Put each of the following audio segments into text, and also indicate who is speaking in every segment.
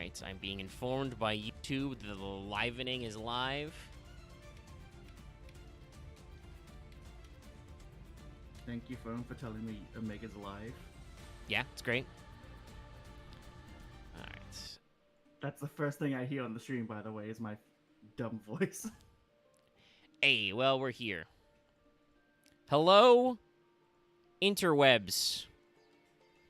Speaker 1: right, I'm being informed by YouTube that the livening is live.
Speaker 2: Thank you, phone, for telling me Omega's live.
Speaker 1: Yeah, it's great. All right.
Speaker 2: That's the first thing I hear on the stream, by the way, is my dumb voice.
Speaker 1: Hey, well, we're here. Hello, interwebs.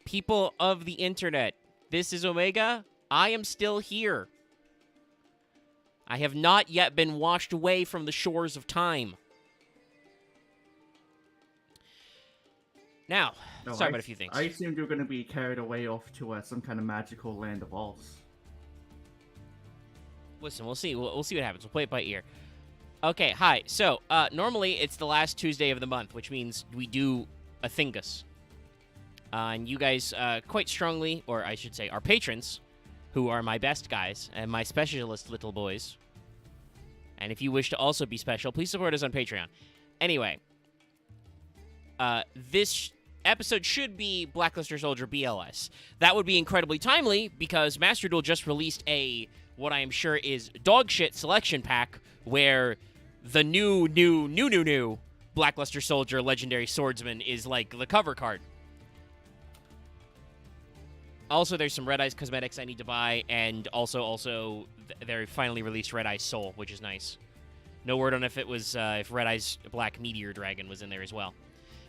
Speaker 1: People of the internet. This is Omega. I am still here. I have not yet been washed away from the shores of time. Now, let's talk about a few things.
Speaker 2: I assumed you were going to be carried away off to some kind of magical land of Oz.
Speaker 1: Listen, we'll see. We'll see what happens. We'll play it by ear. Okay, hi. So, normally it's the last Tuesday of the month, which means we do a Thingus. And you guys quite strongly, or I should say our patrons, who are my best guys and my specialist little boys. And if you wish to also be special, please support us on Patreon. Anyway, this episode should be Blackluster Soldier BLS. That would be incredibly timely because Master Duel just released what I am sure is dogshit selection pack where the new Blackluster Soldier Legendary Swordsman is like the cover card. Also, there's some Red Eyes cosmetics I need to buy, and also they finally released Red Eyes Soul, which is nice. No word on if it was if Red Eyes Black Meteor Dragon was in there as well.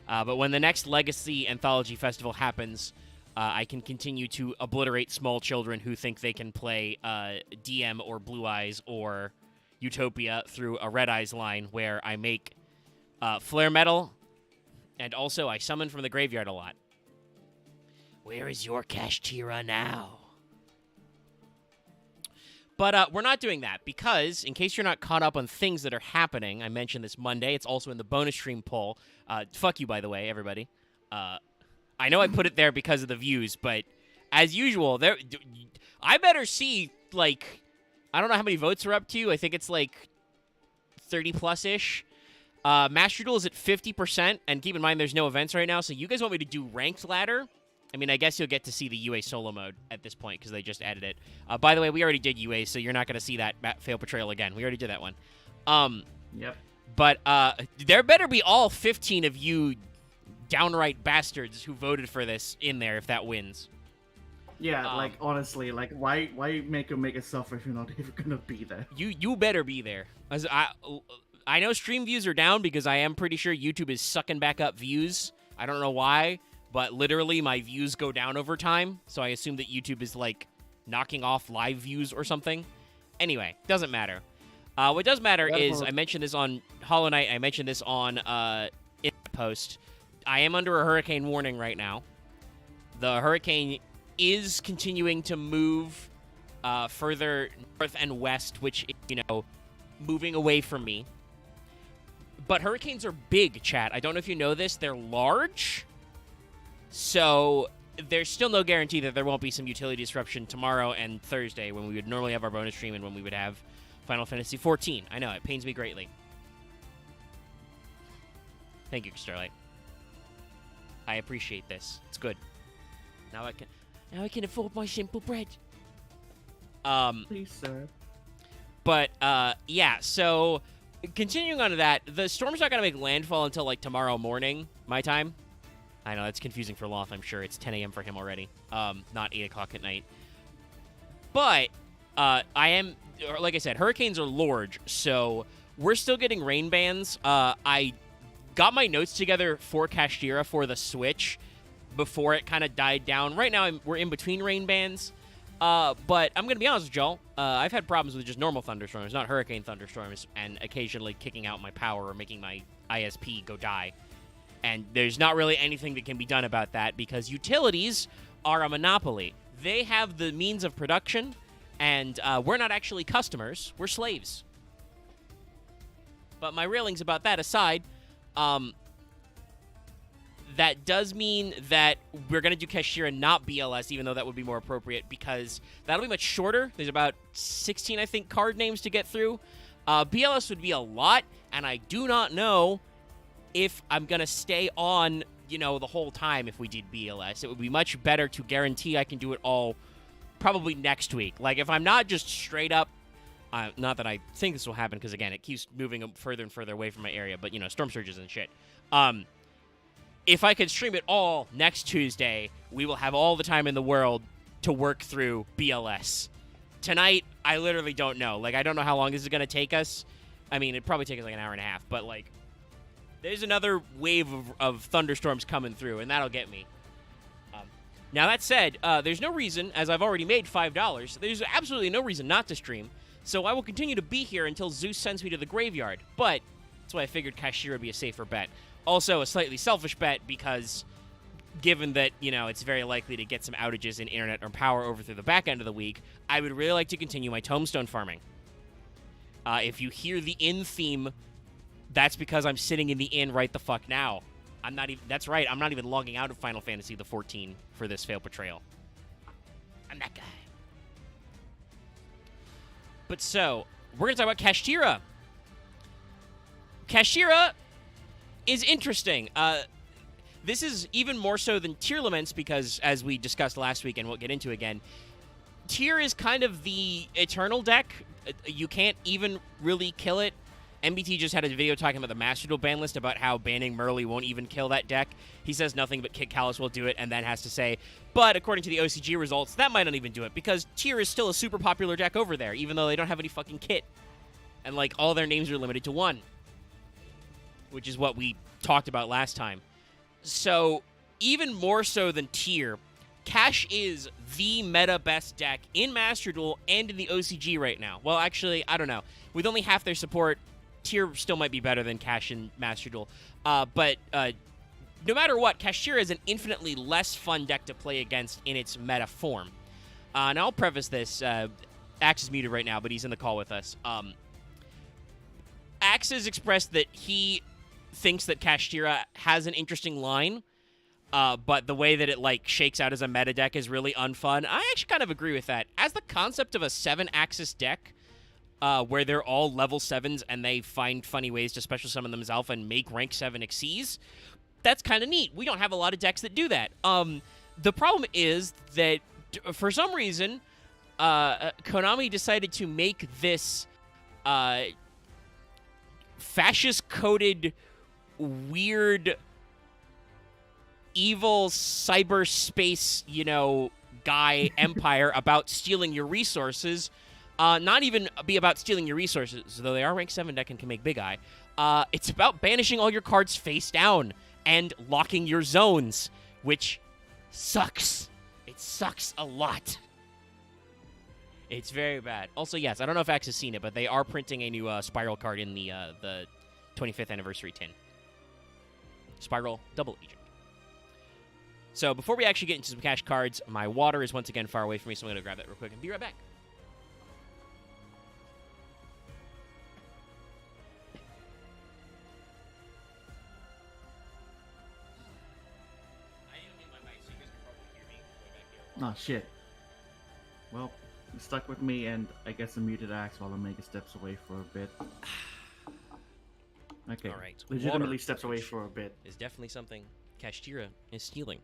Speaker 1: But when the next Legacy Anthology Festival happens, I can continue to obliterate small children who think they can play DM or Blue Eyes or Utopia through a Red Eyes line where I make Flare Metal, and also I summon from the graveyard a lot. Where is your Kashtira now? But we're not doing that because, in case you're not caught up on things that are happening, I mentioned this Monday. It's also in the bonus stream poll. Fuck you, by the way, everybody. I know I put it there because of the views, but as usual, I better see, like, I don't know how many votes are up to. I think it's like 30+-ish. Master Duel is at 50%, and keep in mind there's no events right now, so you guys want me to do ranked ladder? I mean, I guess you'll get to see the UA solo mode at this point because they just added it. By the way, we already did UA, so you're not going to see that fail Portrayal again. We already did that one.
Speaker 2: Yep.
Speaker 1: But there better be all 15 of you downright bastards who voted for this in there if that wins.
Speaker 2: Yeah, like, honestly, like, why make Omega suffer if you're not even going to be there?
Speaker 1: You better be there. As I know stream views are down because I am pretty sure YouTube is sucking back up views. I don't know why. But literally, my views go down over time, so I assume that YouTube is, like, knocking off live views or something. Anyway, doesn't matter. What does matter is, I mentioned this on Hollow Knight, I mentioned this on in the post. I am under a hurricane warning right now. The hurricane is continuing to move further north and west, which is, you know, moving away from me. But hurricanes are big, chat. I don't know if you know this. They're large. So there's still no guarantee that there won't be some utility disruption tomorrow and Thursday when we would normally have our bonus stream and when we would have Final Fantasy XIV. I know, it pains me greatly. Thank you, Starlight. I appreciate this. It's good. Now I can afford my simple bread.
Speaker 2: Please, sir.
Speaker 1: But yeah, so continuing on to that, the storm's not gonna make landfall until like tomorrow morning, my time. I know, that's confusing for Loth, I'm sure. It's 10 a.m. for him already, not 8 o'clock at night. But like I said, hurricanes are large, so we're still getting rain bans. I got my notes together for Kashtira for the Switch before it kind of died down. Right now, we're in between rain bans, but I'm going to be honest with y'all. I've had problems with just normal thunderstorms, not hurricane thunderstorms, and occasionally kicking out my power or making my ISP go die. And there's not really anything that can be done about that because utilities are a monopoly. They have the means of production, and we're not actually customers. We're slaves. But my railings about that aside, that does mean that we're going to do Kashtira, not BLS, even though that would be more appropriate because that'll be much shorter. There's about 16, I think, card names to get through. BLS would be a lot, and I do not know if I'm going to stay on, you know, the whole time if we did BLS. It would be much better to guarantee I can do it all probably next week. Like, if I'm not just straight up, not that I think this will happen, because, again, it keeps moving further and further away from my area, but, storm surges and shit. If I could stream it all next Tuesday, we will have all the time in the world to work through BLS. Tonight, I literally don't know. Like, I don't know how long this is going to take us. I mean, it'd probably take us like an hour and a half, but, like, there's another wave of thunderstorms coming through, and that'll get me. Now, that said, there's no reason, as I've already made $5, there's absolutely no reason not to stream, so I will continue to be here until Zeus sends me to the graveyard, but that's why I figured Cashier would be a safer bet. Also, a slightly selfish bet, because given that, it's very likely to get some outages in internet or power over through the back end of the week, I would really like to continue my tombstone farming. If you hear the inn theme, that's because I'm sitting in the inn right the fuck now. That's right, I'm not even logging out of Final Fantasy XIV for this failed portrayal. I'm that guy. But so, we're going to talk about Kashtira. Kashtira is interesting. This is even more so than Tier Laments because, as we discussed last week and we'll get into again, Tier is kind of the eternal deck. You can't even really kill it. MBT just had a video talking about the Master Duel ban list about how banning Merly won't even kill that deck. He says nothing but Kit Callus will do it, and then has to say, but according to the OCG results, that might not even do it, because Tier is still a super popular deck over there, even though they don't have any fucking kit. And, like, all their names are limited to 1. Which is what we talked about last time. So, even more so than Tier, Cash is the meta best deck in Master Duel and in the OCG right now. Well, actually, I don't know. With only half their support, Tier still might be better than Cash in Master Duel. But no matter what, Kashtira is an infinitely less fun deck to play against in its meta form. And I'll preface this. Axe is muted right now, but he's in the call with us. Axe has expressed that he thinks that Kashtira has an interesting line, but the way that it, like, shakes out as a meta deck is really unfun. I actually kind of agree with that. As the concept of a 7-axis deck, where they're all level 7s and they find funny ways to special summon themselves and make rank 7 Xyz, that's kind of neat. We don't have a lot of decks that do that. The problem is that, for some reason, Konami decided to make this fascist-coded, weird, evil cyberspace, guy empire about stealing your resources. Not even be about stealing your resources, though they are rank 7 deck and can make Big Eye. It's about banishing all your cards face down and locking your zones, which sucks. It sucks a lot. It's very bad. Also, yes, I don't know if Axe has seen it, but they are printing a new Spiral card in the 25th anniversary tin. Spiral Double Agent. So before we actually get into some cash cards, my water is once again far away from me, so I'm going to grab that real quick and be right back.
Speaker 2: Oh, shit. Well, you're stuck with me, and I guess a muted Axe while Omega steps away for a bit. Okay.
Speaker 1: All right.
Speaker 2: Legitimately steps away for a bit.
Speaker 1: Is definitely something Kashtira is stealing.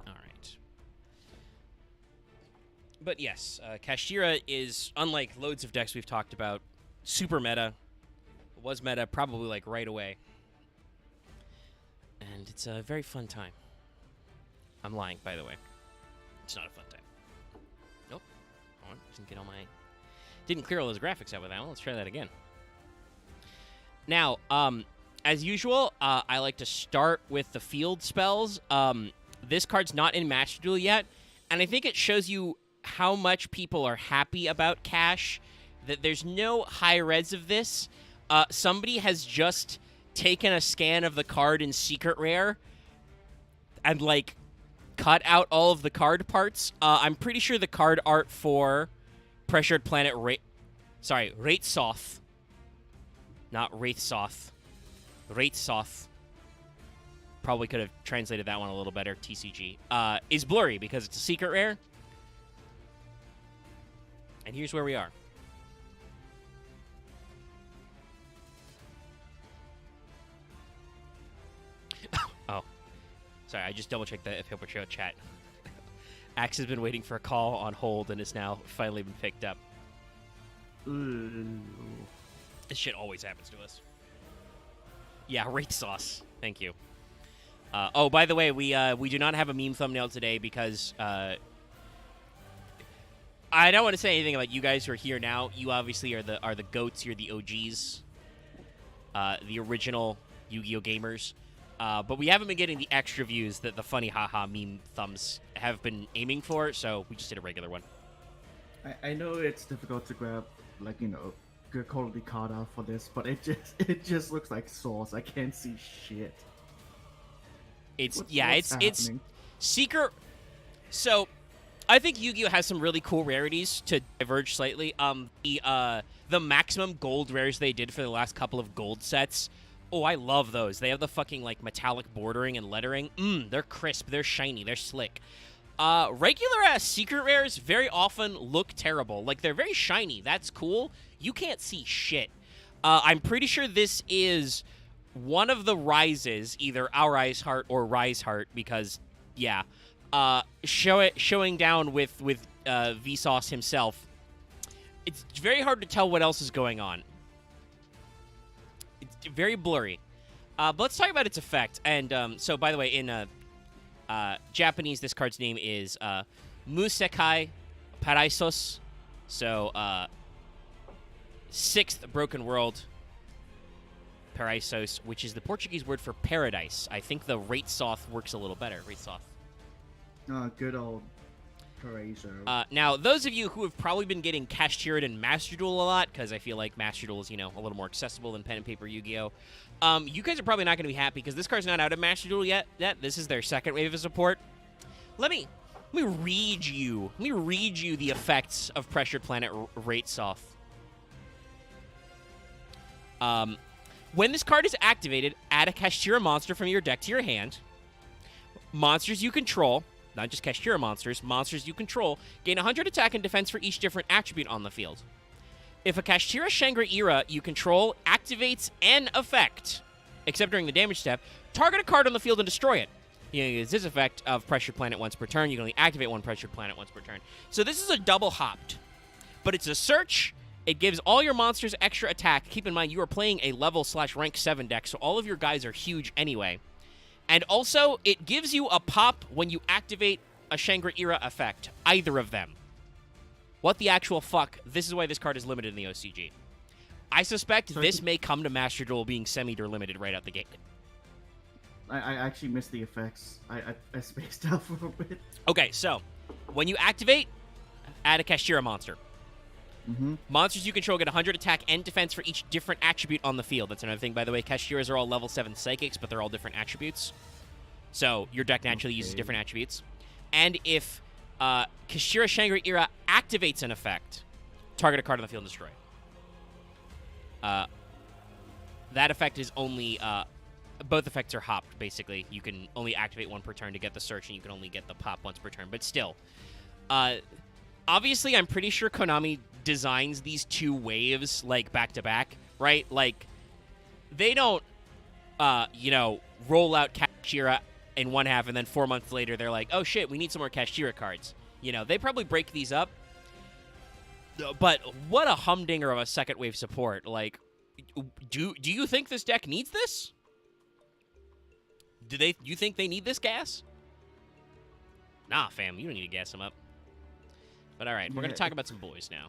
Speaker 1: All right. But yes, Kashtira is, unlike loads of decks we've talked about, super meta. It was meta probably like right away. And it's a very fun time. I'm lying, by the way. It's not a fun time. Nope. Hold on. Didn't get all my... Didn't clear all those graphics out with that one. Let's try that again. Now, as usual, I like to start with the field spells. This card's not in Master Duel yet, and I think it shows you how much people are happy about Cash, that there's no high res of this. Somebody has just taken a scan of the card in Secret Rare and, like, cut out all of the card parts. I'm pretty sure the card art for Pressured Planet Wraithsoth. Not Wraithsoth. Wraithsoth. Probably could have translated that one a little better, TCG. Is blurry because it's a secret rare. And here's where we are. Oh. Sorry, I just double-checked the Portrayal chat. Axe has been waiting for a call on hold and has now finally been picked up.
Speaker 2: Ooh.
Speaker 1: This shit always happens to us. Yeah, rate sauce. Thank you. Oh, by the way, we do not have a meme thumbnail today because I don't want to say anything about you guys who are here now. You obviously are the goats. You're the OGs, the original Yu-Gi-Oh gamers. But we haven't been getting the extra views that the funny haha meme thumbs have been aiming for, so we just did a regular one.
Speaker 2: I know it's difficult to grab, like, good quality card out for this, but it just looks like sauce. I can't see shit.
Speaker 1: It's
Speaker 2: happening?
Speaker 1: secret. So, I think Yu-Gi-Oh has some really cool rarities to diverge slightly. The maximum gold rares they did for the last couple of gold sets. Oh, I love those. They have the fucking like metallic bordering and lettering. They're crisp, they're shiny, they're slick. Regular ass secret rares very often look terrible. Like they're very shiny. That's cool. You can't see shit. I'm pretty sure this is one of the rises, either Our Eyes Heart or Rise Heart, because yeah. Showing down with Vsauce himself. It's very hard to tell what else is going on. It's very blurry. But let's talk about its effect. And so, by the way, in Japanese, this card's name is Musekai Paraisos. So, 6th Broken World Paraisos, which is the Portuguese word for paradise. I think the rate soth works a little better. Rate soth.
Speaker 2: Good old Paraiso.
Speaker 1: Now, those of you who have probably been getting Cash Tiered and Master Duel a lot, because I feel like Master Duel is, a little more accessible than Pen and Paper Yu-Gi-Oh! You guys are probably not going to be happy, because this card's not out of Master Duel yet. This is their second wave of support. Let me read you the effects of Pressured Planet Rate Soth. When this card is activated, add a Kashtira monster from your deck to your hand. Monsters you control, not just Kashtira monsters you control, gain 100 attack and defense for each different attribute on the field. If a Kashtira Shangri-Ira you control activates an effect, except during the damage step, target a card on the field and destroy it. You can use this effect of Pressured Planet once per turn. You can only activate one Pressured Planet once per turn. So this is a double hopped, but it's a search. It gives all your monsters extra attack. Keep in mind, you are playing a level/rank 7 deck, so all of your guys are huge anyway. And also, it gives you a pop when you activate a Shangri-Ira effect. Either of them. What the actual fuck? This is why this card is limited in the OCG. I suspect this may come to Master Duel being semi-or limited right out the gate.
Speaker 2: I actually missed the effects. I spaced out for a bit.
Speaker 1: Okay, so, when you activate, add a Kashtira monster.
Speaker 2: Mm-hmm.
Speaker 1: Monsters you control get 100 attack and defense for each different attribute on the field. That's another thing, by the way. Kashtiras are all level 7 psychics, but they're all different attributes. So your deck naturally uses different attributes. And if Kashtira Shangri-Ira activates an effect, target a card on the field and destroy it. That effect is only... both effects are hopped, basically. You can only activate one per turn to get the search, and you can only get the pop once per turn. But still... obviously, I'm pretty sure Konami designs these two waves, like, back-to-back, right? Like, they don't, roll out Kashtira in one half, and then 4 months later, they're like, oh, shit, we need some more Kashtira cards. They probably break these up. But what a humdinger of a second-wave support. Like, do you think this deck needs this? Do you think they need this gas? Nah, fam, you don't need to gas them up. But all right, we're going to talk about some boys now.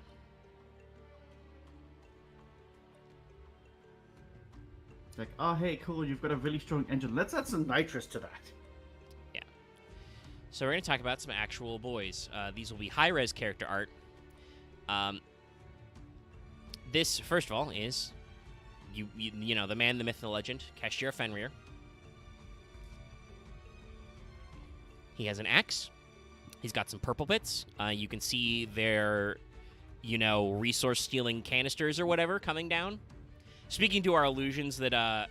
Speaker 2: It's like, oh, hey, cool, you've got a really strong engine. Let's add some nitrous to that.
Speaker 1: Yeah. So we're going to talk about some actual boys. These will be high-res character art. This, first of all, is, the man, the myth, the legend, Kashtira Fenrir. He has an axe. He's got some purple bits. You can see their, resource-stealing canisters or whatever coming down. Speaking to our illusions that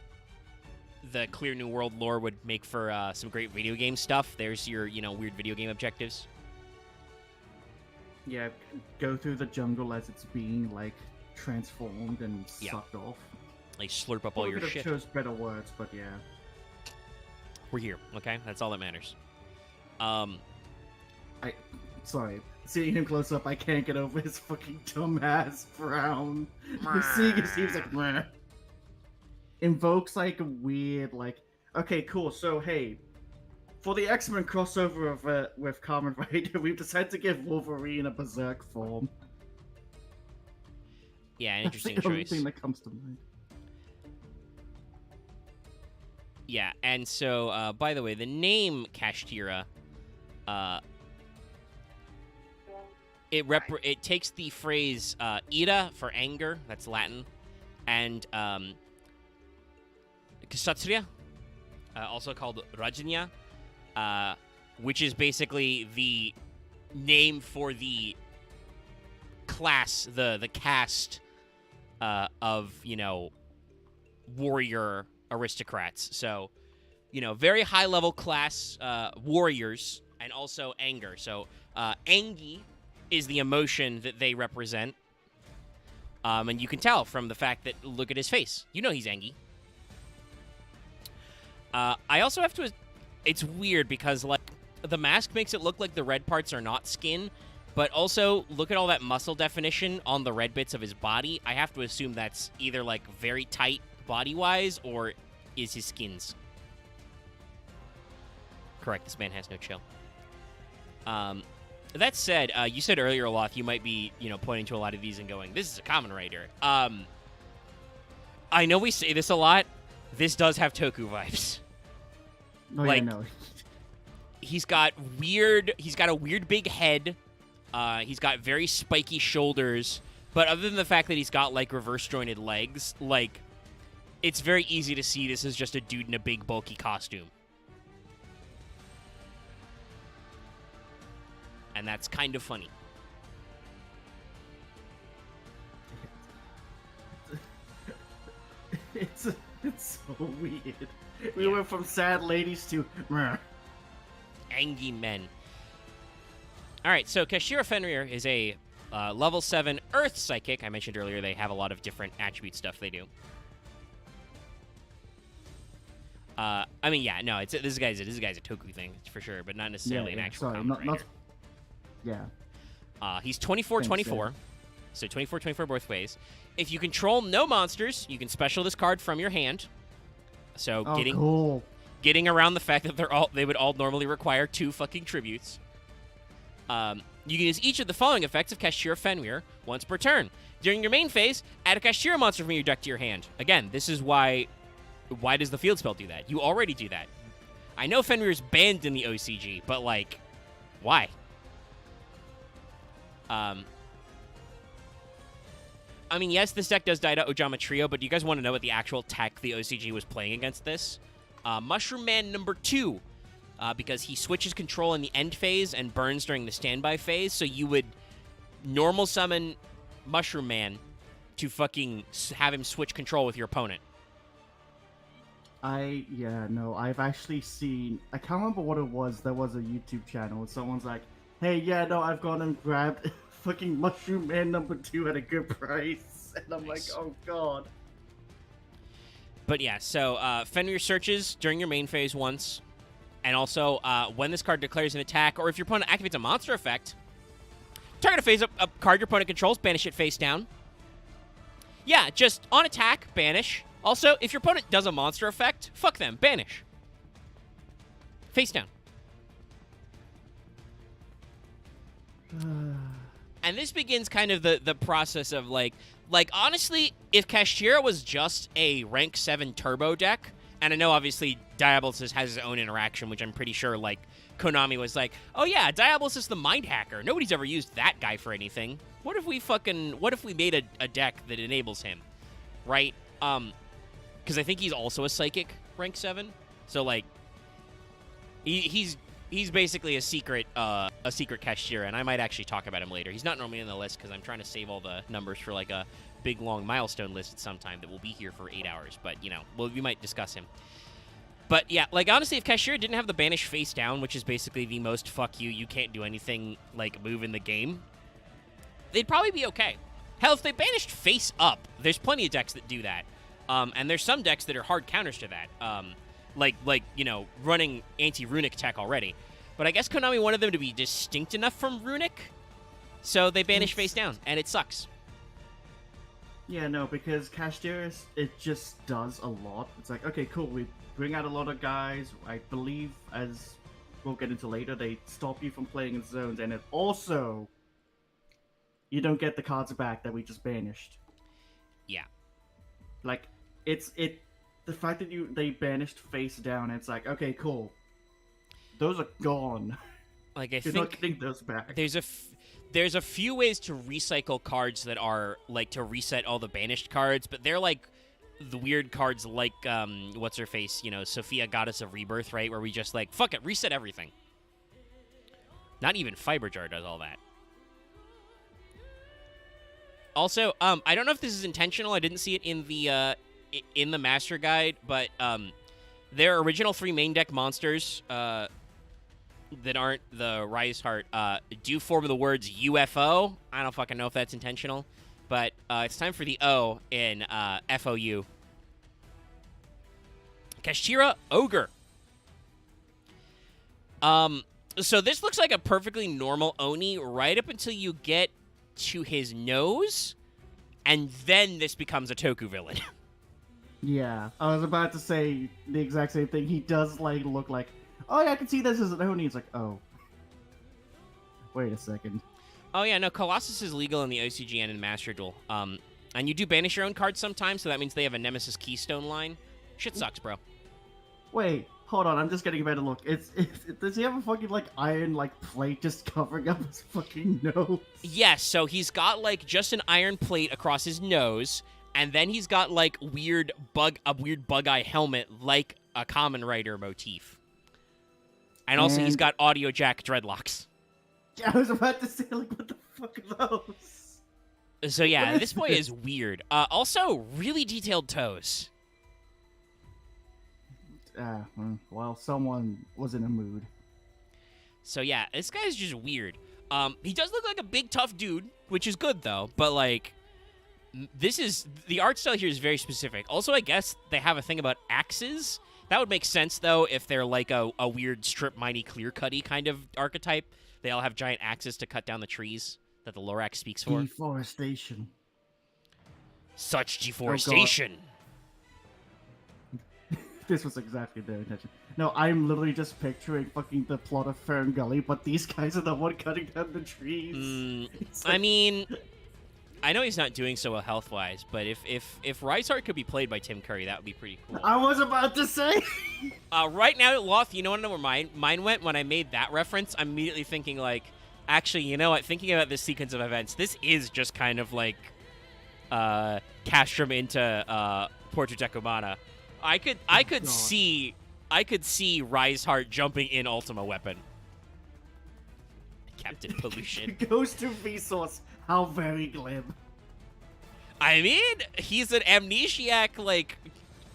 Speaker 1: the Clear New World lore would make for some great video game stuff, there's your, weird video game objectives.
Speaker 2: Yeah, go through the jungle as it's being, like, transformed and sucked off.
Speaker 1: Like, slurp up all your shit.
Speaker 2: I chose better words, but yeah.
Speaker 1: We're here, okay? That's all that matters.
Speaker 2: Sorry. Seeing him close up, I can't get over his fucking dumbass frown. Seeing his team's like, meh. Invokes like a weird, like, okay, cool. So, hey, for the X-Men crossover with Kamen Rider, we've decided to give Wolverine a berserk form.
Speaker 1: Yeah, an
Speaker 2: That's
Speaker 1: interesting
Speaker 2: the only
Speaker 1: choice.
Speaker 2: thing that comes to mind.
Speaker 1: Yeah, and so, by the way, the name Kashtira, it takes the phrase ira for anger, that's Latin, and Kshatriya, also called Rajanya, which is basically the name for the class, the caste of, warrior aristocrats. So, very high-level class warriors, and also anger. So, Angi is the emotion that they represent. And you can tell from the fact that, look at his face. You know he's Angi. I also have to... It's weird because, like, the mask makes it look like the red parts are not skin, but also, look at all that muscle definition on the red bits of his body. I have to assume that's either, like, very tight body-wise, or is his skins. Correct, this man has no chill. That said, you said earlier, Oloth, you might be, pointing to a lot of these and going, this is a Kamen Rider. I know we say this a lot. This does have Toku vibes.
Speaker 2: Oh,
Speaker 1: like,
Speaker 2: yeah, no.
Speaker 1: He's got a weird big head. He's got very spiky shoulders. But other than the fact that he's got, like, reverse jointed legs, like, it's very easy to see this as just a dude in a big, bulky costume. And that's kind of funny.
Speaker 2: It's so weird. We went from sad ladies to meh.
Speaker 1: Angi men. Alright, so Kashira Fenrir is a level 7 Earth Psychic. I mentioned earlier they have a lot of different attribute stuff they do. This guy's a Toku thing for sure, but not necessarily an actual Kamen Rider.
Speaker 2: Yeah.
Speaker 1: He's 24/24, so 24/24 both ways. If you control no monsters, you can special this card from your hand. So
Speaker 2: cool.
Speaker 1: Getting around the fact that they would all normally require 2 fucking tributes. You can use each of the following effects of Kashira Fenrir once per turn. During your main phase, add a Kashira monster from your deck to your hand. Again, this is why does the field spell do that? You already do that. I know Fenrir's banned in the OCG, but, like, why? Yes, this deck does die to Ojama Trio, but do you guys want to know what the actual tech the OCG was playing against this? Mushroom Man number 2, because he switches control in the end phase and burns during the standby phase, so you would normal summon Mushroom Man to fucking have him switch control with your opponent.
Speaker 2: I've actually seen, I can't remember what it was, there was a YouTube channel, and someone's like, hey, I've gone and grabbed fucking Mushroom Man number 2 at a good price, and I'm
Speaker 1: Nice.
Speaker 2: like, oh god.
Speaker 1: But yeah, so Fenrir searches during your main phase once, and also when this card declares an attack, or if your opponent activates a monster effect, target a phase up card your opponent controls, banish it face down. Yeah, just on attack, banish. Also, if your opponent does a monster effect, fuck them, banish. Face down. And this begins kind of the process of, like, honestly, if Kashtira was just a rank 7 turbo deck, and I know, obviously, Diabolos has his own interaction, which I'm pretty sure, like, Konami was like, oh yeah, Diabolos is the mind hacker. Nobody's ever used that guy for anything. What if we made a deck that enables him? Right? Because I think he's also a psychic, rank 7. So, like, he's basically a secret Kashtira, and I might actually talk about him later. He's not normally on the list because I'm trying to save all the numbers for, like, a big, long milestone list at some time that will be here for 8 hours. But, we might discuss him. But, yeah, like, honestly, if Kashtira didn't have the banish face down, which is basically the most fuck you can't do anything, like, move in the game, they'd probably be okay. Hell, if they banished face up, there's plenty of decks that do that. And there's some decks that are hard counters to that. Like running anti-runic tech already. But I guess Konami wanted them to be distinct enough from Runic, so they banish face down, and it sucks.
Speaker 2: Yeah, no, because Cashtira, it just does a lot. It's like, okay, cool, we bring out a lot of guys. I believe, as we'll get into later, they stop you from playing in zones, and it also, you don't get the cards back that we just banished.
Speaker 1: Yeah.
Speaker 2: Like, the fact that they banished face down, it's like, okay, cool. Those are gone.
Speaker 1: Like, I
Speaker 2: You're
Speaker 1: think
Speaker 2: not getting those back.
Speaker 1: There's a few ways to recycle cards that are, like, to reset all the banished cards, but they're, like, the weird cards like, what's-her-face, you know, Sophia, Goddess of Rebirth, right? Where we just, like, fuck it, reset everything. Not even Fiberjar does all that. Also, I don't know if this is intentional. I didn't see it in the Master Guide, but, their original 3 main deck monsters, that aren't the Rise Heart do form the words UFO. I don't fucking know if that's intentional, but it's time for the O in FOU. Kashtira Ogre. So this looks like a perfectly normal Oni right up until you get to his nose, and then this becomes a Toku villain.
Speaker 2: Yeah, I was about to say the exact same thing. He does, like, look like, oh yeah, I can see this as an Oni. It's like, oh. Wait a second.
Speaker 1: Oh yeah, no, Colossus is legal in the OCG and in Master Duel. And you do banish your own cards sometimes, so that means they have a Nemesis Keystone line. Shit sucks, bro.
Speaker 2: Wait, hold on, I'm just getting a better look. Does he have a fucking, like, iron, like, plate just covering up his fucking nose?
Speaker 1: Yes, so he's got, like, just an iron plate across his nose, and then he's got, like, a weird bug-eye helmet, like a Kamen Rider motif. And also, he's got audio jack dreadlocks.
Speaker 2: Yeah, I was about to say, like, what the fuck are those?
Speaker 1: So yeah, this boy is weird. Also, really detailed toes.
Speaker 2: Well, someone was in a mood.
Speaker 1: So yeah, this guy's just weird. He does look like a big, tough dude, which is good, though. But, like, the art style here is very specific. Also, I guess they have a thing about axes. That would make sense, though, if they're like a weird strip miney clear-cutty kind of archetype. They all have giant axes to cut down the trees that the Lorax speaks for.
Speaker 2: Deforestation.
Speaker 1: Such deforestation.
Speaker 2: This was exactly their intention. No, I'm literally just picturing fucking the plot of Fern Gully, but these guys are the one cutting down the trees.
Speaker 1: I mean, I know he's not doing so well health-wise, but if Rise Heart could be played by Tim Curry, that would be pretty cool.
Speaker 2: I was about to say!
Speaker 1: Right now, Loth, you know where mine went when I made that reference? I'm immediately thinking, like, actually, you know what? Thinking about this sequence of events, this is just kind of like Castrum into Portrait Decumana. I could see Rise Heart jumping in Ultima Weapon. Captain Pollution.
Speaker 2: Goes to Vsauce. How very glib.
Speaker 1: I mean, he's an amnesiac, like,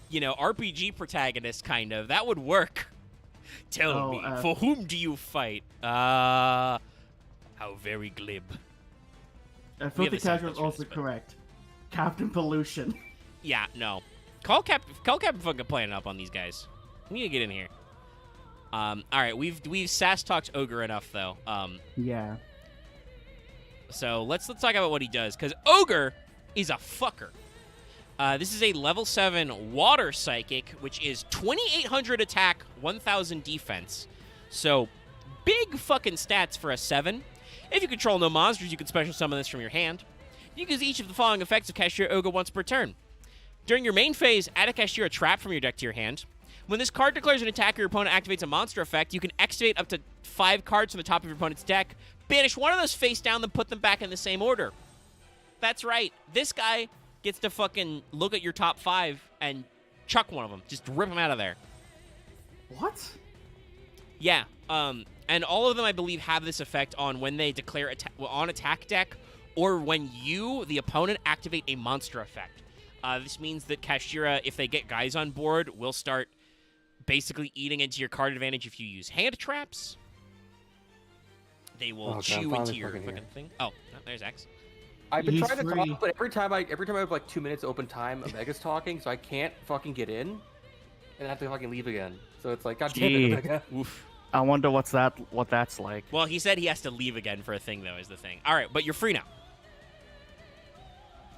Speaker 1: you know, RPG protagonist, kind of. That would work. Tell me, for whom do you fight? How very glib.
Speaker 2: Filthy Casual is also correct. Captain Pollution.
Speaker 1: Yeah, no. Call Captain fucking Planet up on these guys. We need to get in here. Alright, we've sass talked Ogre enough, though.
Speaker 2: Yeah.
Speaker 1: So let's talk about what he does, because Ogre is a fucker. This is a level 7 Water Psychic, which is 2,800 attack, 1,000 defense. So, big fucking stats for a 7. If you control no monsters, you can special summon this from your hand. You can use each of the following effects of Kashtira Ogre once per turn. During your main phase, add a Kashtira trap from your deck to your hand. When this card declares an attack or your opponent activates a monster effect, you can activate up to 5 cards from the top of your opponent's deck, banish one of those face down, then put them back in the same order. That's right. This guy gets to fucking look at your top 5 and chuck one of them. Just rip them out of there.
Speaker 2: What?
Speaker 1: Yeah. And all of them, I believe, have this effect on when they declare on attack deck or when you, the opponent, activate a monster effect. This means that Kashtira, if they get guys on board, will start basically eating into your card advantage if you use hand traps. They will chew into your fucking thing. Oh, there's X.
Speaker 3: I've been trying to talk, but every time I have like 2 minutes open time, Omega's talking, so I can't fucking get in, and I have to fucking leave again. So it's like, god damn it, Omega.
Speaker 1: Oof.
Speaker 2: I wonder what that's like.
Speaker 1: Well, he said he has to leave again for a thing, though, is the thing. All right, but you're free now.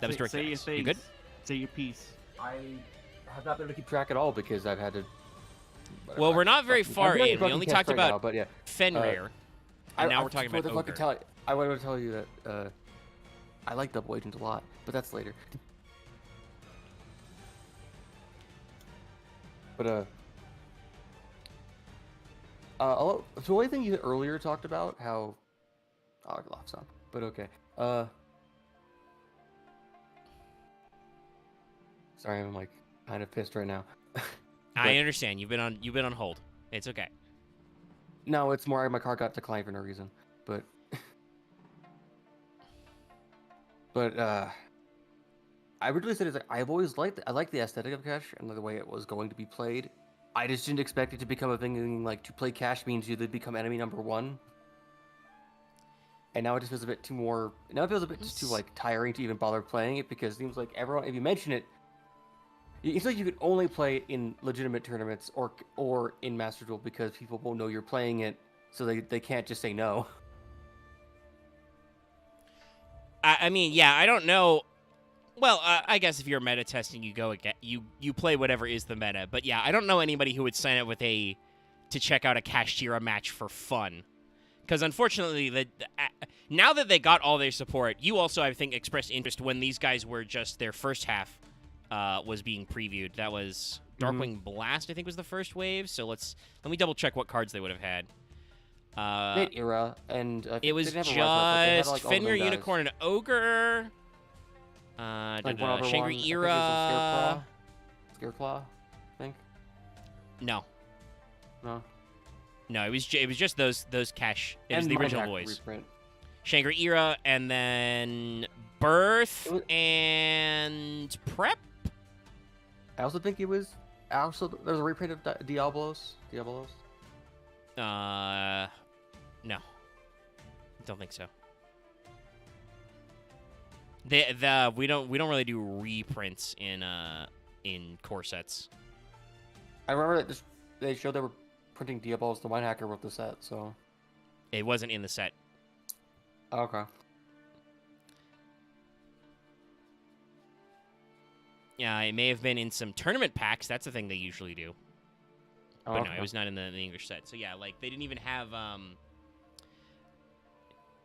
Speaker 1: That was direct.
Speaker 2: Say your
Speaker 1: You
Speaker 2: things.
Speaker 1: good?
Speaker 2: Say your piece.
Speaker 3: I have not been able to keep track at all because I've had to.
Speaker 1: Well, we're not very far
Speaker 3: I'm doing
Speaker 1: in. We only
Speaker 3: fucking
Speaker 1: talked
Speaker 3: test right
Speaker 1: about
Speaker 3: now, but yeah.
Speaker 1: Fenrir, and now we're talking about Ogre.
Speaker 3: I wanted to tell you that I like Double Agent a lot, but that's later. But the only thing you earlier talked about how I lost on, but okay. Sorry, I'm like kind of pissed right now.
Speaker 1: I understand. You've been on hold. It's okay.
Speaker 3: No, it's more my car got declined for no reason. But I originally said it's like I've always liked I like the aesthetic of Cash and the way it was going to be played. I just didn't expect it to become a thing like to play Cash means you would become enemy number 1. And now it just feels a bit too more. Now it feels a bit just too like tiring to even bother playing it because it seems like everyone, if you mention it, it's like you could only play it in legitimate tournaments or in Master Duel because people won't know you're playing it, so they can't just say no.
Speaker 1: I mean, yeah, I don't know. Well, I guess if you're meta testing, you play whatever is the meta. But yeah, I don't know anybody who would sign up with to check out a Kashtira match for fun. Because unfortunately, now that they got all their support, you also, I think, expressed interest when these guys were just their first half was being previewed. That was Darkwing Blast, I think, was the first wave. So let me double check what cards they would have had.
Speaker 3: Mid era, and
Speaker 1: it was just
Speaker 3: like,
Speaker 1: Fenrir, Unicorn, and Ogre. Shangri Era.
Speaker 3: Scareclaw, I think.
Speaker 1: No,
Speaker 3: No.
Speaker 1: it was just those cash. It was the original voice.
Speaker 3: Reprint.
Speaker 1: Shangri Era, and then Birth and Prep.
Speaker 3: I also think it was. There's a reprint of Diablos.
Speaker 1: No, don't think so. We don't really do reprints in core sets.
Speaker 3: I remember that they showed they were printing Diablos. The Wine Hacker wrote the set, so
Speaker 1: it wasn't in the set.
Speaker 3: Okay.
Speaker 1: Yeah, it may have been in some tournament packs. That's the thing they usually do. But no, it was not in the English set. So yeah, like they didn't even have.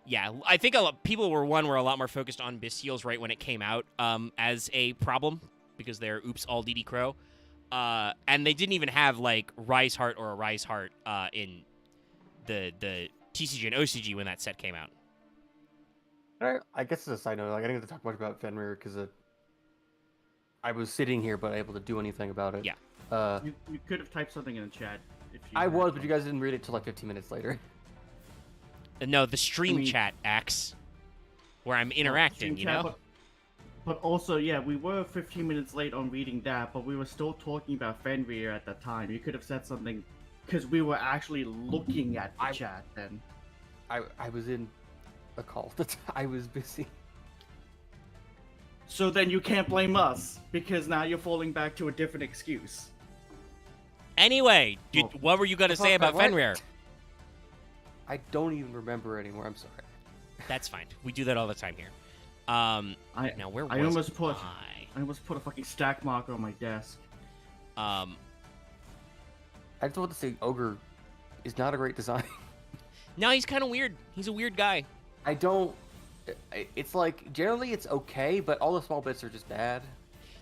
Speaker 1: Yeah, I think people were a lot more focused on Bestials right when it came out as a problem because they're oops all DD Crow, and they didn't even have like Rise Heart or a Rise Heart in the TCG and OCG when that set came out.
Speaker 3: I guess as a side note, like I didn't get to talk much about Fenrir because I was sitting here but unable to do anything about it.
Speaker 1: Yeah.
Speaker 2: You could have typed something in the chat. If you
Speaker 3: I was, but you guys didn't read it till like 15 minutes later.
Speaker 1: No, the stream chat, Axe, where I'm interacting, you know?
Speaker 2: But also, yeah, we were 15 minutes late on reading that, but we were still talking about Fenrir at that time. You could have said something, because we were actually looking at the chat then.
Speaker 3: I was in a call. I was busy.
Speaker 2: So then you can't blame us, because now you're falling back to a different excuse.
Speaker 1: Anyway, what were you going to say about Fenrir?
Speaker 3: I don't even remember anymore. I'm sorry.
Speaker 1: That's fine. We do that all the time here. Now where was I
Speaker 2: almost put a fucking stack marker on my desk.
Speaker 3: I just want to say Ogre is not a great design.
Speaker 1: No, he's kind of weird. He's a weird guy.
Speaker 3: It's like generally it's okay, but all the small bits are just bad.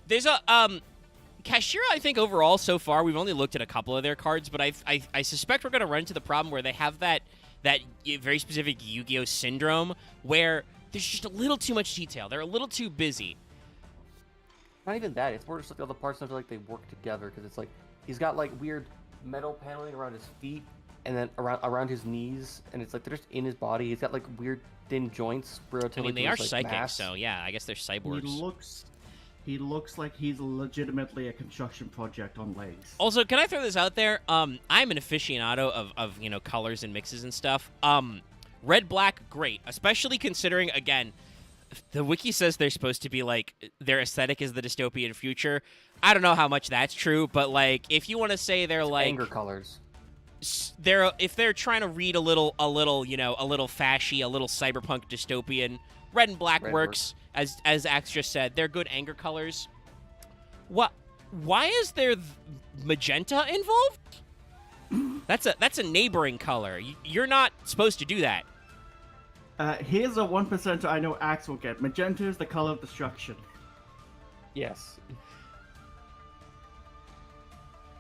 Speaker 1: There's a Kashtira, I think overall so far we've only looked at a couple of their cards, but I suspect we're going to run into the problem where they have that very specific Yu-Gi-Oh syndrome where there's just a little too much detail. They're a little too busy.
Speaker 3: Not even that. It's more just like all the parts don't feel like they work together because it's like he's got like weird metal paneling around his feet and then around his knees, and it's like they're just in his body. He's got like weird thin joints.
Speaker 1: I mean, they are psychic, so yeah, I guess they're cyborgs.
Speaker 2: He looks like he's legitimately a construction project on legs.
Speaker 1: Also, can I throw this out there? I'm an aficionado of colors and mixes and stuff. Red, black, great. Especially considering, again, the wiki says they're supposed to be like, their aesthetic is the dystopian future. I don't know how much that's true, but like, if you want to say they're like...
Speaker 3: Anger colors.
Speaker 1: if they're trying to read a little, you know, a little fashy, a little cyberpunk dystopian, red and black
Speaker 3: Red
Speaker 1: works. As Axe just said, they're good anger colors. What? Why is there magenta involved? That's a neighboring color. You're not supposed to do that.
Speaker 2: Here's a 1% I know Axe will get. Magenta is the color of destruction.
Speaker 3: Yes.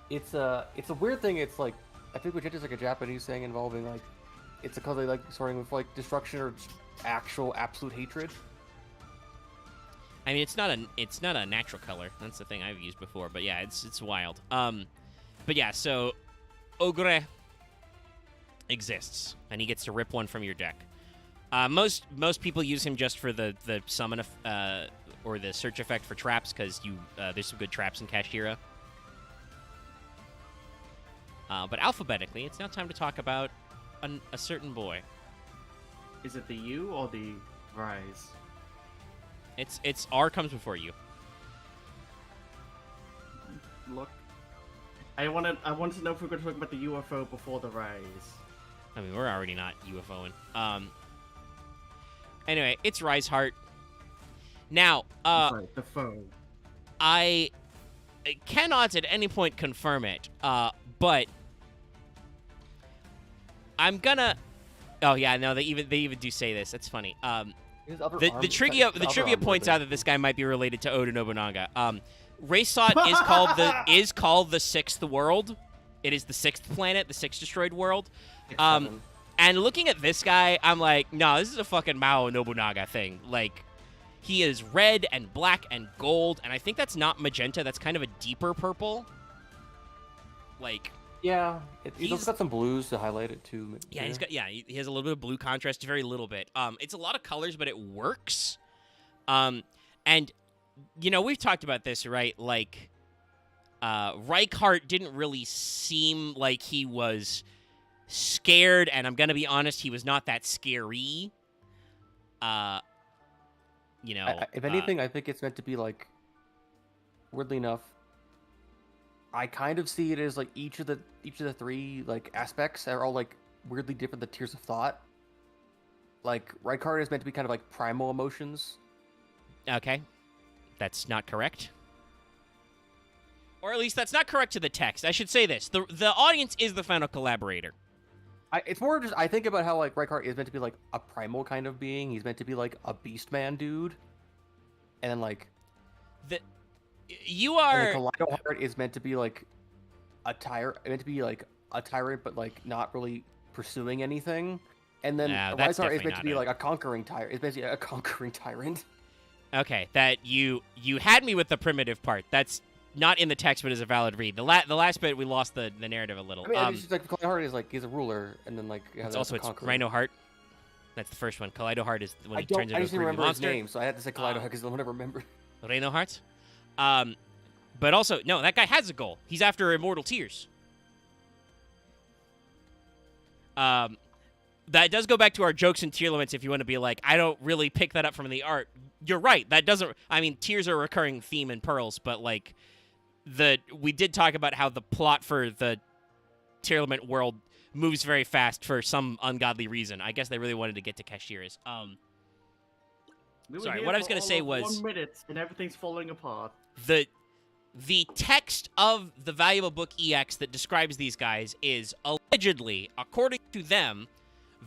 Speaker 3: It's a weird thing. It's like, I think magenta is like a Japanese thing involving like, it's a color they like starting with like destruction or actual absolute hatred.
Speaker 1: I mean, it's not a natural color. That's the thing I've used before. But yeah, it's wild. But yeah, so Ogre exists, and he gets to rip one from your deck. Most people use him just for the summon or the search effect for traps, because there's some good traps in Kashtira. But alphabetically, it's now time to talk about a certain boy.
Speaker 2: Is it the U or the Rise?
Speaker 1: It's R comes before you.
Speaker 2: Look, I wanted to know if we're going to talk about the UFO before the Rise.
Speaker 1: I mean, we're already not UFOing. Anyway, it's Rise Heart. Now,
Speaker 2: Sorry, the foe.
Speaker 1: I cannot at any point confirm it, but I'm gonna. Oh yeah, no, they even do say this. That's funny. The trivia points out that this guy might be related to Oda Nobunaga. Raysot is called the sixth world. It is the sixth planet, the sixth destroyed world. And looking at this guy, I'm like, no, this is a fucking Mao Nobunaga thing. Like, he is red and black and gold, and I think that's not magenta. That's kind of a deeper purple. Like,
Speaker 3: yeah, he's also got some blues to highlight it too.
Speaker 1: Yeah, he has a little bit of blue contrast, very little bit. It's a lot of colors, but it works. And you know, we've talked about this, right? Like, Reichardt didn't really seem like he was scared, and I'm gonna be honest, he was not that scary. You know,
Speaker 3: if anything, I think it's meant to be like, weirdly enough, I kind of see it as like each of the three like aspects are all like weirdly different than tiers of thought. Like Reichardt is meant to be kind of like primal emotions. Okay,
Speaker 1: that's not correct. Or at least that's not correct to the text. I should say this: the audience is the final collaborator.
Speaker 3: It's more just I think about how like Reichardt is meant to be like a primal kind of being. He's meant to be like a beast man dude, and then like
Speaker 1: you are.
Speaker 3: And the Kaleido Heart is meant to be like a tyrant, but like not really pursuing anything. And then Reichardt is meant to be like a conquering tyrant. It's basically a conquering tyrant.
Speaker 1: Okay, that you had me with the primitive part. That's not in the text, but is a valid read. The last bit we lost the narrative a little.
Speaker 3: I mean, it's just like Kaleido Heart is like he's a ruler, and then like
Speaker 1: it's also Rhino Heart. That's the first one. Kaleido Heart is when he turns into a
Speaker 3: I just remember
Speaker 1: monster.
Speaker 3: His name, so I had to say Kaleido Heart because I'll never remember.
Speaker 1: Rhino Heart. But also, no, that guy has a goal. He's after immortal tears. That does go back to our jokes and tier limits if you want to be like, I don't really pick that up from the art. You're right. That doesn't... I mean, tears are a recurring theme in Pearls, but, like, we did talk about how the plot for the tier limit world moves very fast for some ungodly reason. I guess they really wanted to get to Kashtira's. Sorry, what I was going to say was...
Speaker 2: 1 minute, and everything's falling apart.
Speaker 1: The text of the valuable book EX that describes these guys is allegedly, according to them,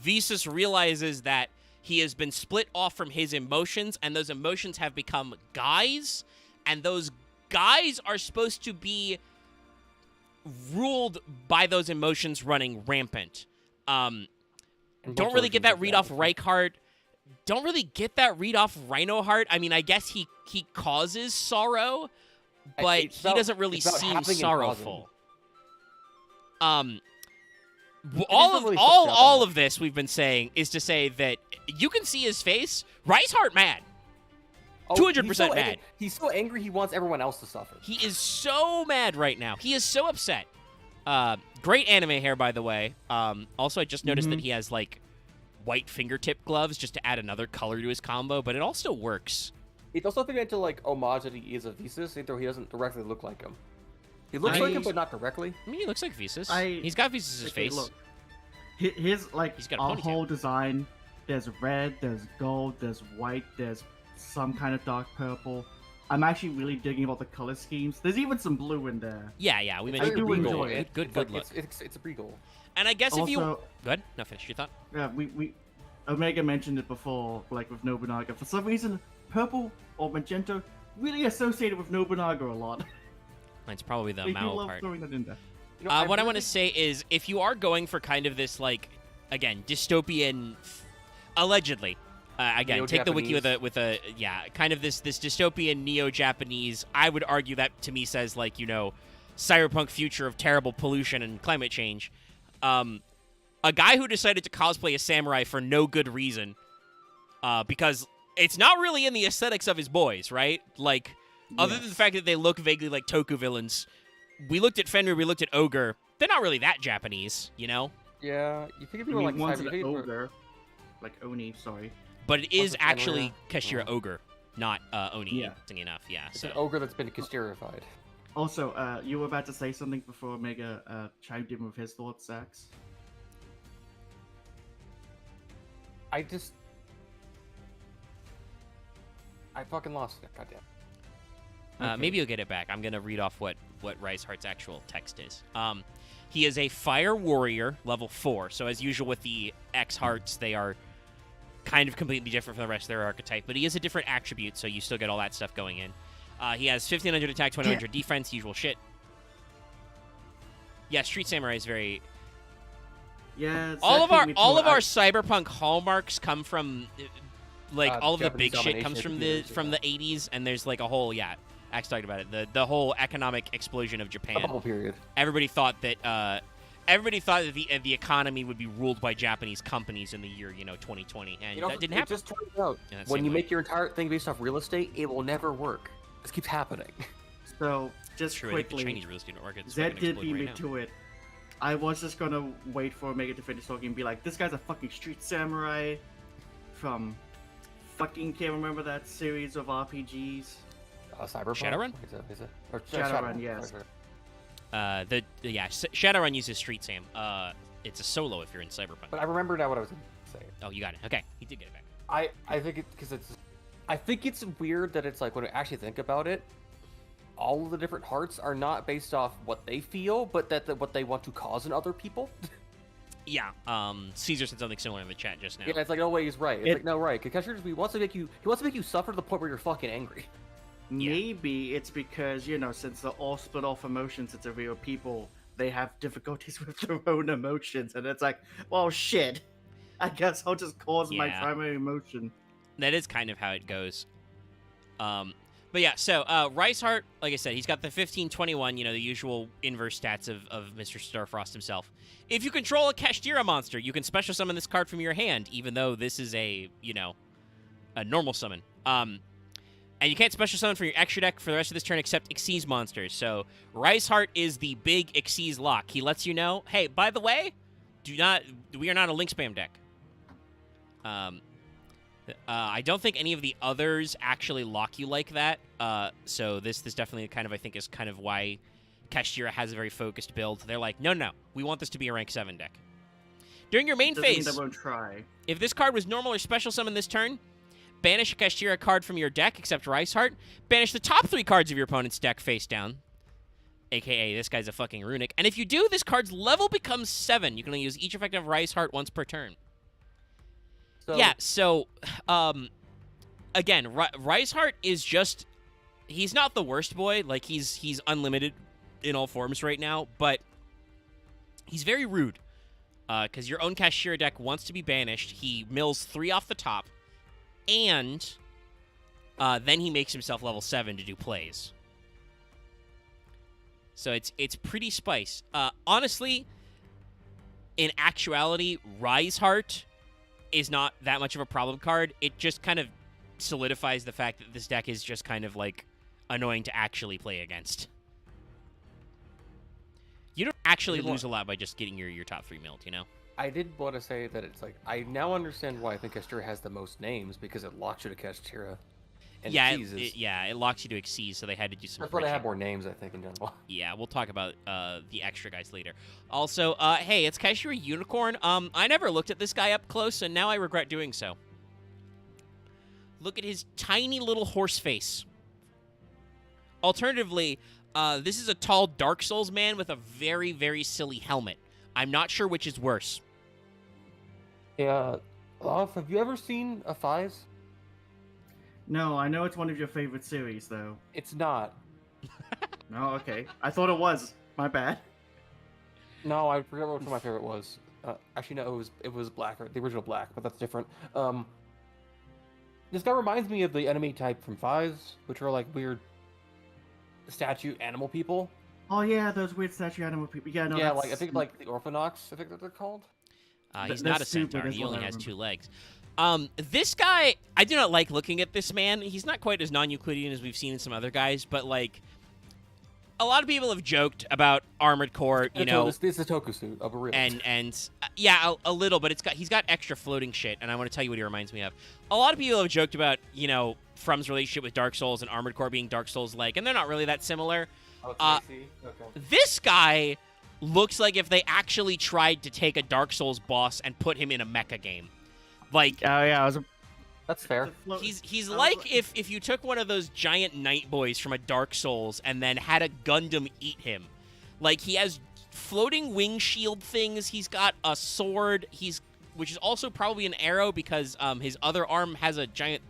Speaker 1: Visas realizes that he has been split off from his emotions, and those emotions have become guys, and those guys are supposed to be ruled by those emotions running rampant. Don't really get that read off Reichardt. Don't really get that read off Rhino Heart. I mean, I guess he causes sorrow, but he doesn't really seem sorrowful. All of this we've been saying is to say that you can see his face. Reichardt mad. 200% mad.
Speaker 3: He's so angry he wants everyone else to suffer.
Speaker 1: He is so mad right now. He is so upset. Great anime hair, by the way. Also, I just noticed that he has, like, white fingertip gloves just to add another color to his combo, but it all still works.
Speaker 3: It's also meant to, like, homage that he is a Visas, though he doesn't directly look like him. He looks like him,
Speaker 2: I-
Speaker 3: but not directly.
Speaker 1: I mean, he looks like Visas.
Speaker 2: I-
Speaker 1: He's got Visas'
Speaker 2: Okay,
Speaker 1: face.
Speaker 2: look. His like
Speaker 1: He's got a
Speaker 2: our
Speaker 1: ponytail.
Speaker 2: whole design. There's red, there's gold, there's white, there's some kind of dark purple. I'm actually really digging about the color schemes. There's even some blue in there.
Speaker 1: Yeah, we
Speaker 3: It's
Speaker 1: mentioned
Speaker 2: do
Speaker 1: the Regal.
Speaker 2: enjoy it.
Speaker 1: Good
Speaker 3: It's like,
Speaker 1: look.
Speaker 3: it's a Regal.
Speaker 1: And I guess if you...
Speaker 2: Also,
Speaker 1: Go ahead. No, finish your thought.
Speaker 2: yeah, we Omega mentioned it before, like with Nobunaga. For some reason, purple or magenta really associated with Nobunaga a lot.
Speaker 1: It's probably the
Speaker 2: They do
Speaker 1: Mao
Speaker 2: love
Speaker 1: part.
Speaker 2: throwing that in there.
Speaker 3: You know,
Speaker 1: What I want to say is, if you are going for kind of this, like, again, dystopian, allegedly, again, take the wiki with a kind of this dystopian neo-Japanese. I would argue that to me says like, you know, cyberpunk future of terrible pollution and climate change. A guy who decided to cosplay a samurai for no good reason, because it's not really in the aesthetics of his boys, right? Like, other than the fact that they look vaguely like Toku villains. We looked at Fenrir, we looked at Ogre. They're not really that Japanese, you know?
Speaker 3: Yeah, you think of
Speaker 2: I
Speaker 3: people
Speaker 2: mean,
Speaker 3: like
Speaker 2: one's
Speaker 3: you
Speaker 2: an
Speaker 3: think of-
Speaker 2: ogre, like Oni. Sorry.
Speaker 1: But it is
Speaker 3: What's it,
Speaker 1: actually
Speaker 3: Fenrir?
Speaker 1: Kashira
Speaker 3: Oh.
Speaker 1: Ogre, not Oni,
Speaker 2: Yeah.
Speaker 1: interesting enough. Yeah,
Speaker 3: It's
Speaker 1: so.
Speaker 3: an ogre that's been Kastirified.
Speaker 2: Also, you were about to say something before Omega chimed in with his thoughts, Zax.
Speaker 3: I fucking lost it. Goddamn.
Speaker 2: Okay.
Speaker 1: Maybe you'll get it back. I'm going to read off what Riceheart's actual text is. He is a Fire Warrior, level 4. So as usual with the X-Hearts, they are kind of completely different from the rest of their archetype. But he is a different attribute, so you still get all that stuff going in. He has 1,500 attack, 2,100 defense, usual shit. Yeah, Street Samurai is very...
Speaker 2: Yeah.
Speaker 1: all of
Speaker 2: Zach beat me to
Speaker 1: our
Speaker 2: it.
Speaker 1: cyberpunk hallmarks come from... Like, all of the
Speaker 3: Japanese
Speaker 1: big shit comes
Speaker 3: domination
Speaker 1: from the
Speaker 3: of the
Speaker 1: 80s, and there's like a whole, Axe talked about it, the whole economic explosion of
Speaker 3: A
Speaker 1: Japan.
Speaker 3: bubble period.
Speaker 1: Everybody thought that the economy would be ruled by Japanese companies in the year 2020, and
Speaker 3: You know,
Speaker 1: that didn't
Speaker 3: it
Speaker 1: happen.
Speaker 3: just turns out
Speaker 1: Yeah, that
Speaker 3: when
Speaker 1: same
Speaker 3: you
Speaker 1: way.
Speaker 3: make your entire thing based off real estate, it will never work. This keeps happening.
Speaker 2: So, just
Speaker 1: True, I think the
Speaker 2: quickly,
Speaker 1: Chinese real estate market's
Speaker 2: Zed
Speaker 1: fucking
Speaker 2: did
Speaker 1: exploding
Speaker 2: beat me
Speaker 1: right now.
Speaker 2: to it. I was just gonna wait for Omega to finish talking and be like, this guy's a fucking street samurai from fucking can't remember that series of RPGs.
Speaker 3: Cyberpunk?
Speaker 1: Shadowrun?
Speaker 3: Is it? Or
Speaker 2: Shadowrun, yes.
Speaker 3: Sorry.
Speaker 1: Shadowrun uses Street Sam. It's a solo if you're in Cyberpunk.
Speaker 3: But I remember now what I was saying.
Speaker 1: Oh, you got it. Okay, he did get it back.
Speaker 3: I think it because I think it's weird that it's like when I actually think about it, all of the different hearts are not based off what they feel, but what they want to cause in other people.
Speaker 1: Yeah. Caesar said something similar in the chat just now.
Speaker 3: Yeah, it's like, no way, he's right. It's like, no, right. Because he wants to make you suffer to the point where you're fucking angry.
Speaker 2: Maybe it's because, since they're all split off emotions, it's a real people, they have difficulties with their own emotions, and it's like, well, shit. I guess I'll just cause my
Speaker 1: Yeah.
Speaker 2: primary emotion.
Speaker 1: That is kind of how it goes. But yeah, so Riceheart, like I said, he's got the 1521, the usual inverse stats of Mr. Starfrost himself. If you control a Kashtira monster, you can special summon this card from your hand, even though this is a normal summon. And you can't special summon from your extra deck for the rest of this turn except Xyz monsters. So Riceheart is the big Xyz lock. He lets you know, hey, by the way, we are not a link spam deck. I don't think any of the others actually lock you like that. So this definitely I think is kind of why Kashtira has a very focused build. They're like, no, we want this to be a rank 7 deck. During your main
Speaker 2: Doesn't mean
Speaker 1: phase,
Speaker 2: they won't try.
Speaker 1: if this card was normal or special summon this turn, banish a Kashtira card from your deck except Riceheart. Banish the top 3 cards of your opponent's deck face down. AKA, this guy's a fucking runic. And if you do, this card's level becomes 7. You can only use each effect of Riceheart once per turn.
Speaker 3: So,
Speaker 1: Yeah, so, again, Riceheart is just... He's not the worst boy. Like, he's unlimited in all forms right now, but he's very rude. Because your own Kashtira deck wants to be banished. He mills 3 off the top, and then he makes himself level 7 to do plays. So it's pretty spice. Honestly, in actuality, Riceheart is not that much of a problem card. It just kind of solidifies the fact that this deck is just kind of like annoying to actually play against. You don't actually lose a lot by just getting your top 3 milled,
Speaker 3: I did want to say that it's like I now understand why I think Kashtira has the most names because it locks you to Kashtira. and
Speaker 1: Yeah,
Speaker 3: Xyz.
Speaker 1: it locks you to Xyz, so they had to do some.
Speaker 3: That's why they
Speaker 1: bridging.
Speaker 3: have more names, I think, in general.
Speaker 1: Yeah, we'll talk about the extra guys later. Also, hey, it's Kaishira Unicorn. I never looked at this guy up close, and now I regret doing so. Look at his tiny little horse face. Alternatively, this is a tall Dark Souls man with a very, very silly helmet. I'm not sure which is worse.
Speaker 3: Yeah. Have you ever seen a Fives?
Speaker 2: No, I know it's one of your favorite series, though.
Speaker 3: It's not.
Speaker 2: No, okay. I thought it was. My bad.
Speaker 3: No, I forget which one my favorite was. Actually, no, it was Black, or the original Black, but that's different. This guy reminds me of the enemy type from Fives, which are like weird statue animal people.
Speaker 2: Oh yeah, those weird statue animal people. Yeah, no.
Speaker 3: Yeah,
Speaker 2: that's...
Speaker 3: like I think like the Orphanox, I think that they're called.
Speaker 1: He's
Speaker 2: They're
Speaker 1: not a
Speaker 2: stupid,
Speaker 1: centaur.
Speaker 2: is
Speaker 1: He
Speaker 2: what
Speaker 1: only
Speaker 2: I
Speaker 1: has
Speaker 2: remember.
Speaker 1: 2 legs. This guy, I do not like looking at this man. He's not quite as non-Euclidean as we've seen in some other guys, but like, a lot of people have joked about Armored Core, you know,
Speaker 3: It's a Toku suit of a real.
Speaker 1: and yeah, a little, but he's got extra floating shit, and I want to tell you what he reminds me of. A lot of people have joked about, you know, From's relationship with Dark Souls and Armored Core being Dark Souls-like, and they're not really that similar.
Speaker 3: Okay.
Speaker 1: This guy looks like if they actually tried to take a Dark Souls boss and put him in a mecha game. Like,
Speaker 2: Oh yeah, I was.
Speaker 3: That's fair.
Speaker 1: he's like if you took one of those giant night boys from a Dark Souls and then had a Gundam eat him. Like, he has floating wing shield things. He's got a sword. Which is also probably an arrow because his other arm has a giant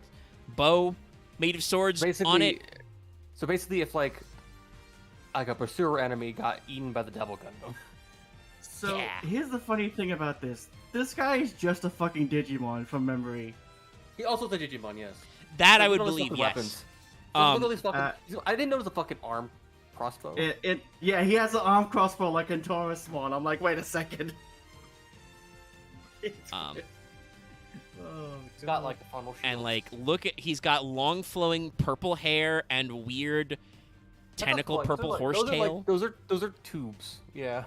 Speaker 1: bow made of swords on it.
Speaker 3: So basically, if like a pursuer enemy got eaten by the Devil Gundam.
Speaker 2: So
Speaker 1: Yeah.
Speaker 2: here's the funny thing about this. This guy is just a fucking Digimon from memory.
Speaker 3: He also the Digimon, yes.
Speaker 1: That I
Speaker 3: Look
Speaker 1: would
Speaker 3: at all his
Speaker 1: believe,
Speaker 3: fucking
Speaker 1: yes.
Speaker 3: weapons. Look at all these fucking.
Speaker 2: uh,
Speaker 3: I didn't notice the fucking arm crossbow.
Speaker 2: Yeah, he has an arm crossbow like in Taurusmon. I'm like, wait a second.
Speaker 1: Um,
Speaker 2: Oh,
Speaker 3: It's got like the funnel shield.
Speaker 1: And like, he's got long flowing purple hair and weird tentacle purple horsetail.
Speaker 3: Those are tubes. Yeah.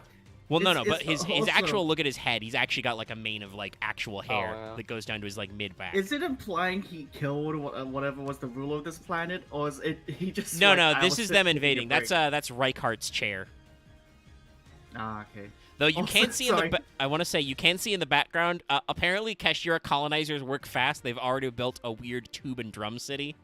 Speaker 1: Well, no,
Speaker 2: It's
Speaker 1: but his
Speaker 2: also-
Speaker 1: actual look at his head, he's actually got like a mane of like actual hair
Speaker 3: yeah.
Speaker 1: that goes down to his like mid back.
Speaker 2: Is it implying he killed whatever was the ruler of this planet, or is it he just?
Speaker 1: No,
Speaker 2: like,
Speaker 1: no,
Speaker 2: I
Speaker 1: this
Speaker 2: was
Speaker 1: is
Speaker 2: just
Speaker 1: them
Speaker 2: taking a
Speaker 1: invading.
Speaker 2: break?
Speaker 1: That's Reichardt's chair.
Speaker 2: Ah, okay.
Speaker 1: Though you
Speaker 2: Oh,
Speaker 1: can see
Speaker 2: sorry.
Speaker 1: I want to say you can see in the background. Apparently, Kashira colonizers work fast. They've already built a weird tube and drum city.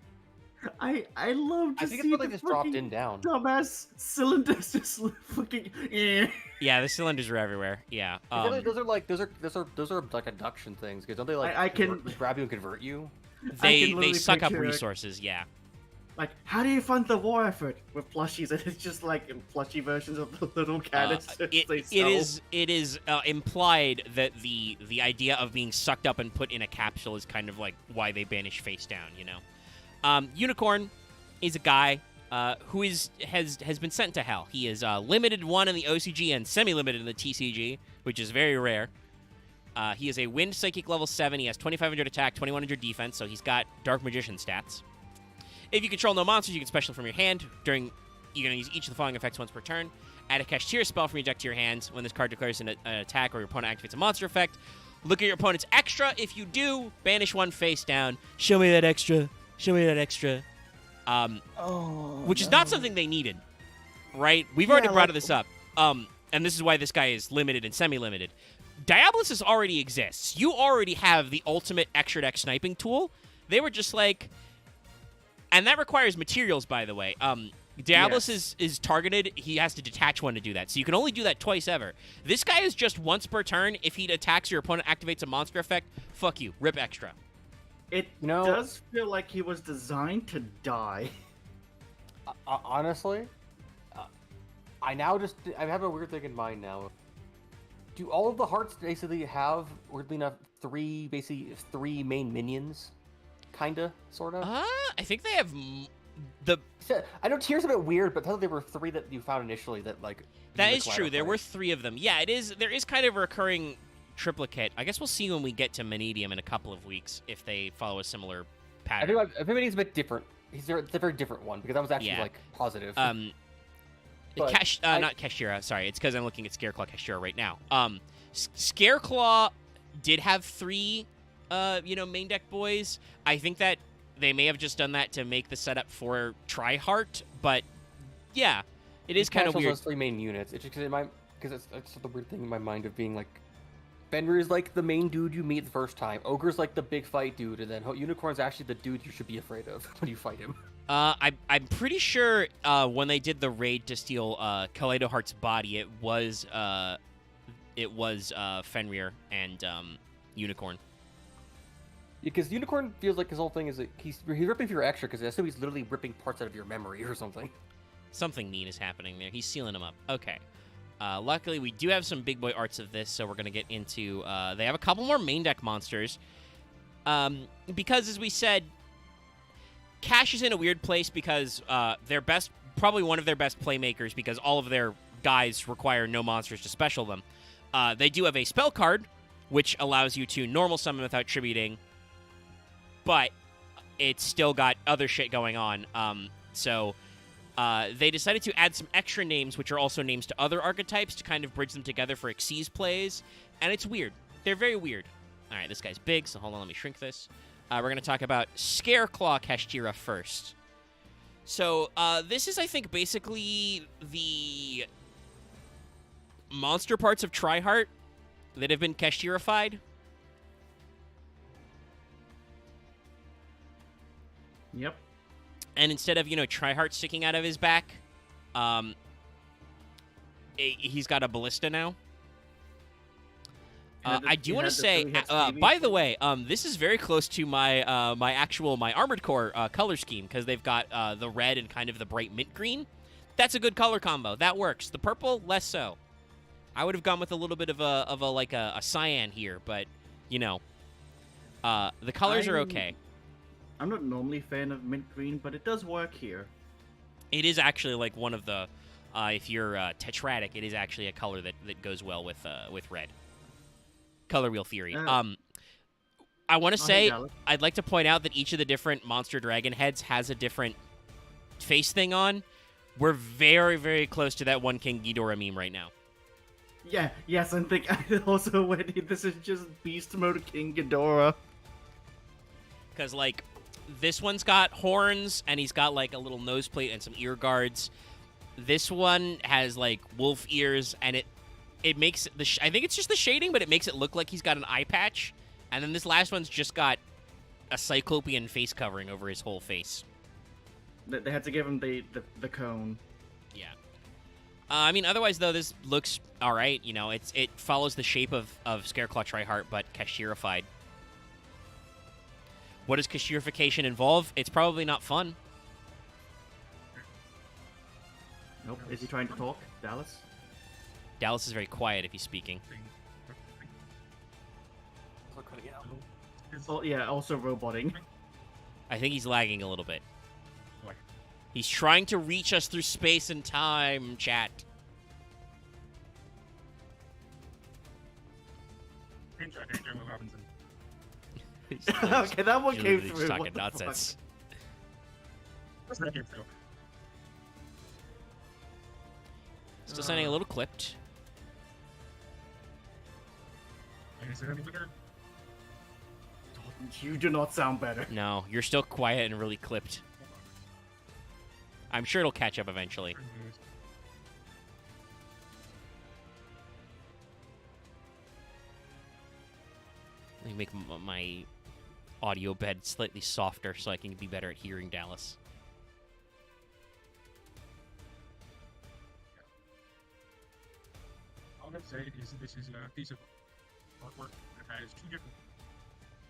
Speaker 2: I love to
Speaker 3: I think
Speaker 2: see
Speaker 3: it's what they
Speaker 2: the
Speaker 3: just dropped
Speaker 2: fucking
Speaker 3: in down.
Speaker 2: dumbass cylinders just fucking. Yeah.
Speaker 1: Yeah, the cylinders are everywhere. Yeah.
Speaker 3: Those are like abduction things. Because don't they like
Speaker 2: I can-
Speaker 3: just grab you and convert you?
Speaker 1: They
Speaker 2: literally
Speaker 1: suck up
Speaker 2: picture it.
Speaker 1: resources. Yeah.
Speaker 2: Like, how do you fund the war effort with plushies? And it's just like plushie versions of the little canisters they sell.
Speaker 1: It is implied that the idea of being sucked up and put in a capsule is kind of like why they banish face down, you know. Unicorn is a guy who has been sent to hell. He is limited 1 in the OCG and semi-limited in the TCG, which is very rare. He is a Wind Psychic level 7. He has 2,500 attack, 2,100 defense, so he's got Dark Magician stats. If you control no monsters, you can special from your hand. You're going to use each of the following effects once per turn. Add a Kashtira spell from your deck to your hands. When this card declares an attack or your opponent activates a monster effect, look at your opponent's extra. If you do, banish 1 face down. Show me that extra. Show me that extra. Which is not something they needed, right? We've already brought this up. And this is why this guy is limited and semi-limited. Diablosis already exists. You already have the ultimate extra deck sniping tool. They were just like... And that requires materials, by the way. Diablos is targeted. He has to detach 1 to do that. So you can only do that twice ever. This guy is just once per turn. If he attacks your opponent, activates a monster effect, fuck you. Rip extra.
Speaker 2: It does feel like he was designed to die.
Speaker 3: Honestly, I have a weird thing in mind now. Do all of the hearts basically have, weirdly enough, three main minions? Kinda, sorta.
Speaker 1: I think they have
Speaker 3: I know Tears a bit weird, but I thought there were 3 that you found initially that like.
Speaker 1: That is true. There were 3 of them. Yeah, it is. There is kind of a recurring triplicate. I guess we'll see when we get to Manidium in a couple of weeks if they follow a similar pattern.
Speaker 3: I think he's a bit different. It's a very different one because that was actually like positive.
Speaker 1: Not Kashira. Sorry, it's because I'm looking at Scareclaw Kashira right now. Scareclaw did have 3, main deck boys. I think that they may have just done that to make the setup for Tryhard, but yeah, it is kind of weird.
Speaker 3: Has 3 main units. It's just because it's the weird thing in my mind of being like, Fenrir is like the main dude you meet the first time. Ogre's like the big fight dude, and then Unicorn's actually the dude you should be afraid of when you fight him.
Speaker 1: I'm pretty sure when they did the raid to steal Kaleido Heart's body, it was Fenrir and Unicorn.
Speaker 3: Because Unicorn feels like his whole thing is that he's ripping for your extra, because I assume he's literally ripping parts out of your memory or something.
Speaker 1: Something neat is happening there. He's sealing them up. Okay. Luckily, we do have some big boy arts of this, so we're going to get into... they have a couple more main deck monsters. Because, as we said, Cash is in a weird place because probably one of their best playmakers, because all of their guys require no monsters to special them. They do have a spell card, which allows you to normal summon without tributing, but it's still got other shit going on. So they decided to add some extra names, which are also names to other archetypes, to kind of bridge them together for Xyz plays, and it's weird. They're very weird. All right, this guy's big, so hold on, let me shrink this. We're going to talk about Scareclaw Kashtira first. So this is, I think, basically the monster parts of Tryhard that have been Kashtirified.
Speaker 2: Yep.
Speaker 1: And instead of, Tryhard sticking out of his back, he's got a ballista now. I do want to say, by the way, this is very close to my my Armored Core color scheme, because they've got the red and kind of the bright mint green. That's a good color combo. That works. The purple, less so. I would have gone with a little bit of a cyan here, but the colors are okay.
Speaker 2: I'm not normally a fan of mint green, but it does work here.
Speaker 1: It is actually like one of the, if you're tetradic, it is actually a color that goes well with red. Color wheel theory. I want to say, I'd like to point out that each of the different monster dragon heads has a different face thing on. We're very, very close to that one King Ghidorah meme right now.
Speaker 2: Yeah, yes, I think also when this is just beast mode King Ghidorah.
Speaker 1: Because, like, this one's got horns, and he's got, like, a little nose plate and some ear guards. This one has, like, wolf ears, and it makes I think it's just the shading, but it makes it look like he's got an eye patch. And then this last one's just got a cyclopean face covering over his whole face.
Speaker 2: They had to give him the cone.
Speaker 1: Yeah. I mean, otherwise, though, this looks all right. It follows the shape of Scareclaw Tryhard, but Kashtirified. What does Kashtirification involve? It's probably not fun.
Speaker 2: Nope. Is he trying to talk, Dallas?
Speaker 1: Dallas is very quiet if he's speaking.
Speaker 2: Yeah, also roboting.
Speaker 1: I think he's lagging a little bit. He's trying to reach us through space and time, chat.
Speaker 2: Okay, that one came through.
Speaker 1: Just talking nonsense. Still sounding a little clipped.
Speaker 2: You do not sound better.
Speaker 1: No, you're still quiet and really clipped. I'm sure it'll catch up eventually. Let me make my audio bed slightly softer so I can be better at hearing Dallas.
Speaker 4: All I'm saying is this is a piece of artwork that has two different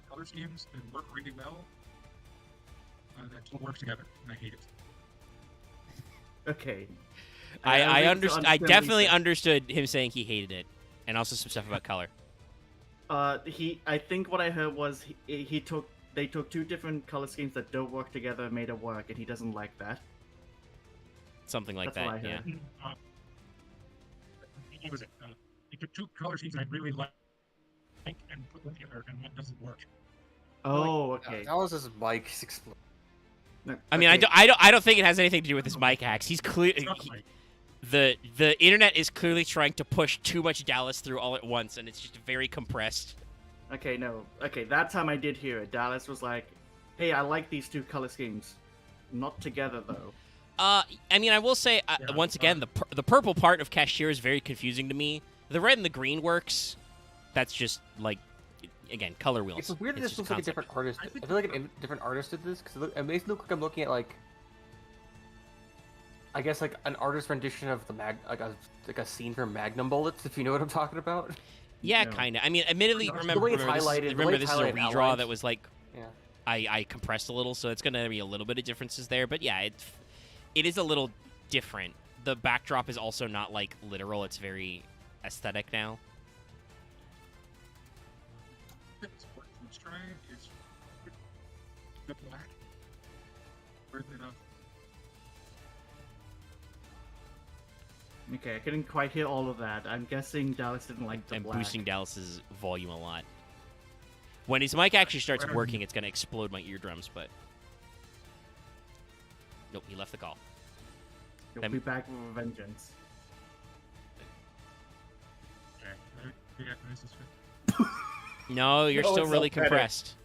Speaker 4: color schemes that work really well, that don't work together, and I hate it.
Speaker 2: Okay.
Speaker 1: I definitely understood him saying he hated it, and also some stuff about color.
Speaker 2: I think what I heard was they took two different color schemes that don't work together and made it work, and he doesn't like that.
Speaker 1: Something like
Speaker 2: That's what I
Speaker 1: that,
Speaker 2: heard.
Speaker 1: yeah.
Speaker 4: What was it? He took two color schemes I really like and put them together, and one doesn't work.
Speaker 2: Oh, okay.
Speaker 3: How is this mic explode?
Speaker 1: I mean,
Speaker 2: Okay.
Speaker 1: I don't think it has anything to do with his mic hacks. He's clear.
Speaker 4: It's not like-
Speaker 1: The internet is clearly trying to push too much Dallas through all at once, and it's just very compressed.
Speaker 2: Okay, no. Okay, that time I did hear it. Dallas was like, hey, I like these two color schemes. Not together though.
Speaker 1: I mean, I will say
Speaker 4: Yeah,
Speaker 1: once again, the purple part of Cashier is very confusing to me. The red and the green works. That's just like, again, color wheels.
Speaker 3: It's weird that this
Speaker 1: just
Speaker 3: looks like a
Speaker 1: concept.
Speaker 3: different artist.
Speaker 4: I think-
Speaker 3: I feel like a different artist did this because it makes it look like I'm looking at like, I guess like an artist rendition of the like a scene from Magnum Bullets, if you know what I'm talking about.
Speaker 1: Yeah,
Speaker 2: No.
Speaker 1: kind of. I mean, admittedly,
Speaker 4: The
Speaker 1: remember,
Speaker 3: way it's
Speaker 1: remember,
Speaker 3: highlighted-
Speaker 1: this,
Speaker 3: the way
Speaker 1: remember
Speaker 3: it's
Speaker 1: this is a
Speaker 3: highlighted
Speaker 1: redraw
Speaker 3: outlines.
Speaker 1: that was like,
Speaker 3: Yeah.
Speaker 1: I compressed a little, so it's gonna be a little bit of differences there. But yeah, it is a little different. The backdrop is also not like literal; it's very aesthetic now.
Speaker 4: Let's try is the black. Weird enough.
Speaker 2: Okay, I couldn't quite hear all of that. I'm guessing Dallas didn't like the
Speaker 1: I'm
Speaker 2: black.
Speaker 1: boosting Dallas's volume a lot. When his mic actually starts
Speaker 4: Right on.
Speaker 1: working, it's gonna explode my eardrums. But nope, he left the call.
Speaker 2: You'll be back with a vengeance.
Speaker 4: Okay. Yeah, this is good.
Speaker 1: No, you're
Speaker 2: No,
Speaker 1: still
Speaker 2: it's
Speaker 1: really
Speaker 2: not better.
Speaker 1: compressed.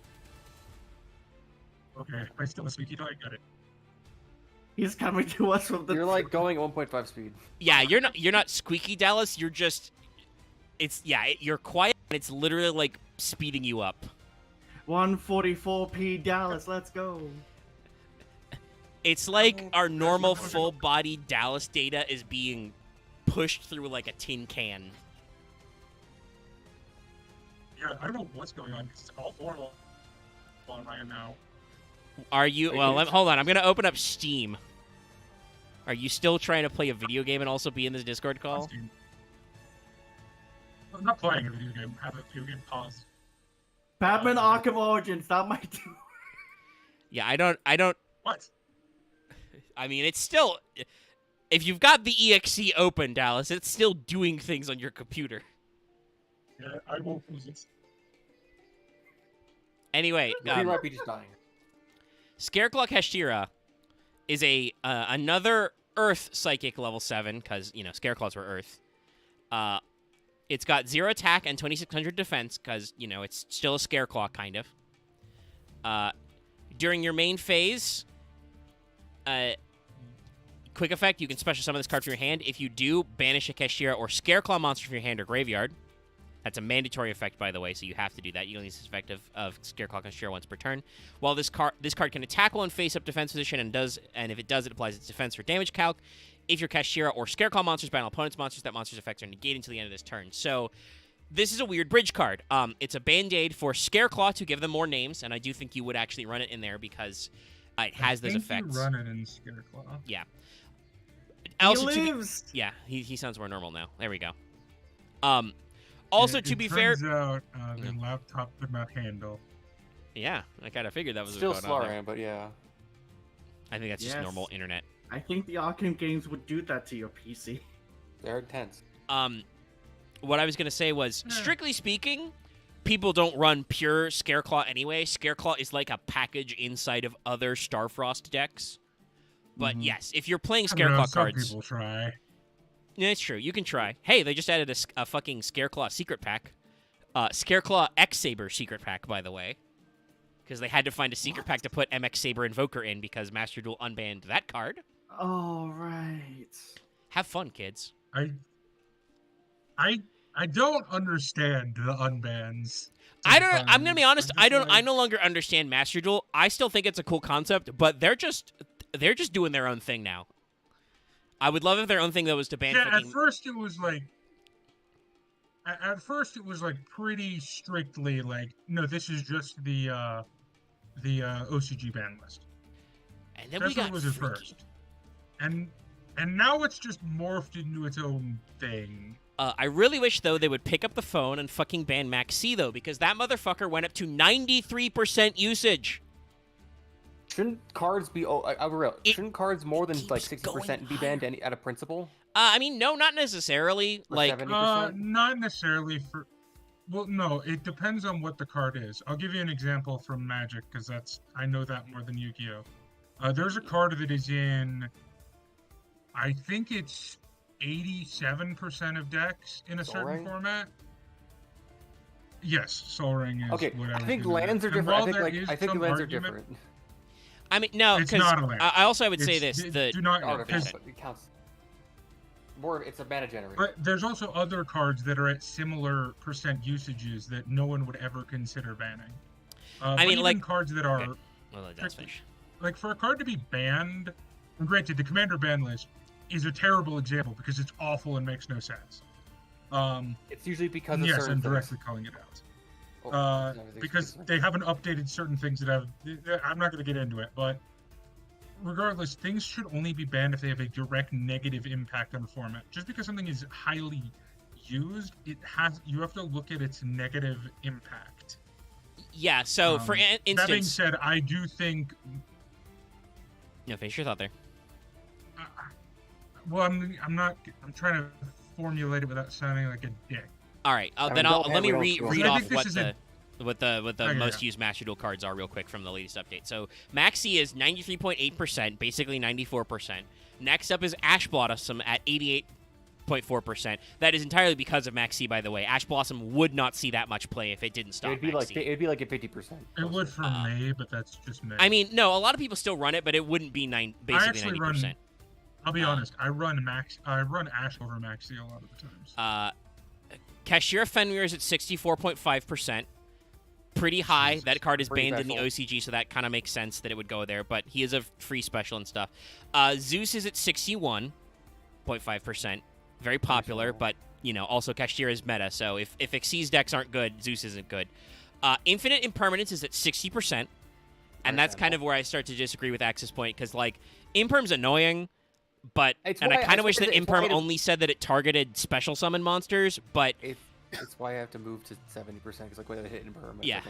Speaker 4: Okay, I still a squeaky toy. Got it.
Speaker 2: He's coming to us from the.
Speaker 3: You're like going at 1.5 speed.
Speaker 1: Yeah, you're not squeaky, Dallas. You're just, you're quiet, and it's literally like speeding you up.
Speaker 2: 144p Dallas. Let's go.
Speaker 1: It's like
Speaker 4: Oh,
Speaker 1: our
Speaker 4: that's
Speaker 1: normal
Speaker 4: not what I-
Speaker 1: full-body Dallas data is being pushed through like a tin can.
Speaker 4: Yeah, I don't know what's going on. It's all four on right now.
Speaker 1: Are you?
Speaker 3: Are
Speaker 1: Well,
Speaker 3: you-
Speaker 1: hold on. I'm gonna open up Steam. Are you still trying to play a video game and also be in this Discord call?
Speaker 4: Steam. I'm not playing a video game. Have a video game pause.
Speaker 2: Batman Arkham Origins. That might do.
Speaker 1: Yeah, I don't.
Speaker 4: What?
Speaker 1: I mean, it's still. If you've got the EXE open, Dallas, it's still doing things on your computer.
Speaker 4: Yeah, I won't lose it.
Speaker 1: Anyway,
Speaker 3: He might be just dying.
Speaker 1: Scareclaw Kashira is a another Earth Psychic level 7, because, you know, Scareclaws were Earth. It's got 0 attack and 2600 defense, because, you know, it's still a Scareclaw, kind of. During your main phase, quick effect, you can special summon this card from your hand. If you do, banish a Kashira or Scareclaw monster from your hand or graveyard. That's a mandatory effect, by the way, so you have to do that. You only use this effect of Scareclaw Kashira once per turn. While this card can attack while in face-up defense position, and if it does, it applies its defense or damage calc. If your Kashira or Scareclaw monsters battle opponent's monsters, that monster's effects are negated until the end of this turn. So this is a weird bridge card. It's a band-aid for Scareclaw to give them more names, and I do think you would actually run it in there because it has those effects.
Speaker 4: You run it in Scareclaw.
Speaker 1: Yeah.
Speaker 2: He
Speaker 1: Also,
Speaker 2: lives.
Speaker 1: yeah, he sounds more normal now. There we go. Also, to be fair,
Speaker 4: turns out the
Speaker 1: Yeah.
Speaker 4: laptop could not handle.
Speaker 1: yeah, I kind of figured that was
Speaker 3: Still
Speaker 1: what's going on there.
Speaker 3: Slaran, but yeah.
Speaker 1: I think that's just
Speaker 2: Yes.
Speaker 1: normal internet.
Speaker 2: I think the Arkham games would do that to your PC.
Speaker 3: They're intense.
Speaker 1: What I was gonna say was, strictly speaking, people don't run pure Scareclaw anyway. Scareclaw is like a package inside of other Starfrost decks. But
Speaker 2: Mhm.
Speaker 1: yes, if you're playing
Speaker 4: I don't know,
Speaker 1: Scareclaw
Speaker 4: some
Speaker 1: cards,
Speaker 4: people try.
Speaker 1: yeah, it's true. You can try. Hey, they just added a fucking Scareclaw secret pack. Scareclaw X Saber secret pack, by the way. Because they had to find a secret pack to put MX Saber Invoker in because Master Duel unbanned that card.
Speaker 2: All right.
Speaker 1: Have fun, kids.
Speaker 4: I don't understand the unbans.
Speaker 1: I don't. I'm gonna be honest.
Speaker 4: I'm just
Speaker 1: I
Speaker 4: like-
Speaker 1: no longer understand Master Duel. I still think it's a cool concept, but they're just doing their own thing now. I would love if their own thing that was to ban.
Speaker 4: Yeah, at
Speaker 1: fucking...
Speaker 4: first it was like. At first it was like pretty strictly like, no, this is just the OCG ban list.
Speaker 1: and then
Speaker 4: That's
Speaker 1: we
Speaker 4: what
Speaker 1: got
Speaker 4: it was at
Speaker 1: freaky.
Speaker 4: first. And now it's just morphed into its own thing.
Speaker 1: I really wish though they would pick up the phone and fucking ban Max C though, because that motherfucker went up to 93% usage.
Speaker 3: Shouldn't cards be? Oh, I'll be real.
Speaker 1: It
Speaker 3: Shouldn't cards more than like
Speaker 1: keeps
Speaker 3: 60% be
Speaker 1: going
Speaker 3: banned at a principle?
Speaker 1: I mean, no, not necessarily.
Speaker 3: Or
Speaker 1: Like,
Speaker 3: 70%?
Speaker 4: Not necessarily for. Well, no, it depends on what the card is. I'll give you an example from Magic because I know that more than Yu-Gi-Oh. There's a card that is in, I think it's 87% of decks in a certain
Speaker 3: Soaring?
Speaker 4: format. Yes, Soul Ring is
Speaker 3: Okay,
Speaker 4: what I
Speaker 3: I
Speaker 4: was
Speaker 3: think
Speaker 4: gonna-
Speaker 3: lands are
Speaker 4: and
Speaker 3: different.
Speaker 4: while
Speaker 3: I think
Speaker 4: there
Speaker 3: like
Speaker 4: is
Speaker 3: I think
Speaker 4: some
Speaker 3: lands are
Speaker 4: argument-
Speaker 3: different.
Speaker 1: I mean, no,
Speaker 4: It's
Speaker 1: because
Speaker 4: not a land.
Speaker 1: I also I would say
Speaker 4: It's-
Speaker 1: this:
Speaker 4: d- do not
Speaker 3: Artifact,
Speaker 4: because
Speaker 3: it counts. More, it's a mana generator.
Speaker 4: but there's also other cards that are at similar percent usages that no one would ever consider banning. But
Speaker 1: mean,
Speaker 4: even
Speaker 1: like-
Speaker 4: cards that are
Speaker 1: Okay. Well, let's finish.
Speaker 4: like for a card to be banned. And granted, the commander ban list is a terrible example because it's awful and makes no sense.
Speaker 3: It's usually because of
Speaker 4: Yes,
Speaker 3: certain
Speaker 4: I'm
Speaker 3: things.
Speaker 4: directly calling it out.
Speaker 3: Oh,
Speaker 4: Because they haven't updated certain things that have. I'm not going to get into it, but regardless, things should only be banned if they have a direct negative impact on the format. Just because something is highly used, you have to look at its negative impact.
Speaker 1: Yeah. So for
Speaker 4: That being
Speaker 1: instance,
Speaker 4: said, I do think.
Speaker 1: no, finish your thought there.
Speaker 4: Well, I'm not. I'm trying to formulate it without sounding like a dick.
Speaker 1: All right,
Speaker 3: I mean,
Speaker 1: then
Speaker 3: go
Speaker 1: I'll
Speaker 3: ahead,
Speaker 1: let me
Speaker 3: what
Speaker 1: read
Speaker 3: else?
Speaker 1: read
Speaker 4: I
Speaker 1: off
Speaker 4: think this
Speaker 1: what
Speaker 4: is
Speaker 1: the
Speaker 4: Okay,
Speaker 1: most
Speaker 4: yeah.
Speaker 1: used Master Duel cards are real quick from the latest update. So Maxi is 93.8%, basically 94%. Next up is Ash Blossom at 88.4%. That is entirely because of Maxi, by the way. Ash Blossom would not see that much play if it didn't stop
Speaker 3: It'd be
Speaker 1: Maxi.
Speaker 3: like at 50%.
Speaker 4: It would for me, but that's just me.
Speaker 1: I mean, no, a lot of people still run it, but it wouldn't be basically
Speaker 4: actually
Speaker 1: 90%.
Speaker 4: run- I'll be honest. I run Ash over Maxi a lot of the times.
Speaker 1: Kashira Fenrir is at 64.5%. Pretty high.
Speaker 4: Jesus.
Speaker 1: That card is
Speaker 3: Pretty
Speaker 1: banned in the
Speaker 3: special.
Speaker 1: OCG, so that kind of makes sense that it would go there, but he is a free special and stuff. Zeus is at 61.5%. Very popular,
Speaker 3: small.
Speaker 1: but, also Kashira is meta, so if Xyz decks aren't good, Zeus isn't good. Infinite Impermanence is at 60%, and that's kind of where I start to disagree with Axis Point, because, Imperm's annoying, but
Speaker 3: It's
Speaker 1: and I
Speaker 3: why-
Speaker 1: kind of
Speaker 3: it's
Speaker 1: wish
Speaker 3: why-
Speaker 1: that
Speaker 3: it's why
Speaker 1: Imperm
Speaker 3: it-
Speaker 1: only said that it targeted special summon monsters, but
Speaker 3: It's why I have to move to 70% because when I hit in perm.
Speaker 1: yeah.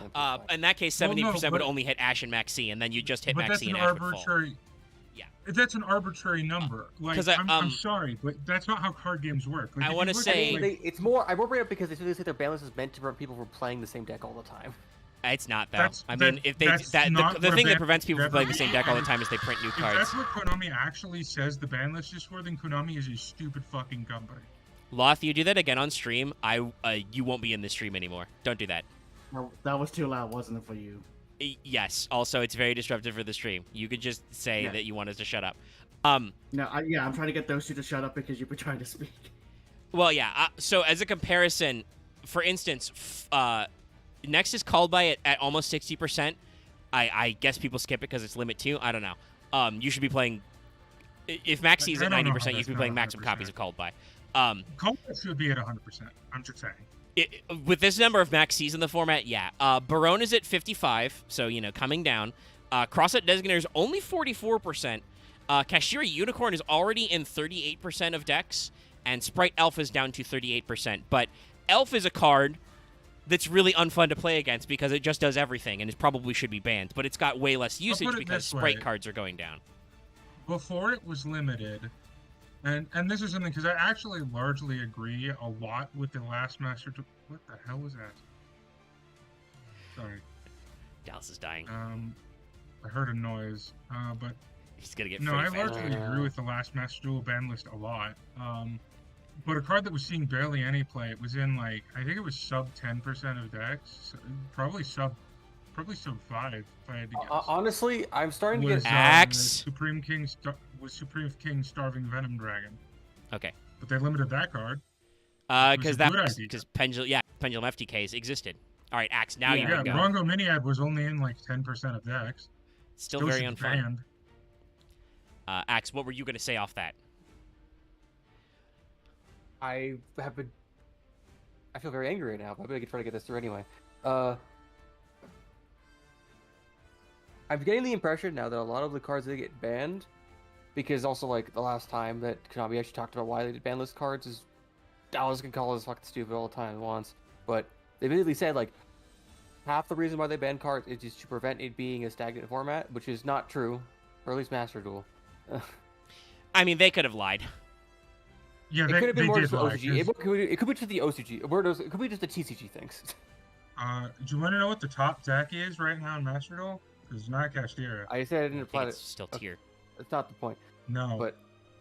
Speaker 1: In that case, 70% would only hit Ash and Maxi, and then you just hit
Speaker 4: but that's
Speaker 1: Maxi
Speaker 4: an
Speaker 1: and Ash would fall.
Speaker 4: arbitrary.
Speaker 1: Yeah.
Speaker 4: That's an arbitrary number. Like,
Speaker 1: 'cause
Speaker 4: I'm sorry, but that's not how card games work. Like,
Speaker 1: I
Speaker 4: if you
Speaker 1: wanna
Speaker 4: look at,
Speaker 1: say-
Speaker 4: like,
Speaker 3: It's more. I more bring it up because they say their ban list is meant to prevent people from playing the same deck all the time.
Speaker 1: It's not though.
Speaker 4: That's-
Speaker 1: I mean,
Speaker 4: that-
Speaker 1: if they
Speaker 4: that's
Speaker 1: the
Speaker 4: not
Speaker 1: thing
Speaker 4: what a
Speaker 1: that
Speaker 4: ban-
Speaker 1: prevents people from playing the
Speaker 4: that-
Speaker 1: same deck all the time is they print new
Speaker 4: if
Speaker 1: cards.
Speaker 4: that's what Konami actually says the ban list is for, then Konami is a stupid fucking company.
Speaker 1: Loth, you do that again on stream, you won't be in the stream anymore. Don't do that.
Speaker 2: No, that was too loud, wasn't it, for you?
Speaker 1: Yes. Also, it's very disruptive for the stream. You could just say
Speaker 2: Yeah.
Speaker 1: that you want us to shut up.
Speaker 2: No, I'm trying to get those two to shut up because you've been trying to speak.
Speaker 1: Well, yeah. So as a comparison, for instance, next is called by at almost 60%. I guess people skip it because it's limit 2. I don't know. You should be playing. If Maxi is
Speaker 4: I
Speaker 1: at
Speaker 4: don't know
Speaker 1: 90%,
Speaker 4: how
Speaker 1: you should be
Speaker 4: that's
Speaker 1: playing
Speaker 4: not
Speaker 1: maximum
Speaker 4: 100%.
Speaker 1: copies of called by.
Speaker 4: Combat should be at 100%. I'm just saying.
Speaker 1: With this number of Maxis in the format, yeah. Barone is at 55, so, coming down. Crossset Designator is only 44%. Kashira Unicorn is already in 38% of decks, and Sprite Elf is down to 38%. But Elf is a card that's really unfun to play against because it just does everything, and it probably should be banned. But it's got way less usage
Speaker 4: put it
Speaker 1: because
Speaker 4: this
Speaker 1: Sprite
Speaker 4: way.
Speaker 1: cards are going down.
Speaker 4: Before it was limited, and this is something because I actually largely agree a lot with the last Master. What the hell was that? Sorry.
Speaker 1: Dallas is dying.
Speaker 4: I heard a noise, but
Speaker 1: He's going to get
Speaker 4: no,
Speaker 1: free
Speaker 4: I
Speaker 1: fast.
Speaker 4: largely agree with the last Master Duel ban list a lot. But a card that was seeing barely any play, it was in I think it was sub 10% of decks, probably sub 5 if I had to guess.
Speaker 3: Honestly, I'm starting to
Speaker 4: was,
Speaker 3: get.
Speaker 1: Axe.
Speaker 4: Supreme King Starving Venom Dragon,
Speaker 1: Okay.
Speaker 4: but they limited that card.
Speaker 1: Because
Speaker 4: a good idea.
Speaker 1: because Pendulum FTKs existed. All right, Axe, now you
Speaker 2: Yeah,
Speaker 1: can go.
Speaker 4: Rongo Miniad was only in 10% of decks.
Speaker 1: Still very
Speaker 4: should be
Speaker 1: unfun.
Speaker 4: banned.
Speaker 1: Axe, what were you going to say off that?
Speaker 3: I feel very angry right now, but I could try to get this through anyway. I'm getting the impression now that a lot of the cards that get banned, because also the last time that Konami actually talked about why they did ban list cards is, Dallas can call us fucking stupid all the time at once, but they immediately said half the reason why they banned cards is just to prevent it being a stagnant format, which is not true, or at least Master Duel.
Speaker 1: I mean, they could have lied.
Speaker 4: Yeah,
Speaker 3: It
Speaker 4: they,
Speaker 3: could have been
Speaker 4: they
Speaker 3: more
Speaker 4: did
Speaker 3: just the
Speaker 4: lie.
Speaker 3: OCG. It could be just the OCG. It could be just the TCG things.
Speaker 4: Do you want to know what the top deck is right now in Master Duel? Because it's not Cashtira.
Speaker 3: I said I didn't
Speaker 1: I
Speaker 3: apply
Speaker 1: think
Speaker 3: it.
Speaker 1: it's still
Speaker 3: Okay.
Speaker 1: tier.
Speaker 3: That's not the point.
Speaker 4: No.
Speaker 3: But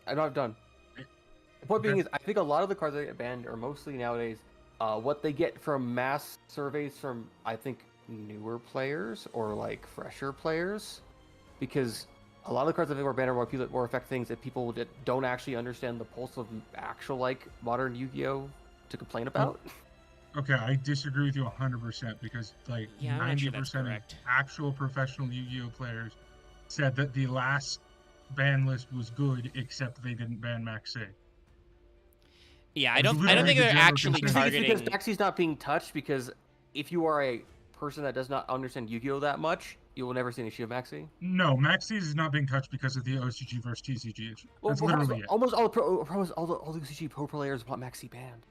Speaker 3: I know I've done. The point being is, I think a lot of the cards that get banned are mostly nowadays What they get from mass surveys from, I think, newer players or like fresher players, because a lot of the cards I think were banned or affect things that people that don't actually understand the pulse of actual like modern Yu-Gi-Oh to complain about.
Speaker 4: Okay, I disagree with you 100% because like
Speaker 1: Yeah, I'm not sure that's
Speaker 4: 90% of
Speaker 1: correct.
Speaker 4: actual professional Yu-Gi-Oh players said that the last ban list was good, except they didn't ban Max C.
Speaker 1: Yeah, I
Speaker 4: It's
Speaker 1: don't
Speaker 4: literally
Speaker 1: think
Speaker 4: the
Speaker 1: they're
Speaker 4: general
Speaker 1: actually
Speaker 4: consensus.
Speaker 3: I think it's because
Speaker 1: targeting.
Speaker 3: Maxi's not being touched, because if you are a person that does not understand Yu-Gi-Oh that much, you will never see an issue of Maxi.
Speaker 4: No, Max C is not being touched because of the OCG versus TCG issue.
Speaker 3: Well,
Speaker 4: That's literally it.
Speaker 3: almost all the OCG pro players want Maxi banned.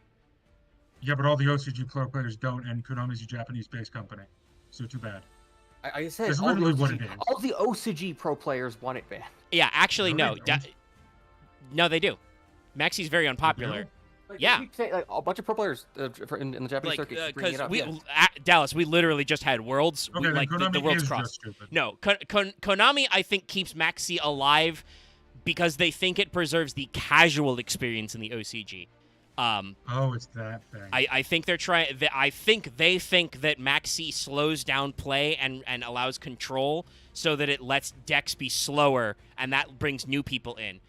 Speaker 4: Yeah, but all the OCG pro players don't, and Konami's a Japanese-based company, so too bad.
Speaker 3: I said
Speaker 4: That's
Speaker 3: all the,
Speaker 4: literally what
Speaker 3: OCG,
Speaker 4: it is.
Speaker 3: all the OCG pro players want it banned.
Speaker 1: Yeah, actually,
Speaker 4: No,
Speaker 1: no.
Speaker 4: they don't.
Speaker 1: No, they do. Maxi's very unpopular.
Speaker 3: Like,
Speaker 1: Yeah.
Speaker 3: we say, like, a bunch of pro players in the Japanese
Speaker 1: Like,
Speaker 3: circuit keep bringing
Speaker 1: because
Speaker 3: it up.
Speaker 1: we
Speaker 3: yes.
Speaker 1: Dallas, we literally just had Worlds.
Speaker 4: Okay, then
Speaker 1: like
Speaker 4: Konami
Speaker 1: the Worlds
Speaker 4: is
Speaker 1: cross.
Speaker 4: just stupid.
Speaker 1: No, Konami, I think, keeps Maxi alive because they think it preserves the casual experience in the OCG.
Speaker 4: Oh, it's that thing.
Speaker 1: I think they're trying. I think they think that Maxi slows down play and allows control so that it lets decks be slower, and that brings new people in.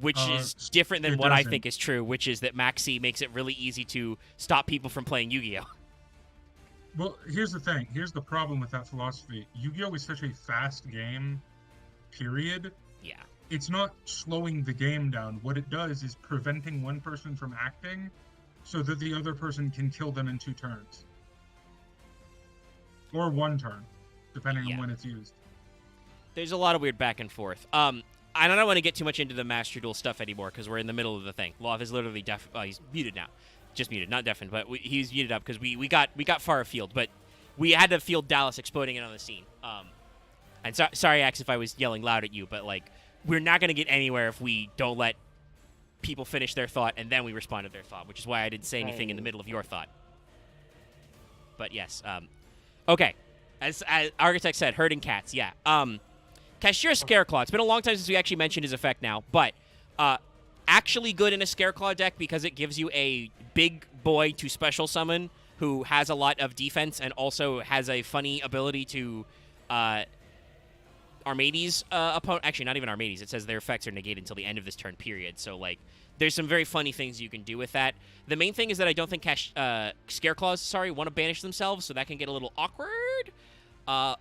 Speaker 1: Which is different than
Speaker 4: it
Speaker 1: what I
Speaker 4: doesn't.
Speaker 1: think is true, which is that Maxi makes it really easy to stop people from playing Yu-Gi-Oh.
Speaker 4: Well, here's the thing. Here's the problem with that philosophy. Yu-Gi-Oh is such a fast game, period.
Speaker 1: Yeah.
Speaker 4: It's not slowing the game down. What it does is preventing one person from acting so that the other person can kill them in 2 turns. Or 1 turn, depending
Speaker 1: Yeah.
Speaker 4: on when it's used.
Speaker 1: There's a lot of weird back and forth. I don't want to get too much into the Master Duel stuff anymore because we're in the middle of the thing. Loth is literally deaf. He's muted now. Just muted, not deafened, but he's muted up because we got far afield. But we had to field Dallas exploding in on the scene. And sorry, Axe, if I was yelling loud at you, but like we're not going to get anywhere if we don't let people finish their thought and then we respond to their thought, which is why I didn't say anything in the middle of your thought. But yes, okay. As Architect said, herding cats. Yeah. Cashier Scareclaw. It's been a long time since we actually mentioned his effect now, but actually good in a Scareclaw deck because it gives you a big boy to special summon who has a lot of defense and also has a funny ability to Armades opponent. Actually, not even Armades. It says their effects are negated until the end of this turn period. So like, there's some very funny things you can do with that. The main thing is that I don't think Scareclaws, want to banish themselves, so that can get a little awkward.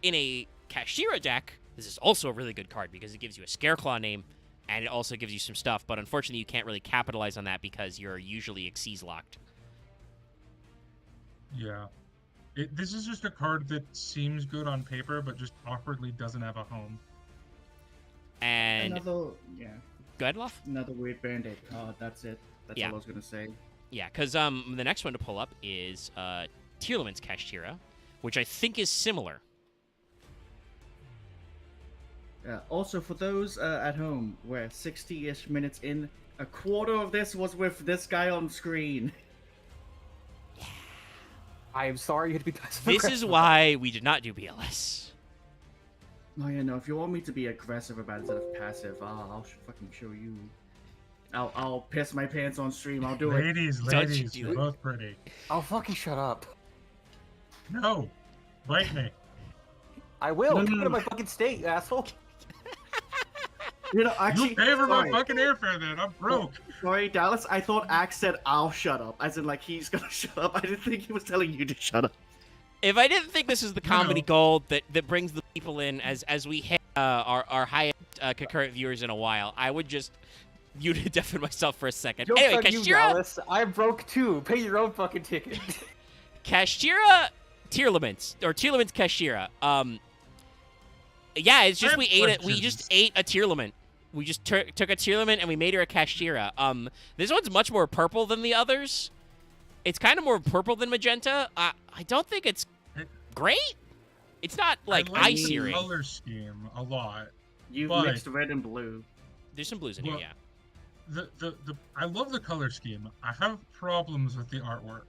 Speaker 1: In a Kashira deck, this is also a really good card because it gives you a Scareclaw name, and it also gives you some stuff, but unfortunately you can't really capitalize on that because you're usually Xyz locked.
Speaker 4: Yeah. This is just a card that seems good on paper, but just awkwardly doesn't have a home.
Speaker 1: And
Speaker 2: Another,
Speaker 1: go ahead, Loth.
Speaker 2: another weird Band-Aid card. That's it. That's
Speaker 1: Yeah.
Speaker 2: all I was gonna say.
Speaker 1: Yeah, because the next one to pull up is Tearlament's Kashtira, which I think is similar.
Speaker 2: Also, for those at home, we're 60-ish minutes in. A quarter of this was with this guy on screen.
Speaker 3: I am sorry you had to be passive
Speaker 1: This is why we did not do BLS.
Speaker 2: Oh yeah, no. If you want me to be aggressive about it instead of passive, I'll fucking show you. I'll piss my pants on stream. I'll do it.
Speaker 4: Ladies,
Speaker 1: Don't you
Speaker 4: ladies,
Speaker 1: do
Speaker 4: you're
Speaker 1: it.
Speaker 4: both pretty.
Speaker 3: Oh, fucking shut up.
Speaker 4: No, bite me.
Speaker 3: I will.
Speaker 2: No,
Speaker 3: Come
Speaker 2: no,
Speaker 3: to
Speaker 2: no.
Speaker 3: my fucking state, you asshole.
Speaker 2: You know, actually,
Speaker 4: You pay for my
Speaker 2: sorry.
Speaker 4: fucking airfare then. I'm broke.
Speaker 2: Sorry, Dallas. I thought Axe said I'll shut up, as in like he's gonna shut up. I didn't think he was telling you to shut up.
Speaker 1: If I didn't think this is the comedy
Speaker 4: No.
Speaker 1: gold that brings the people in as we hit our highest concurrent viewers in a while, I would just mute and deafen myself for a second.
Speaker 3: Joke's
Speaker 1: Anyway,
Speaker 3: on you,
Speaker 1: Kashtira,
Speaker 3: Dallas. I'm broke too. Pay your own fucking ticket.
Speaker 1: Kashtira Tearlaments, or Tearlament's Kashtira. Yeah, it's just
Speaker 4: I
Speaker 1: we
Speaker 4: have
Speaker 1: ate it. We just ate a Tearlament. We just took a Tearlament and we made her a Kashtira. This one's much more purple than the others. It's kind of more purple than magenta. I don't think it's great. It's not like
Speaker 4: I like
Speaker 1: eye
Speaker 4: the
Speaker 1: searing.
Speaker 4: color scheme a lot.
Speaker 2: You've
Speaker 4: But-
Speaker 2: mixed red and blue.
Speaker 1: There's some blues in here,
Speaker 4: Well,
Speaker 1: yeah.
Speaker 4: The I love the color scheme. I have problems with the artwork.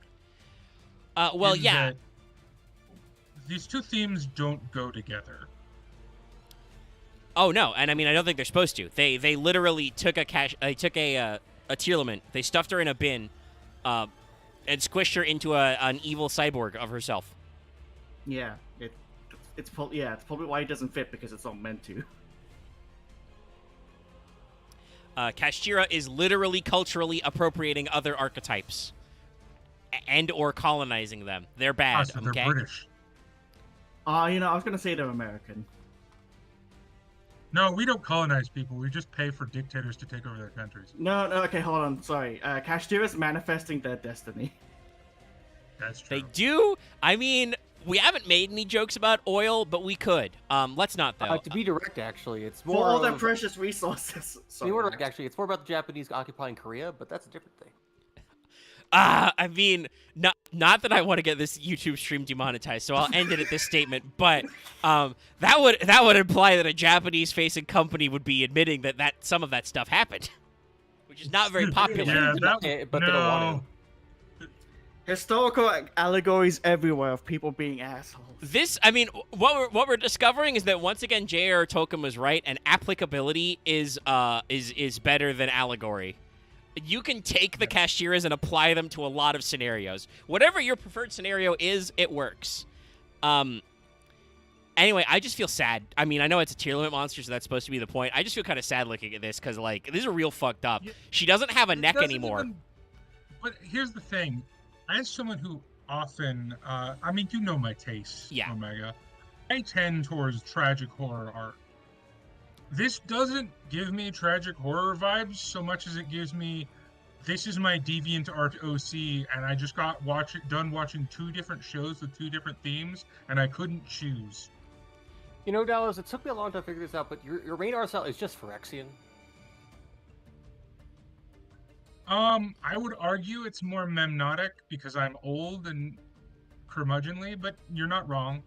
Speaker 1: Well,
Speaker 4: in
Speaker 1: yeah.
Speaker 4: that These two themes don't go together.
Speaker 1: Oh no, and I mean I don't think they're supposed to. They literally took a Tearlament, they stuffed her in a bin, squished her into an evil cyborg of herself.
Speaker 2: Yeah, it's probably why it doesn't fit, because it's not meant to.
Speaker 1: Kashtira is literally culturally appropriating other archetypes and or colonizing them. They're bad.
Speaker 4: So they're
Speaker 1: Okay.
Speaker 4: British.
Speaker 2: I was gonna say they're American.
Speaker 4: No, we don't colonize people. We just pay for dictators to take over their countries.
Speaker 2: No, okay, hold on. Sorry. Kashtira's manifesting their destiny.
Speaker 4: That's true.
Speaker 1: They do. I mean, we haven't made any jokes about oil, but we could. Let's not though.
Speaker 3: To be direct, actually, it's
Speaker 2: For
Speaker 3: more
Speaker 2: all their
Speaker 3: of-
Speaker 2: precious resources.
Speaker 3: to be more direct, actually, it's more about the Japanese occupying Korea, but that's a different thing.
Speaker 1: I mean, not that I want to get this YouTube stream demonetized, so I'll end it at this statement. But that would imply that a Japanese-facing company would be admitting that some of that stuff happened, which is not very popular.
Speaker 4: Yeah,
Speaker 3: But they don't want to.
Speaker 2: Historical allegories everywhere of people being assholes.
Speaker 1: This, I mean, what we're discovering is that once again, J.R.R. Tolkien was right, and applicability is better than allegory. You can take the Kashtiras and apply them to a lot of scenarios. Whatever your preferred scenario is, it works. Anyway, I just feel sad. I mean, I know it's a tier limit monster, so that's supposed to be the point. I just feel kind of sad looking at this, because, like, this is real fucked up. She doesn't have a neck anymore.
Speaker 4: But here's the thing. As someone who often, I mean, you know my tastes,
Speaker 1: Yeah.
Speaker 4: Omega. I tend towards tragic horror art. This doesn't give me tragic horror vibes so much as it gives me, this is my deviant art OC, and I just got done watching 2 different shows with 2 different themes, and I couldn't choose.
Speaker 3: You know, Dallas, it took me a long time to figure this out, but your main art style is just Phyrexian.
Speaker 4: I would argue it's more memnotic because I'm old and curmudgeonly, but you're not wrong.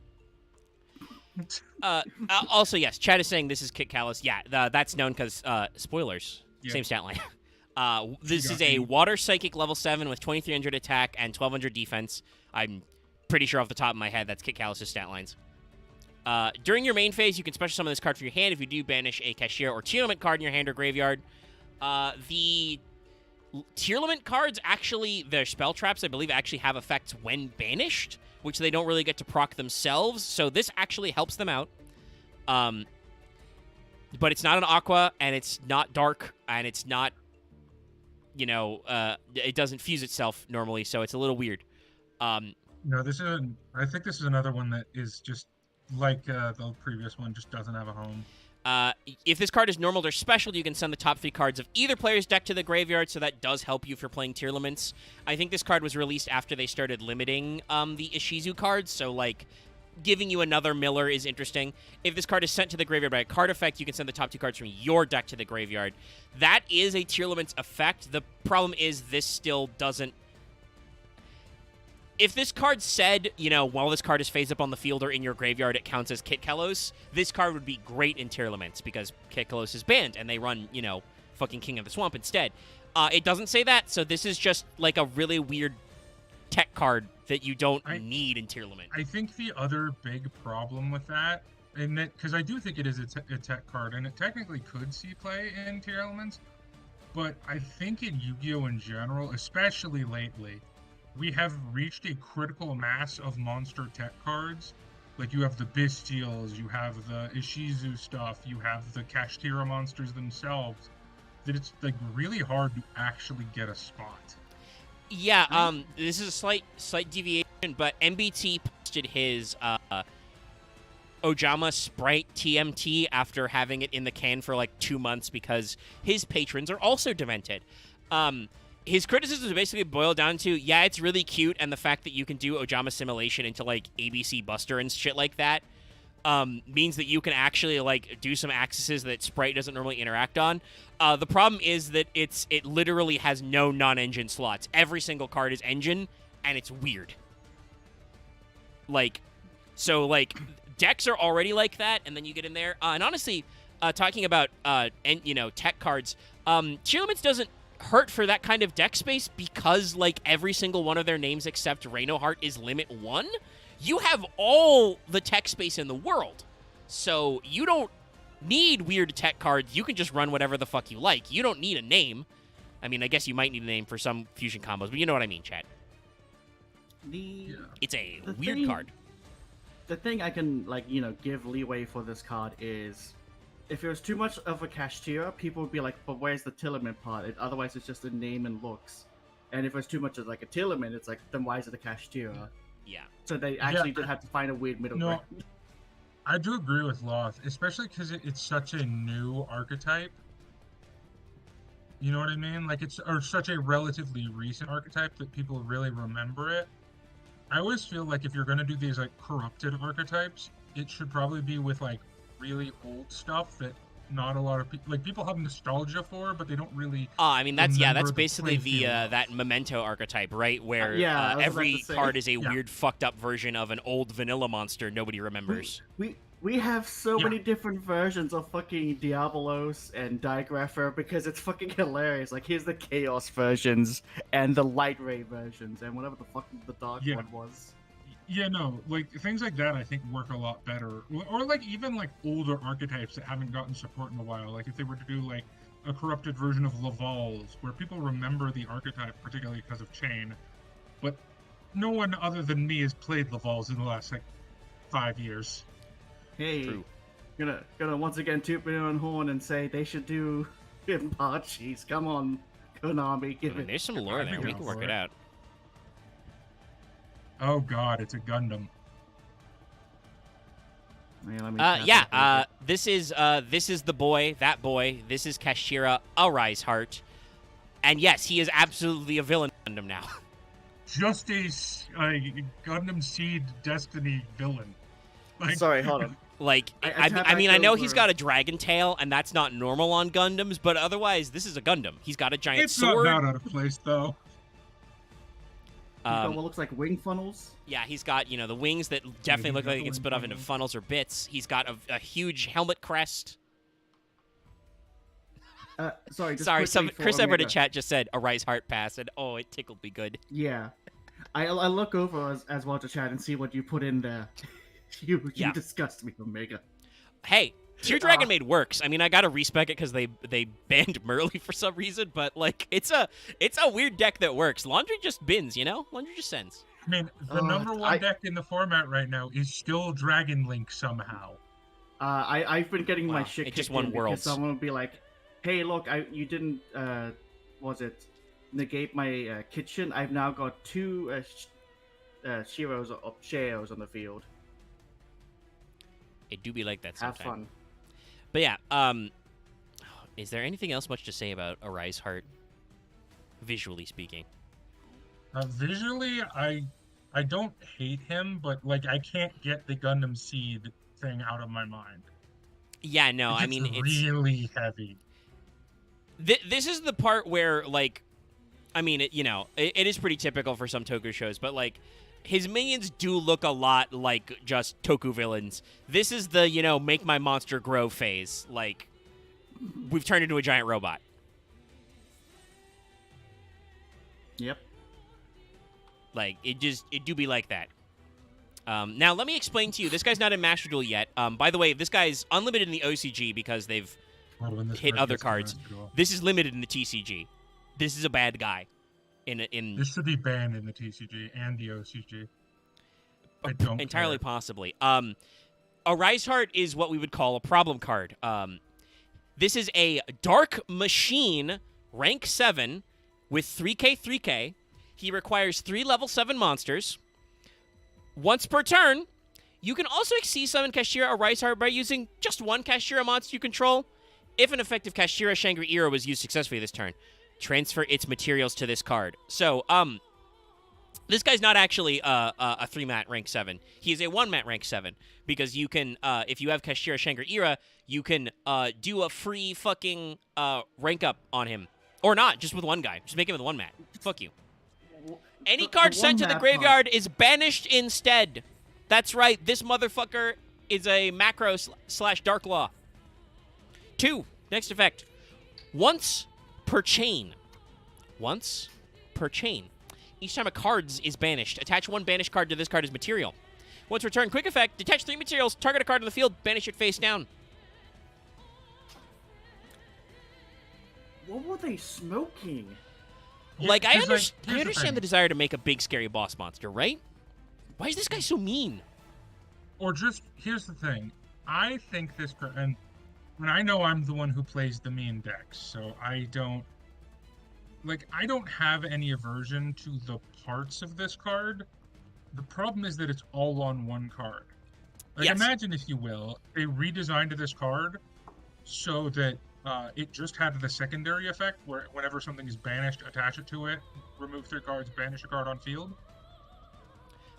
Speaker 1: Also, yes, Chad is saying this is Kit Callus. Yeah, that's known because, spoilers,
Speaker 4: Yeah.
Speaker 1: same stat line. This
Speaker 4: got
Speaker 1: is a
Speaker 4: me.
Speaker 1: water psychic level 7 with 2300 attack and 1200 defense. I'm pretty sure off the top of my head that's Kit Callus's stat lines. During your main phase, you can special summon this card from your hand if you do banish a Kashtira or tier limit card in your hand or graveyard. The tier limit cards, actually, their spell traps, I believe, actually have effects when banished, which they don't really get to proc themselves, so this actually helps them out. But it's not an aqua, and it's not dark, and it's not, it doesn't fuse itself normally, so it's a little weird.
Speaker 4: No, I think this is another one that is just like the previous one, just doesn't have a home.
Speaker 1: If this card is normal or special, you can send the top 3 cards of either player's deck to the graveyard, so that does help you if you're playing tier limits. I think this card was released after they started limiting the Ishizu cards, so, like, giving you another Miller is interesting. If this card is sent to the graveyard by a card effect, you can send the top 2 cards from your deck to the graveyard. That is a tier limits effect. The problem is this still doesn't... If this card said, while this card is phase up on the field or in your graveyard, it counts as Kit Kalos, this card would be great in tier limits because Kit Kalos is banned and they run, fucking King of the Swamp instead. It doesn't say that, so this is just like a really weird tech card that you don't need in tier limit.
Speaker 4: I think the other big problem with that, and that because I do think it is a tech card, and it technically could see play in tier elements, but I think in Yu-Gi-Oh! In general, especially lately, we have reached a critical mass of monster tech cards. Like, you have the Bestials, you have the Ishizu stuff, you have the Kashtira monsters themselves, that it's, like, really hard to actually get a spot.
Speaker 1: Yeah, this is a slight deviation, but MBT posted his Ojama Sprite TMT after having it in the can for, like, 2 months because his patrons are also demented. His criticisms basically boil down to, yeah, it's really cute, and the fact that you can do Ojama Simulation into, like, ABC Buster and shit like that means that you can actually, like, do some accesses that Sprite doesn't normally interact on. The problem is that it literally has no non-engine slots. Every single card is engine, and it's weird. Decks are already like that, and then you get in there. And honestly, talking about, tech cards, Tier Limits doesn't hurt for that kind of deck space because, like, every single one of their names except Reno Heart is limit 1. You have all the tech space in the world. So you don't need weird tech cards. You can just run whatever the fuck you like. You don't need a name. I mean, I guess you might need a name for some fusion combos, but you know what I mean, chat.
Speaker 2: The
Speaker 1: It's a
Speaker 2: The
Speaker 1: weird
Speaker 2: thing-
Speaker 1: card.
Speaker 2: the thing I can give leeway for this card is if it was too much of a cashier, people would be like, but where's the Tillerman part? Otherwise it's just a name and looks. And if it's too much of like a Tillerman, it's like, then why is it a cashier?
Speaker 1: Yeah.
Speaker 2: So they actually did have to find a weird middle
Speaker 4: No.
Speaker 2: ground.
Speaker 4: I do agree with Loth, especially because it's such a new archetype. You know what I mean? Like or such a relatively recent archetype that people really remember it. I always feel like if you're gonna do these like corrupted archetypes, it should probably be with like really old stuff that not a lot of people have nostalgia for, but they don't really.
Speaker 1: I mean that's
Speaker 4: remember the
Speaker 1: basically the
Speaker 4: playfield of.
Speaker 1: that memento archetype, right? Where
Speaker 2: I was about
Speaker 1: every
Speaker 2: to say.
Speaker 1: card is a
Speaker 4: Yeah.
Speaker 1: weird fucked up version of an old vanilla monster nobody remembers.
Speaker 2: We have so
Speaker 4: Yeah.
Speaker 2: many different versions of fucking Diabolos and Digrapher because it's fucking hilarious. Like here's the Chaos versions and the Light Ray versions and whatever the fuck the dark
Speaker 4: Yeah.
Speaker 2: one was.
Speaker 4: Yeah, no, like things like that I think work a lot better. Or like even like older archetypes that haven't gotten support in a while. Like if they were to do like a corrupted version of Laval's, where people remember the archetype particularly because of Chain, but no one other than me has played Laval's in the last like 5 years.
Speaker 2: Hey,
Speaker 1: True.
Speaker 2: gonna once again toot my own horn and say they should do Imparchees. Come on, Konami,
Speaker 1: I
Speaker 2: give
Speaker 1: mean,
Speaker 2: it.
Speaker 1: there's some lore
Speaker 4: I
Speaker 1: there.
Speaker 4: think
Speaker 1: We
Speaker 4: I'm
Speaker 1: can work
Speaker 4: for
Speaker 1: it
Speaker 4: it.
Speaker 1: out.
Speaker 4: Oh god, it's a Gundam.
Speaker 2: Yeah, let me tap
Speaker 1: Yeah.
Speaker 2: it.
Speaker 1: This is the boy. That boy. This is Kashira, a Rise Heart, and yes, he is absolutely a villain Gundam now.
Speaker 4: Just a Gundam Seed Destiny villain. Like,
Speaker 2: Sorry, hold on.
Speaker 1: Like,
Speaker 2: I
Speaker 1: I mean, I know he's
Speaker 2: over-
Speaker 1: got a dragon tail, and that's not normal on Gundams, but otherwise, this is a Gundam. He's got a giant
Speaker 4: It's
Speaker 1: sword.
Speaker 4: not that out of place though.
Speaker 2: He's got what looks like wing funnels.
Speaker 1: Yeah, he's got, the wings that definitely
Speaker 4: he's
Speaker 1: look
Speaker 4: got
Speaker 1: like they
Speaker 4: the
Speaker 1: can split
Speaker 4: wing
Speaker 1: off into
Speaker 4: funnels.
Speaker 1: funnels or bits. He's got a huge helmet crest.
Speaker 2: Sorry, just
Speaker 1: Sorry,
Speaker 2: quickly for
Speaker 1: Chris Everett in
Speaker 2: Omega.
Speaker 1: chat just said a Rise Heart pass, and oh, it tickled me good.
Speaker 2: Yeah, I look over as well to chat and see what you put in there. You
Speaker 1: Yeah.
Speaker 2: disgust me, Omega.
Speaker 1: Hey, Tear Dragon Maid works. I mean, I gotta respec it because they banned Merly for some reason, but like it's a weird deck that works. Laundry just bins, Laundry just sends.
Speaker 4: I mean, the number one
Speaker 2: I-
Speaker 4: deck in the format right now is still Dragon Link somehow.
Speaker 2: I've been getting my
Speaker 1: Wow,
Speaker 2: shit
Speaker 1: it just
Speaker 2: kicked
Speaker 1: won
Speaker 2: in
Speaker 1: Worlds.
Speaker 2: because someone would be like, "Hey, look, you didn't negate my kitchen? I've now got two Shiros on the field.
Speaker 1: It do be like that
Speaker 2: Have
Speaker 1: sometimes.
Speaker 2: fun."
Speaker 1: But yeah, is there anything else much to say about a Rise Heart, visually speaking?
Speaker 4: Visually, I don't hate him, but like I can't get the Gundam Seed thing out of my mind.
Speaker 1: Yeah, no, I
Speaker 4: It's
Speaker 1: mean it's
Speaker 4: really heavy.
Speaker 1: this is the part where like, I mean it is pretty typical for some Toku shows, but like his minions do look a lot like just Toku villains. This is the make my monster grow phase. Like we've turned into a giant robot.
Speaker 2: Yep.
Speaker 1: Like it do be like that. Now let me explain to you. This guy's not in Master Duel yet. By the way, this guy's unlimited in the OCG because they've
Speaker 4: When this
Speaker 1: hit
Speaker 4: card
Speaker 1: other
Speaker 4: gets
Speaker 1: cards.
Speaker 4: Master Duel.
Speaker 1: This is limited in the TCG. This is a bad guy. In
Speaker 4: This should be banned in the TCG and the OCG. I don't
Speaker 1: entirely
Speaker 4: care.
Speaker 1: possibly. A Rise Heart is what we would call a problem card. This is a Dark Machine, rank 7, with 3k. He requires 3 level 7 monsters. Once per turn, you can also exceed summon Kashira or Rise Heart by using just one Kashira monster you control. If an effective Kashira Shangri-Ira was used successfully this turn, transfer its materials to this card. So, this guy's not actually a 3-mat rank 7. He is a 1-mat rank 7 because you can, if you have Kashira Shangri-Ira, you can do a free fucking rank up on him. Or not, just with one guy. Just make him with 1-mat. Fuck you. Any
Speaker 2: The
Speaker 1: card sent to the
Speaker 2: 1-mat
Speaker 1: graveyard is banished instead. That's right, this motherfucker is a macro / Dark Law. 2, next effect. Once per chain. Once per chain. Each time a card is banished, attach 1 banished card to this card as material. Once returned, quick effect, detach 3 materials, target a card on the field, banish it face down.
Speaker 2: What were they smoking?
Speaker 4: Yeah,
Speaker 1: Like, I
Speaker 4: 'cause, here's
Speaker 1: understand the
Speaker 4: thing.
Speaker 1: desire to make a big, scary boss monster, right? Why is this guy so mean?
Speaker 4: Or just here's the thing. I think this and I know I'm the one who plays the mean decks, so I don't have any aversion to the parts of this card. The problem is that it's all on one card. Like,
Speaker 1: Yes.
Speaker 4: imagine, if you will, they redesigned this card so that it just had the secondary effect where whenever something is banished, attach it to it, remove 3 cards, banish a card on field.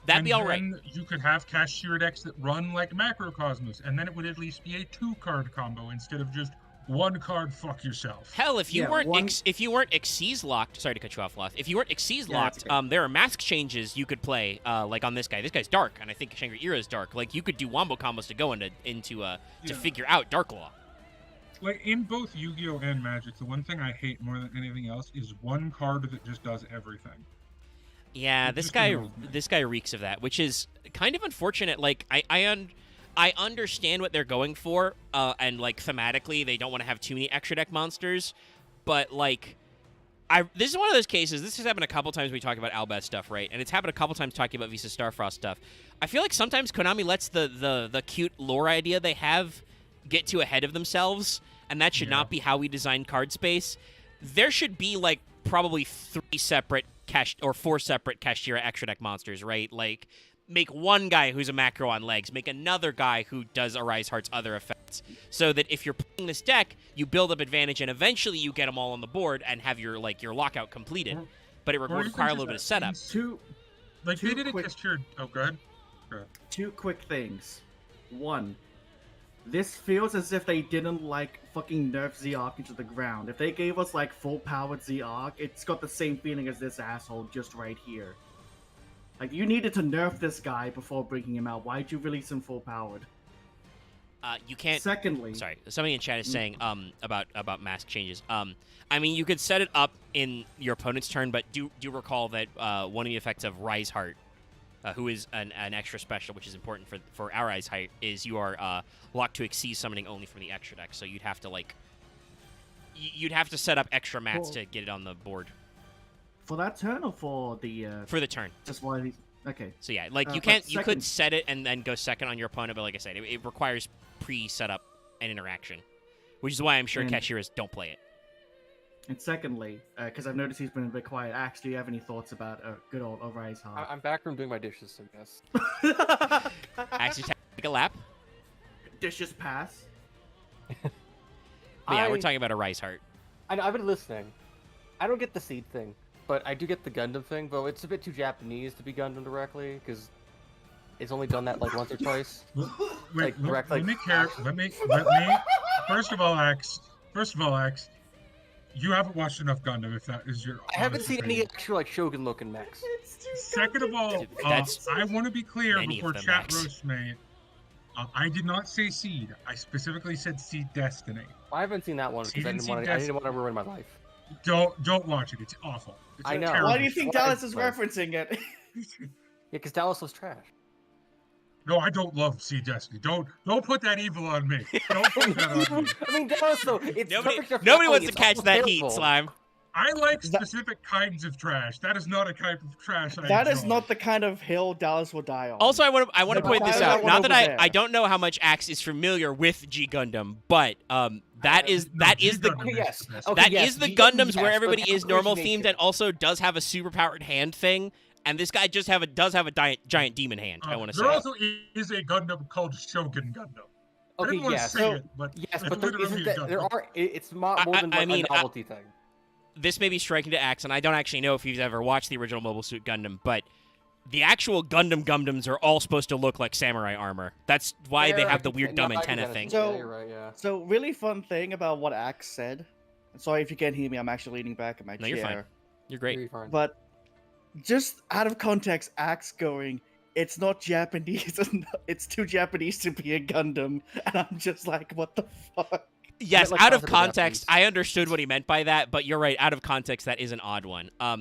Speaker 1: That'd
Speaker 4: And
Speaker 1: be all right.
Speaker 4: then you could have Cashier decks that run like Macrocosmos, and then it would at least be a 2-card combo instead of just 1 card. Fuck yourself.
Speaker 1: Hell, if you
Speaker 2: Yeah,
Speaker 1: weren't
Speaker 2: one-
Speaker 1: if you weren't Xyz locked, sorry to cut you off, Loth. If you weren't Xyz
Speaker 2: Yeah,
Speaker 1: locked,
Speaker 2: that's okay.
Speaker 1: there are mask changes you could play, like on this guy. This guy's dark, and I think Shangri-Ira is dark. Like, you could do wombo combos to go to
Speaker 4: Yeah.
Speaker 1: figure out Dark Law.
Speaker 4: Like, in both Yu-Gi-Oh and Magic, the one thing I hate more than anything else is one card that just does everything.
Speaker 1: Yeah,
Speaker 4: It
Speaker 1: this
Speaker 4: just
Speaker 1: guy
Speaker 4: annoys me.
Speaker 1: this guy reeks of that, which is kind of unfortunate. Like, I understand what they're going for, and like thematically they don't want to have too many extra deck monsters, but like this is one of those cases. This has happened a couple times when we talk about Albaz stuff, right? And it's happened a couple times talking about Visa Starfrost stuff. I feel like sometimes Konami lets the cute lore idea they have get too ahead of themselves, and that should
Speaker 4: Yeah.
Speaker 1: not be how we design card space. There should be like probably 3 separate 4 separate Kashtira extra deck monsters, right? Like, make one guy who's a macro on legs, make another guy who does Arise Heart's other effects, so that if you're playing this deck, you build up advantage, and eventually you get them all on the board and have your lockout completed. But it would
Speaker 4: Or even
Speaker 1: require a
Speaker 4: just
Speaker 1: little bit of setup.
Speaker 2: Two
Speaker 4: Like,
Speaker 2: Two
Speaker 4: they did a
Speaker 2: quick-
Speaker 4: Cashier. Oh, go ahead.
Speaker 2: two quick things. One, this feels as if they didn't like fucking nerf Z-Arc into the ground. If they gave us like full powered Z-Arc, it's got the same feeling as this asshole just right here. Like, you needed to nerf this guy before bringing him out. Why'd you release him full powered?
Speaker 1: You can't.
Speaker 2: Secondly,
Speaker 1: Sorry, somebody in chat is saying about mask changes. I mean, you could set it up in your opponent's turn, but do recall that one of the effects of Rise Heart, who is an extra special, which is important for our Rise Heart, is you are locked to exceed summoning only from the extra deck. So you'd have to you'd have to set up extra mats
Speaker 2: Cool.
Speaker 1: to get it on the board
Speaker 2: for that turn or for the
Speaker 1: for the turn.
Speaker 2: just why these? Okay,
Speaker 1: So yeah, like you
Speaker 2: but
Speaker 1: can't you could
Speaker 2: second-
Speaker 1: set it and then go second on your opponent, but like I said, it requires pre-setup and interaction, which is why I'm sure
Speaker 2: And-
Speaker 1: cashiers don't play it.
Speaker 2: and secondly, because I've noticed he's been a bit quiet. Axe, do you have any thoughts about good old Rise Heart?
Speaker 3: I'm back from doing my dishes, so yes.
Speaker 1: Actually, take a lap.
Speaker 2: Dishes pass.
Speaker 1: But yeah, we're
Speaker 3: I-
Speaker 1: talking about a Rise Heart.
Speaker 3: I've been listening. I don't get the seed thing, but I do get the Gundam thing, though it's a bit too Japanese to be Gundam directly, because it's only done that like once or twice.
Speaker 4: Wait,
Speaker 3: Like, direct, like,
Speaker 4: let me. First of all, Axe, you haven't watched enough Gundam. If that is your,
Speaker 3: I haven't
Speaker 4: honest
Speaker 3: seen any
Speaker 4: opinion.
Speaker 3: actual like Shogun-looking mechs.
Speaker 4: Second of all,
Speaker 1: Dude, that's
Speaker 4: I want to be clear
Speaker 1: many of
Speaker 4: before
Speaker 1: them,
Speaker 4: chat
Speaker 1: Max.
Speaker 4: roast me. I did not say Seed. I specifically said Seed Destiny.
Speaker 3: I haven't seen that one because I
Speaker 4: Seed
Speaker 3: didn't want
Speaker 4: Destiny.
Speaker 3: to ruin my life.
Speaker 4: Don't watch it. It's awful. It's
Speaker 3: I know.
Speaker 4: terrible.
Speaker 2: Why do you think
Speaker 3: Why-
Speaker 2: Dallas is
Speaker 3: why?
Speaker 2: referencing it?
Speaker 3: Yeah, because Dallas was trash.
Speaker 4: No, I don't love Seed Destiny. Don't put that evil on me. Don't put that on me.
Speaker 3: I mean, Dallas though, it's
Speaker 1: Nobody
Speaker 3: perfect
Speaker 1: nobody wants to
Speaker 3: it's
Speaker 1: catch
Speaker 3: also
Speaker 1: that heat,
Speaker 3: terrible.
Speaker 1: Slime.
Speaker 4: I like
Speaker 2: That-
Speaker 4: specific kinds of trash. That is not a type of trash.
Speaker 2: That is
Speaker 4: enjoy.
Speaker 2: not the kind of hill Dallas will die on.
Speaker 1: Also, I want to
Speaker 2: No,
Speaker 1: point
Speaker 2: why
Speaker 1: this
Speaker 2: is that
Speaker 1: out.
Speaker 2: one
Speaker 1: Not that
Speaker 2: over there?
Speaker 1: I don't know how much Axe is familiar with G Gundam, but that is
Speaker 4: No, G
Speaker 1: the
Speaker 4: Gundam is
Speaker 3: yes.
Speaker 4: the best.
Speaker 3: Okay,
Speaker 1: that
Speaker 3: yes,
Speaker 1: is the
Speaker 3: G Gundam,
Speaker 1: Gundams where
Speaker 3: yes,
Speaker 1: everybody
Speaker 3: but
Speaker 1: is normal
Speaker 3: origination.
Speaker 1: themed and also does have a super powered hand thing, and this guy does have a giant demon hand. I want to
Speaker 4: There
Speaker 1: say.
Speaker 4: also is a Gundam called Shogun Gundam. I
Speaker 3: Okay,
Speaker 4: didn't want
Speaker 3: yes.
Speaker 4: to say it, but
Speaker 3: Yes,
Speaker 4: it's
Speaker 3: but there
Speaker 4: literally
Speaker 3: isn't
Speaker 4: a
Speaker 3: that, there
Speaker 4: Gundam.
Speaker 3: are. It's more than
Speaker 1: I
Speaker 3: like
Speaker 1: mean,
Speaker 3: a novelty thing.
Speaker 1: This may be striking to Axe, and I don't actually know if he's ever watched the original Mobile Suit Gundam, but the actual Gundams are all supposed to look like samurai armor. That's why they
Speaker 3: Yeah,
Speaker 1: have the
Speaker 3: I
Speaker 1: weird
Speaker 3: can-
Speaker 1: dumb
Speaker 3: no, I can
Speaker 1: antenna
Speaker 3: get it.
Speaker 1: thing.
Speaker 2: So-
Speaker 3: Yeah, you're right. Yeah.
Speaker 2: So, really fun thing about what Axe said. Sorry if you can't hear me. I'm actually leaning back in my
Speaker 1: No,
Speaker 2: chair.
Speaker 1: you're fine. You're great.
Speaker 3: You're fine.
Speaker 2: But just out of context, Axe going, "It's not Japanese. It's too Japanese to be a Gundam," and I'm just like, "What the fuck?"
Speaker 1: Yes,
Speaker 3: like
Speaker 1: out of
Speaker 3: classical
Speaker 1: context,
Speaker 3: Japanese.
Speaker 1: I understood what he meant by that, but you're right. Out of context, that is an odd one.
Speaker 3: I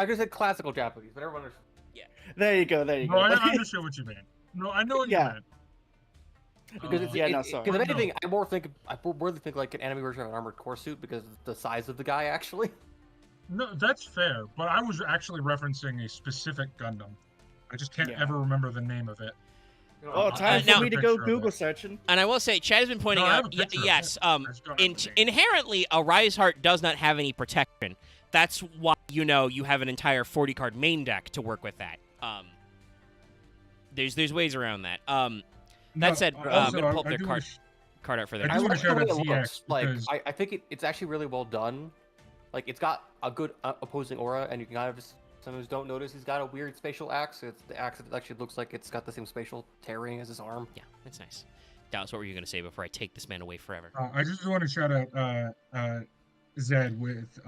Speaker 3: just said classical Japanese, but everyone.
Speaker 2: There you go. There you
Speaker 4: No,
Speaker 2: go.
Speaker 4: I understand what you mean. No, I know what
Speaker 2: Yeah.
Speaker 4: you meant.
Speaker 3: Because it's,
Speaker 2: Yeah, no,
Speaker 3: because
Speaker 2: sorry.
Speaker 3: if
Speaker 4: No.
Speaker 3: anything, I more think like an anime version of an armored core suit because of the size of the guy actually.
Speaker 4: No, that's fair, but I was actually referencing a specific Gundam. I just can't
Speaker 2: Yeah.
Speaker 4: ever remember the name of it.
Speaker 2: Oh,
Speaker 4: I'll
Speaker 2: time
Speaker 1: now-
Speaker 2: for me to go
Speaker 4: picture of
Speaker 2: Google
Speaker 4: it.
Speaker 2: searching.
Speaker 1: And I will say, Chad has been pointing
Speaker 4: No, I have
Speaker 1: out,
Speaker 4: a picture of
Speaker 1: yes,
Speaker 4: it. I just don't have the name.
Speaker 1: inherently, a Rise Heart does not have any protection. That's why, you have an entire 40-card main deck to work with that. There's ways around that. That said, I'm
Speaker 4: also,
Speaker 1: going to pull up
Speaker 4: I
Speaker 1: their
Speaker 4: do
Speaker 1: card,
Speaker 4: wanna
Speaker 1: card out for
Speaker 4: I
Speaker 1: their
Speaker 4: do
Speaker 3: I
Speaker 4: wanna
Speaker 3: like
Speaker 4: shout
Speaker 3: the way
Speaker 4: out
Speaker 3: it looks.
Speaker 4: ZX
Speaker 3: Like,
Speaker 4: because-
Speaker 3: I think it's actually really well done. Like, it's got a good opposing aura, and you can kind of just sometimes don't notice he's got a weird spatial axe. The axe actually looks like it's got the same spatial tearing as his arm.
Speaker 1: Yeah, that's nice. Dallas, what were you going to say before I take this man away forever?
Speaker 4: I just want to shout out Zed with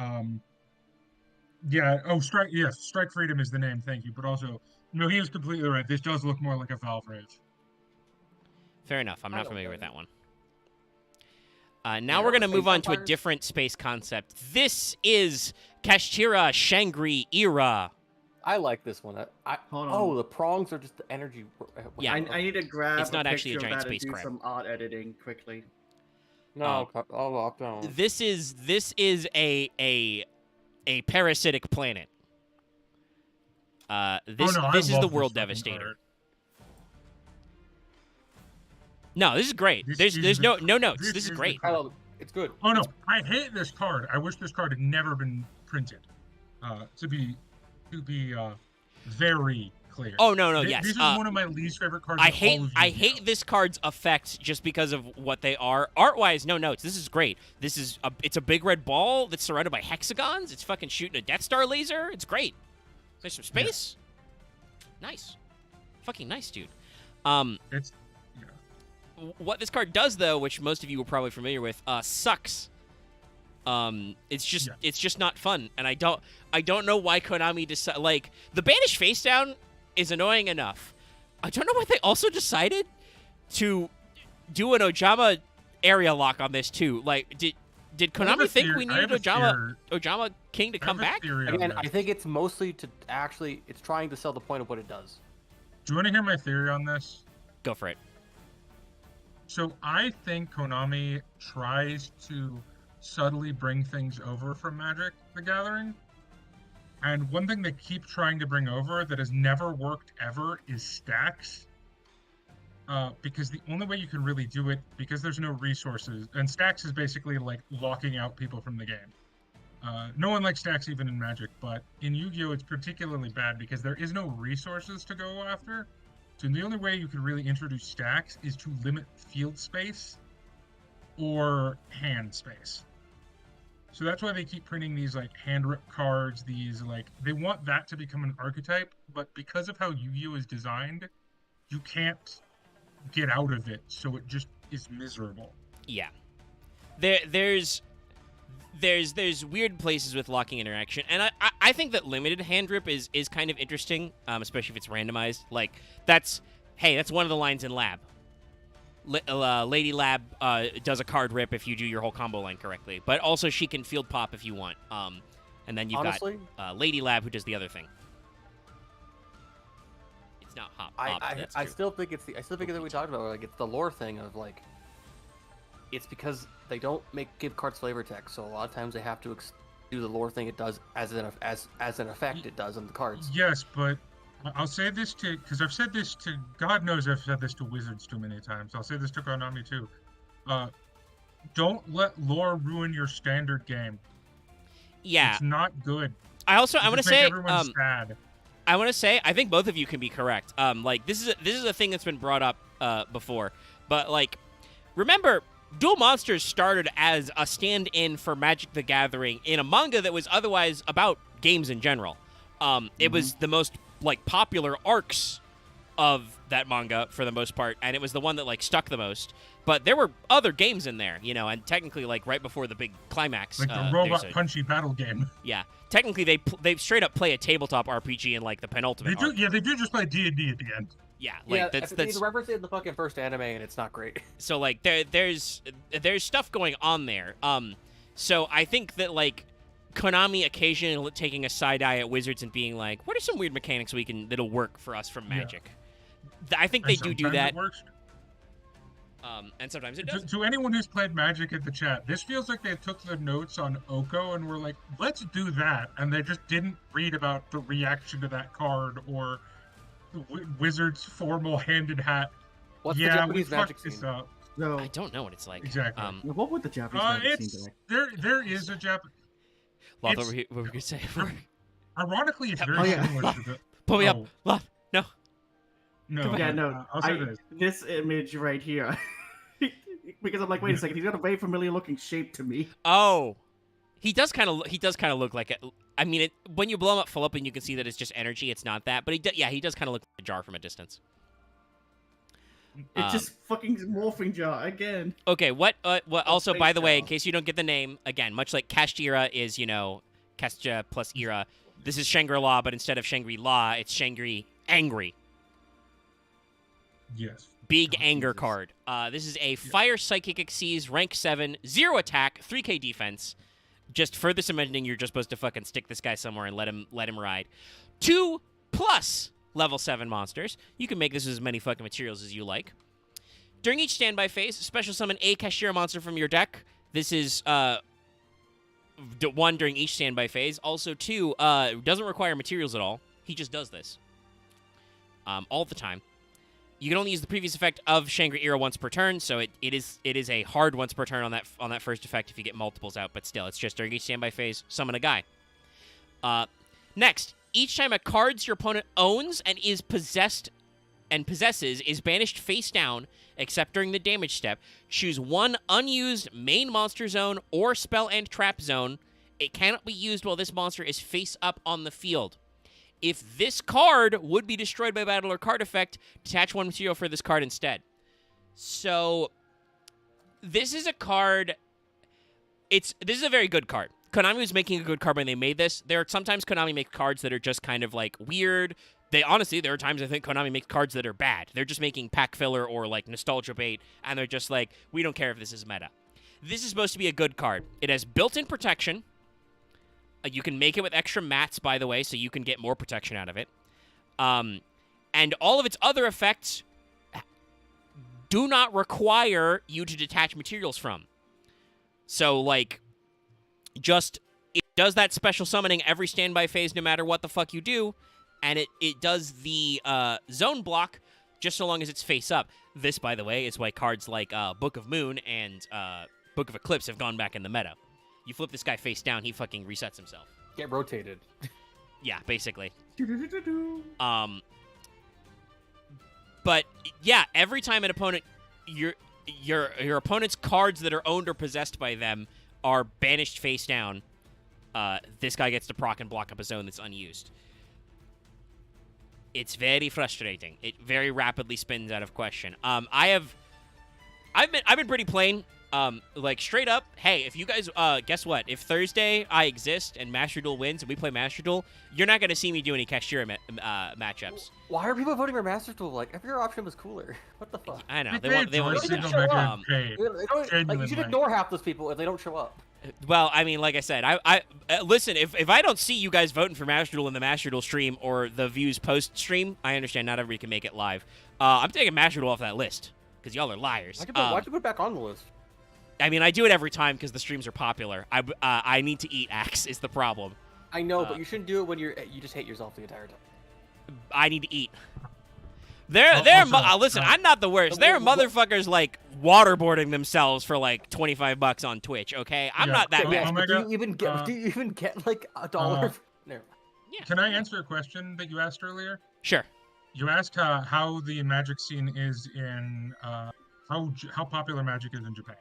Speaker 4: Strike Freedom is the name, thank you. But also, no, he is completely right. This does look more like a Valve Rave.
Speaker 1: Fair enough. I'm
Speaker 3: I
Speaker 1: not
Speaker 3: don't
Speaker 1: familiar
Speaker 3: know.
Speaker 1: with that one.
Speaker 3: Yeah,
Speaker 1: Now we're going to
Speaker 3: space
Speaker 1: move on to a
Speaker 3: vampires?
Speaker 1: different space concept. This is Kashtira Shangri Era.
Speaker 3: I like this one.
Speaker 2: Hold on.
Speaker 3: Oh, the prongs are just the energy.
Speaker 1: Yeah.
Speaker 2: I need to grab
Speaker 1: It's not
Speaker 2: a
Speaker 1: actually a
Speaker 2: picture
Speaker 1: giant
Speaker 2: of that
Speaker 1: space
Speaker 2: and do
Speaker 1: crab.
Speaker 2: some odd editing quickly.
Speaker 3: No, I'll lock down.
Speaker 1: This is a parasitic planet. This
Speaker 4: I
Speaker 1: is
Speaker 4: love
Speaker 1: the
Speaker 4: this
Speaker 1: World
Speaker 4: fucking
Speaker 1: Devastator.
Speaker 4: art.
Speaker 1: No, this is great.
Speaker 4: This
Speaker 1: There's
Speaker 4: is
Speaker 1: no
Speaker 4: the-
Speaker 1: notes.
Speaker 4: this
Speaker 1: This is
Speaker 4: is the
Speaker 1: great.
Speaker 3: I love it. It's good.
Speaker 4: Oh no, I hate this card. I wish this card had never been printed. To be very clear.
Speaker 1: Oh no,
Speaker 4: This
Speaker 1: yes.
Speaker 4: is one of my least favorite cards.
Speaker 1: I
Speaker 4: in
Speaker 1: hate
Speaker 4: all of
Speaker 1: I
Speaker 4: Yu-Gi-Oh!
Speaker 1: hate this card's effects just because of what they are. Art-wise, no notes. This is great. It's a big red ball that's surrounded by hexagons. It's fucking shooting a Death Star laser. It's great. There's some space. Nice. Fucking nice, dude.
Speaker 4: It's
Speaker 1: What this card does though, which most of you are probably familiar with, sucks. It's just not fun, and I don't know why Konami decided, like, the Banished Face Down is annoying enough. I don't know why they also decided to do an Ojama area lock on this too. Like, did
Speaker 4: I have
Speaker 1: Konami
Speaker 4: a
Speaker 1: think
Speaker 4: theory-
Speaker 1: we
Speaker 4: I have
Speaker 1: needed
Speaker 4: a
Speaker 1: Ojama King to
Speaker 4: I
Speaker 1: come
Speaker 4: have a
Speaker 1: back?
Speaker 4: theory on
Speaker 3: Again,
Speaker 4: this.
Speaker 3: I think it's mostly to actually, it's trying to sell the point of what it does.
Speaker 4: Do you want to hear my theory on this?
Speaker 1: Go for it.
Speaker 4: So I think Konami tries to subtly bring things over from Magic the Gathering. And one thing they keep trying to bring over that has never worked ever is stacks. Because the only way you can really do it, because there's no resources, and stacks is basically like locking out people from the game. No one likes stacks even in Magic, but in Yu-Gi-Oh! It's particularly bad because there is no resources to go after. So the only way you can really introduce stacks is to limit field space or hand space. So that's why they keep printing these like hand rip cards, these like they want that to become an archetype, but because of how Yu-Gi-Oh! Is designed, you can't get out of it, so it just is miserable.
Speaker 1: Yeah. There's weird places with locking interaction, and I think that limited hand rip is kind of interesting, especially if it's randomized. Like, that's one of the lines in Lab. Lady Lab does a card rip if you do your whole combo line correctly, but also she can field pop if you want. And then you've
Speaker 3: Honestly,
Speaker 1: got Lady Lab who does the other thing. It's not hop.
Speaker 3: I still think it's the that we talked about, like it's the lore thing of like it's because they don't give cards flavor text, so a lot of times they have to do the lore thing it does as an effect it does on the cards.
Speaker 4: Yes, but I'll say this because I've said this to God knows I've said this to Wizards too many times. I'll say this to Konami too. Don't let lore ruin your standard game.
Speaker 1: Yeah.
Speaker 4: It's not good.
Speaker 1: I want to say
Speaker 4: everyone sad.
Speaker 1: I want to say I think both of you can be correct. Like this is a thing that's been brought up before, but like remember, Duel Monsters started as a stand-in for Magic the Gathering in a manga that was otherwise about games in general. It was the most like popular arcs of that manga for the most part, and it was the one that like stuck the most. But there were other games in there, and technically like right before the big climax,
Speaker 4: Like the robot punchy battle game.
Speaker 1: Yeah, technically they straight up play a tabletop RPG in like the penultimate.
Speaker 4: They do,
Speaker 1: arc.
Speaker 4: yeah, they do just play D&D at the end.
Speaker 1: Yeah, like
Speaker 3: yeah,
Speaker 1: that's
Speaker 3: they reference it in the fucking first anime, and it's not great.
Speaker 1: so like there's stuff going on there. So I think that like Konami occasionally taking a side eye at Wizards and being like, what are some weird mechanics that'll work for us from Magic? I think they do
Speaker 4: Sometimes
Speaker 1: that.
Speaker 4: it works.
Speaker 1: And sometimes it does.
Speaker 4: To anyone who's played Magic in the chat, this feels like they took the notes on Oko and were like, let's do that. And they just didn't read about the reaction to that card or the Wizard's formal handed hat.
Speaker 3: What's the
Speaker 4: yeah, we
Speaker 3: Japanese magic
Speaker 4: fucked this
Speaker 3: scene?
Speaker 4: up.
Speaker 2: So,
Speaker 1: I don't know what it's like.
Speaker 4: Exactly.
Speaker 2: what would the Japanese magic
Speaker 4: It's
Speaker 2: scene be like?
Speaker 4: there is a Jap.
Speaker 1: Loth,
Speaker 4: it's-
Speaker 1: what were you gonna say?
Speaker 4: Ironically, it's very
Speaker 2: Oh, yeah.
Speaker 4: similar to the.
Speaker 1: Pull me up,
Speaker 4: Oh,
Speaker 1: Loth. No.
Speaker 4: No.
Speaker 2: Yeah, no.
Speaker 4: I'll say this.
Speaker 2: This image right here, because I'm like, wait a second, he's got a very familiar looking shape to me.
Speaker 1: Oh, he does kind of look like it. I mean, when you blow him up full up and you can see that it's just energy, it's not that. But he does kind of look like a jar from a distance.
Speaker 2: It's just fucking morphing jar again.
Speaker 1: Okay, what also,
Speaker 2: Space
Speaker 1: by the way, in
Speaker 2: Jar.
Speaker 1: case you don't get the name, again, much like Kashtira is, Kastja plus Ira, this is Shangri-La, but instead of Shangri-La, it's Shangri Angry.
Speaker 4: Yes.
Speaker 1: Big
Speaker 4: Oh,
Speaker 1: anger
Speaker 4: Jesus.
Speaker 1: card. This is a Fire Psychic Xyz, rank 7, 0 attack, 3k defense. Just further cementing you're just supposed to fucking stick this guy somewhere and let him ride. 2+ level 7 monsters. You can make this as many fucking materials as you like. During each standby phase, special summon a Kashtira monster from your deck. This is 1 during each standby phase. Also 2, doesn't require materials at all. He just does this. All the time. You can only use the previous effect of Shangri-Ira once per turn, so it is a hard once per turn on that first effect if you get multiples out, but still, it's just during each standby phase, summon a guy. Next, each time a card your opponent owns and possesses is banished face down, except during the damage step, choose 1 unused main monster zone or spell and trap zone. It cannot be used while this monster is face up on the field. If this card would be destroyed by battle or card effect, detach 1 material for this card instead. So, this is a card. This is a very good card. Konami was making a good card when they made this. There are sometimes Konami makes cards that are just kind of like weird. There are times I think Konami makes cards that are bad. They're just making pack filler or like nostalgia bait, and they're just like, we don't care if this is meta. This is supposed to be a good card. It has built-in protection. You can make it with extra mats, by the way, so you can get more protection out of it. And all of its other effects do not require you to detach materials from. So, like, just it does that special summoning every standby phase no matter what the fuck you do, and it does the zone block just so long as it's face up. This, by the way, is why cards like Book of Moon and Book of Eclipse have gone back in the meta. You flip this guy face down, he fucking resets himself.
Speaker 3: Get rotated.
Speaker 1: Yeah, basically.
Speaker 2: Do-do-do-do-do.
Speaker 1: But yeah, every time an opponent, your opponent's cards that are owned or possessed by them are banished face down, this guy gets to proc and block up a zone that's unused. It's very frustrating. It very rapidly spins out of question. I've been pretty plain. Like, straight up, hey, if you guys, guess what? If Thursday I exist and Master Duel wins and we play Master Duel, you're not going to see me do any Kashtira matchups.
Speaker 3: Why are people voting for Master Duel? Like, every option was cooler. What the fuck?
Speaker 1: I know.
Speaker 4: If
Speaker 1: They want
Speaker 3: Joyce
Speaker 1: to see
Speaker 3: didn't
Speaker 1: that.
Speaker 3: show up.
Speaker 4: Paid.
Speaker 3: They don't- like, you should
Speaker 4: Genuinely.
Speaker 3: ignore half those people if they don't show up.
Speaker 1: Well, I mean, like I said, I listen, if I don't see you guys voting for Master Duel in the Master Duel stream or the views post stream, I understand not everybody can make it live. I'm taking Master Duel off that list because y'all are liars.
Speaker 3: Why'd you put it back on the list?
Speaker 1: I mean, I do it every time because the streams are popular. I need to eat Axe is the problem.
Speaker 3: I know, but you shouldn't do it when you just hate yourself the entire time.
Speaker 1: I need to eat.
Speaker 4: Also,
Speaker 1: Listen, I'm not the worst. There are motherfuckers like waterboarding themselves for like $25 on Twitch. Okay, I'm
Speaker 4: Yeah.
Speaker 1: not that
Speaker 4: Oh,
Speaker 1: bad.
Speaker 4: oh my
Speaker 3: But do
Speaker 4: God.
Speaker 3: you even get like $1? Never mind.
Speaker 4: Can I answer a question that you asked earlier?
Speaker 1: Sure.
Speaker 4: You asked how the magic scene is in how popular magic is in Japan.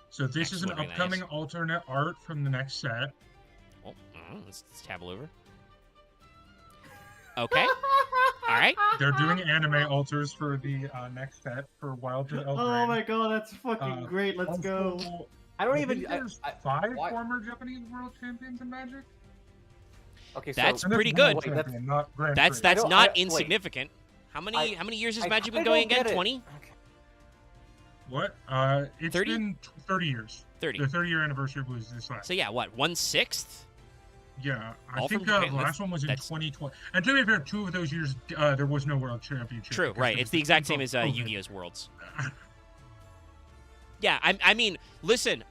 Speaker 4: So this is an
Speaker 1: Excellent,
Speaker 4: upcoming
Speaker 1: nice.
Speaker 4: alternate art from the next set.
Speaker 1: Oh, let's tab over. Okay. All right.
Speaker 4: They're doing anime alters for the next set for Wild to Eldraine.
Speaker 2: Oh my god, that's fucking great. Let's go.
Speaker 4: Also,
Speaker 3: I don't
Speaker 4: I
Speaker 3: even.
Speaker 4: think there's
Speaker 3: I-
Speaker 4: 5
Speaker 3: why-
Speaker 4: former Japanese world champions in Magic.
Speaker 3: Okay,
Speaker 1: That's
Speaker 3: so
Speaker 4: And
Speaker 1: pretty
Speaker 4: world
Speaker 1: good.
Speaker 4: champion, not Grand
Speaker 1: That's
Speaker 4: Prix.
Speaker 3: don't-
Speaker 1: not
Speaker 3: wait.
Speaker 1: insignificant. How many years has
Speaker 3: I
Speaker 1: Magic been
Speaker 3: kinda
Speaker 1: going
Speaker 3: don't
Speaker 1: again?
Speaker 3: get it.
Speaker 1: 20?
Speaker 3: Okay.
Speaker 4: What? It's
Speaker 1: 30?
Speaker 4: been 30 years.
Speaker 1: 30.
Speaker 4: The 30-year anniversary was this last.
Speaker 1: So yeah, what? 1/6?
Speaker 4: Yeah, I
Speaker 1: All from
Speaker 4: think the
Speaker 1: Japan.
Speaker 4: last one was in
Speaker 1: That's
Speaker 4: 2020. And to be fair, 2 of those years there was no World Championship.
Speaker 1: true,
Speaker 4: because
Speaker 1: right?
Speaker 4: there
Speaker 1: It's
Speaker 4: was
Speaker 1: the
Speaker 4: this
Speaker 1: exact
Speaker 4: thing
Speaker 1: same as
Speaker 4: called COVID.
Speaker 1: Yu-Gi-Oh's Worlds. Yeah, I mean, listen,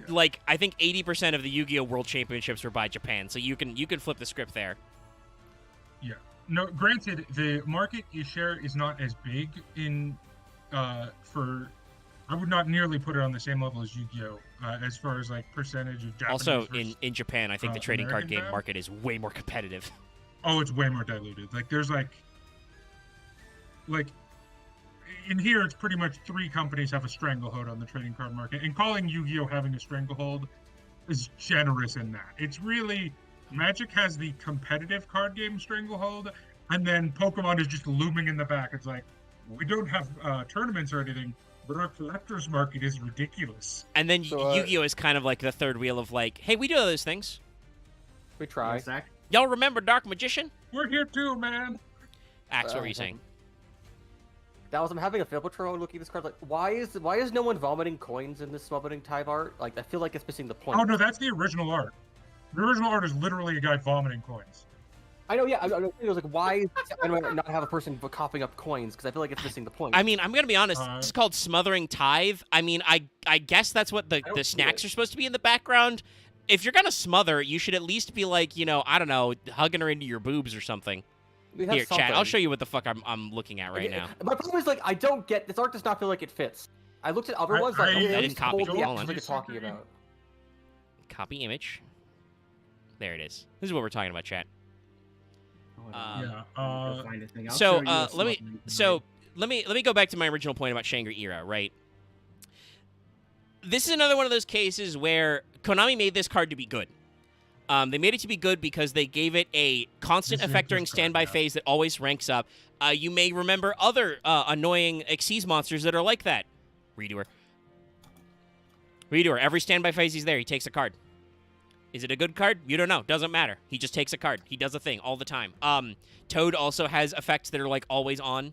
Speaker 1: like I think 80% of the Yu-Gi-Oh World Championships were by Japan, so you can flip the script there.
Speaker 4: Yeah. No, granted, the market share is not as big in for. I would not nearly put it on the same level as Yu-Gi-Oh! As far as like percentage of Japanese.
Speaker 1: Also,
Speaker 4: versus,
Speaker 1: in Japan, I think the trading card
Speaker 4: American
Speaker 1: game
Speaker 4: fan?
Speaker 1: market is way more competitive.
Speaker 4: oh, it's way more diluted. Like there's like in here, it's pretty much 3 companies have a stranglehold on the trading card market, and calling Yu-Gi-Oh having a stranglehold is generous in that. It's really Magic has the competitive card game stranglehold, and then Pokemon is just looming in the back. It's like we don't have tournaments or anything, but our collector's market is ridiculous.
Speaker 1: And then
Speaker 3: So,
Speaker 1: Yu-Gi-Oh is kind of like the third wheel of like, hey, we do all those things.
Speaker 3: We try.
Speaker 2: Zach?
Speaker 1: Y'all remember Dark Magician?
Speaker 4: We're here too, man.
Speaker 1: Axe, what were you saying?
Speaker 3: Dallas, I'm having a fail patrol looking at this card. Like, why is no one vomiting coins in this summoning Tive art? Like, I feel like it's missing the point.
Speaker 4: Oh no, that's the original art. The original art is literally a guy vomiting coins.
Speaker 3: I know, yeah. I was like, why is I not have a person coughing up coins? Because I feel like it's missing the point.
Speaker 1: I mean, I'm gonna be honest. This is called smothering tithe. I mean, I guess that's what the
Speaker 3: don't see
Speaker 1: snacks
Speaker 3: it.
Speaker 1: are supposed to be in the background. If you're gonna smother, you should at least be like, I don't know, hugging her into your boobs or something.
Speaker 3: We have
Speaker 1: Here, chat. I'll
Speaker 3: something.
Speaker 1: show you what the fuck I'm looking at right now.
Speaker 3: My problem is like I don't get this art. Does not feel like it fits. I looked at other ones. Like,
Speaker 4: I
Speaker 3: okay,
Speaker 1: didn't
Speaker 3: it's
Speaker 1: copy.
Speaker 3: totally
Speaker 1: Hold
Speaker 3: opposite
Speaker 1: on.
Speaker 3: what you're talking about.
Speaker 1: Copy image. There it is. This is what we're talking about, chat.
Speaker 4: Yeah.
Speaker 2: I'll find a thing. I'll
Speaker 1: So
Speaker 2: show you a
Speaker 1: let me
Speaker 2: smoking
Speaker 1: so let me go back to my original point about Shangri-Ira, right? This is another one of those cases where Konami made this card to be good. They made it to be good because they gave it a constant
Speaker 4: This is
Speaker 1: effect
Speaker 4: this
Speaker 1: during
Speaker 4: card,
Speaker 1: standby
Speaker 4: yeah.
Speaker 1: phase that always ranks up. You may remember other annoying Xyz monsters that are like that. Redoer. Every standby phase he's there, he takes a card. Is it a good card? You don't know. Doesn't matter. He just takes a card. He does a thing all the time. Toad also has effects that are like always on.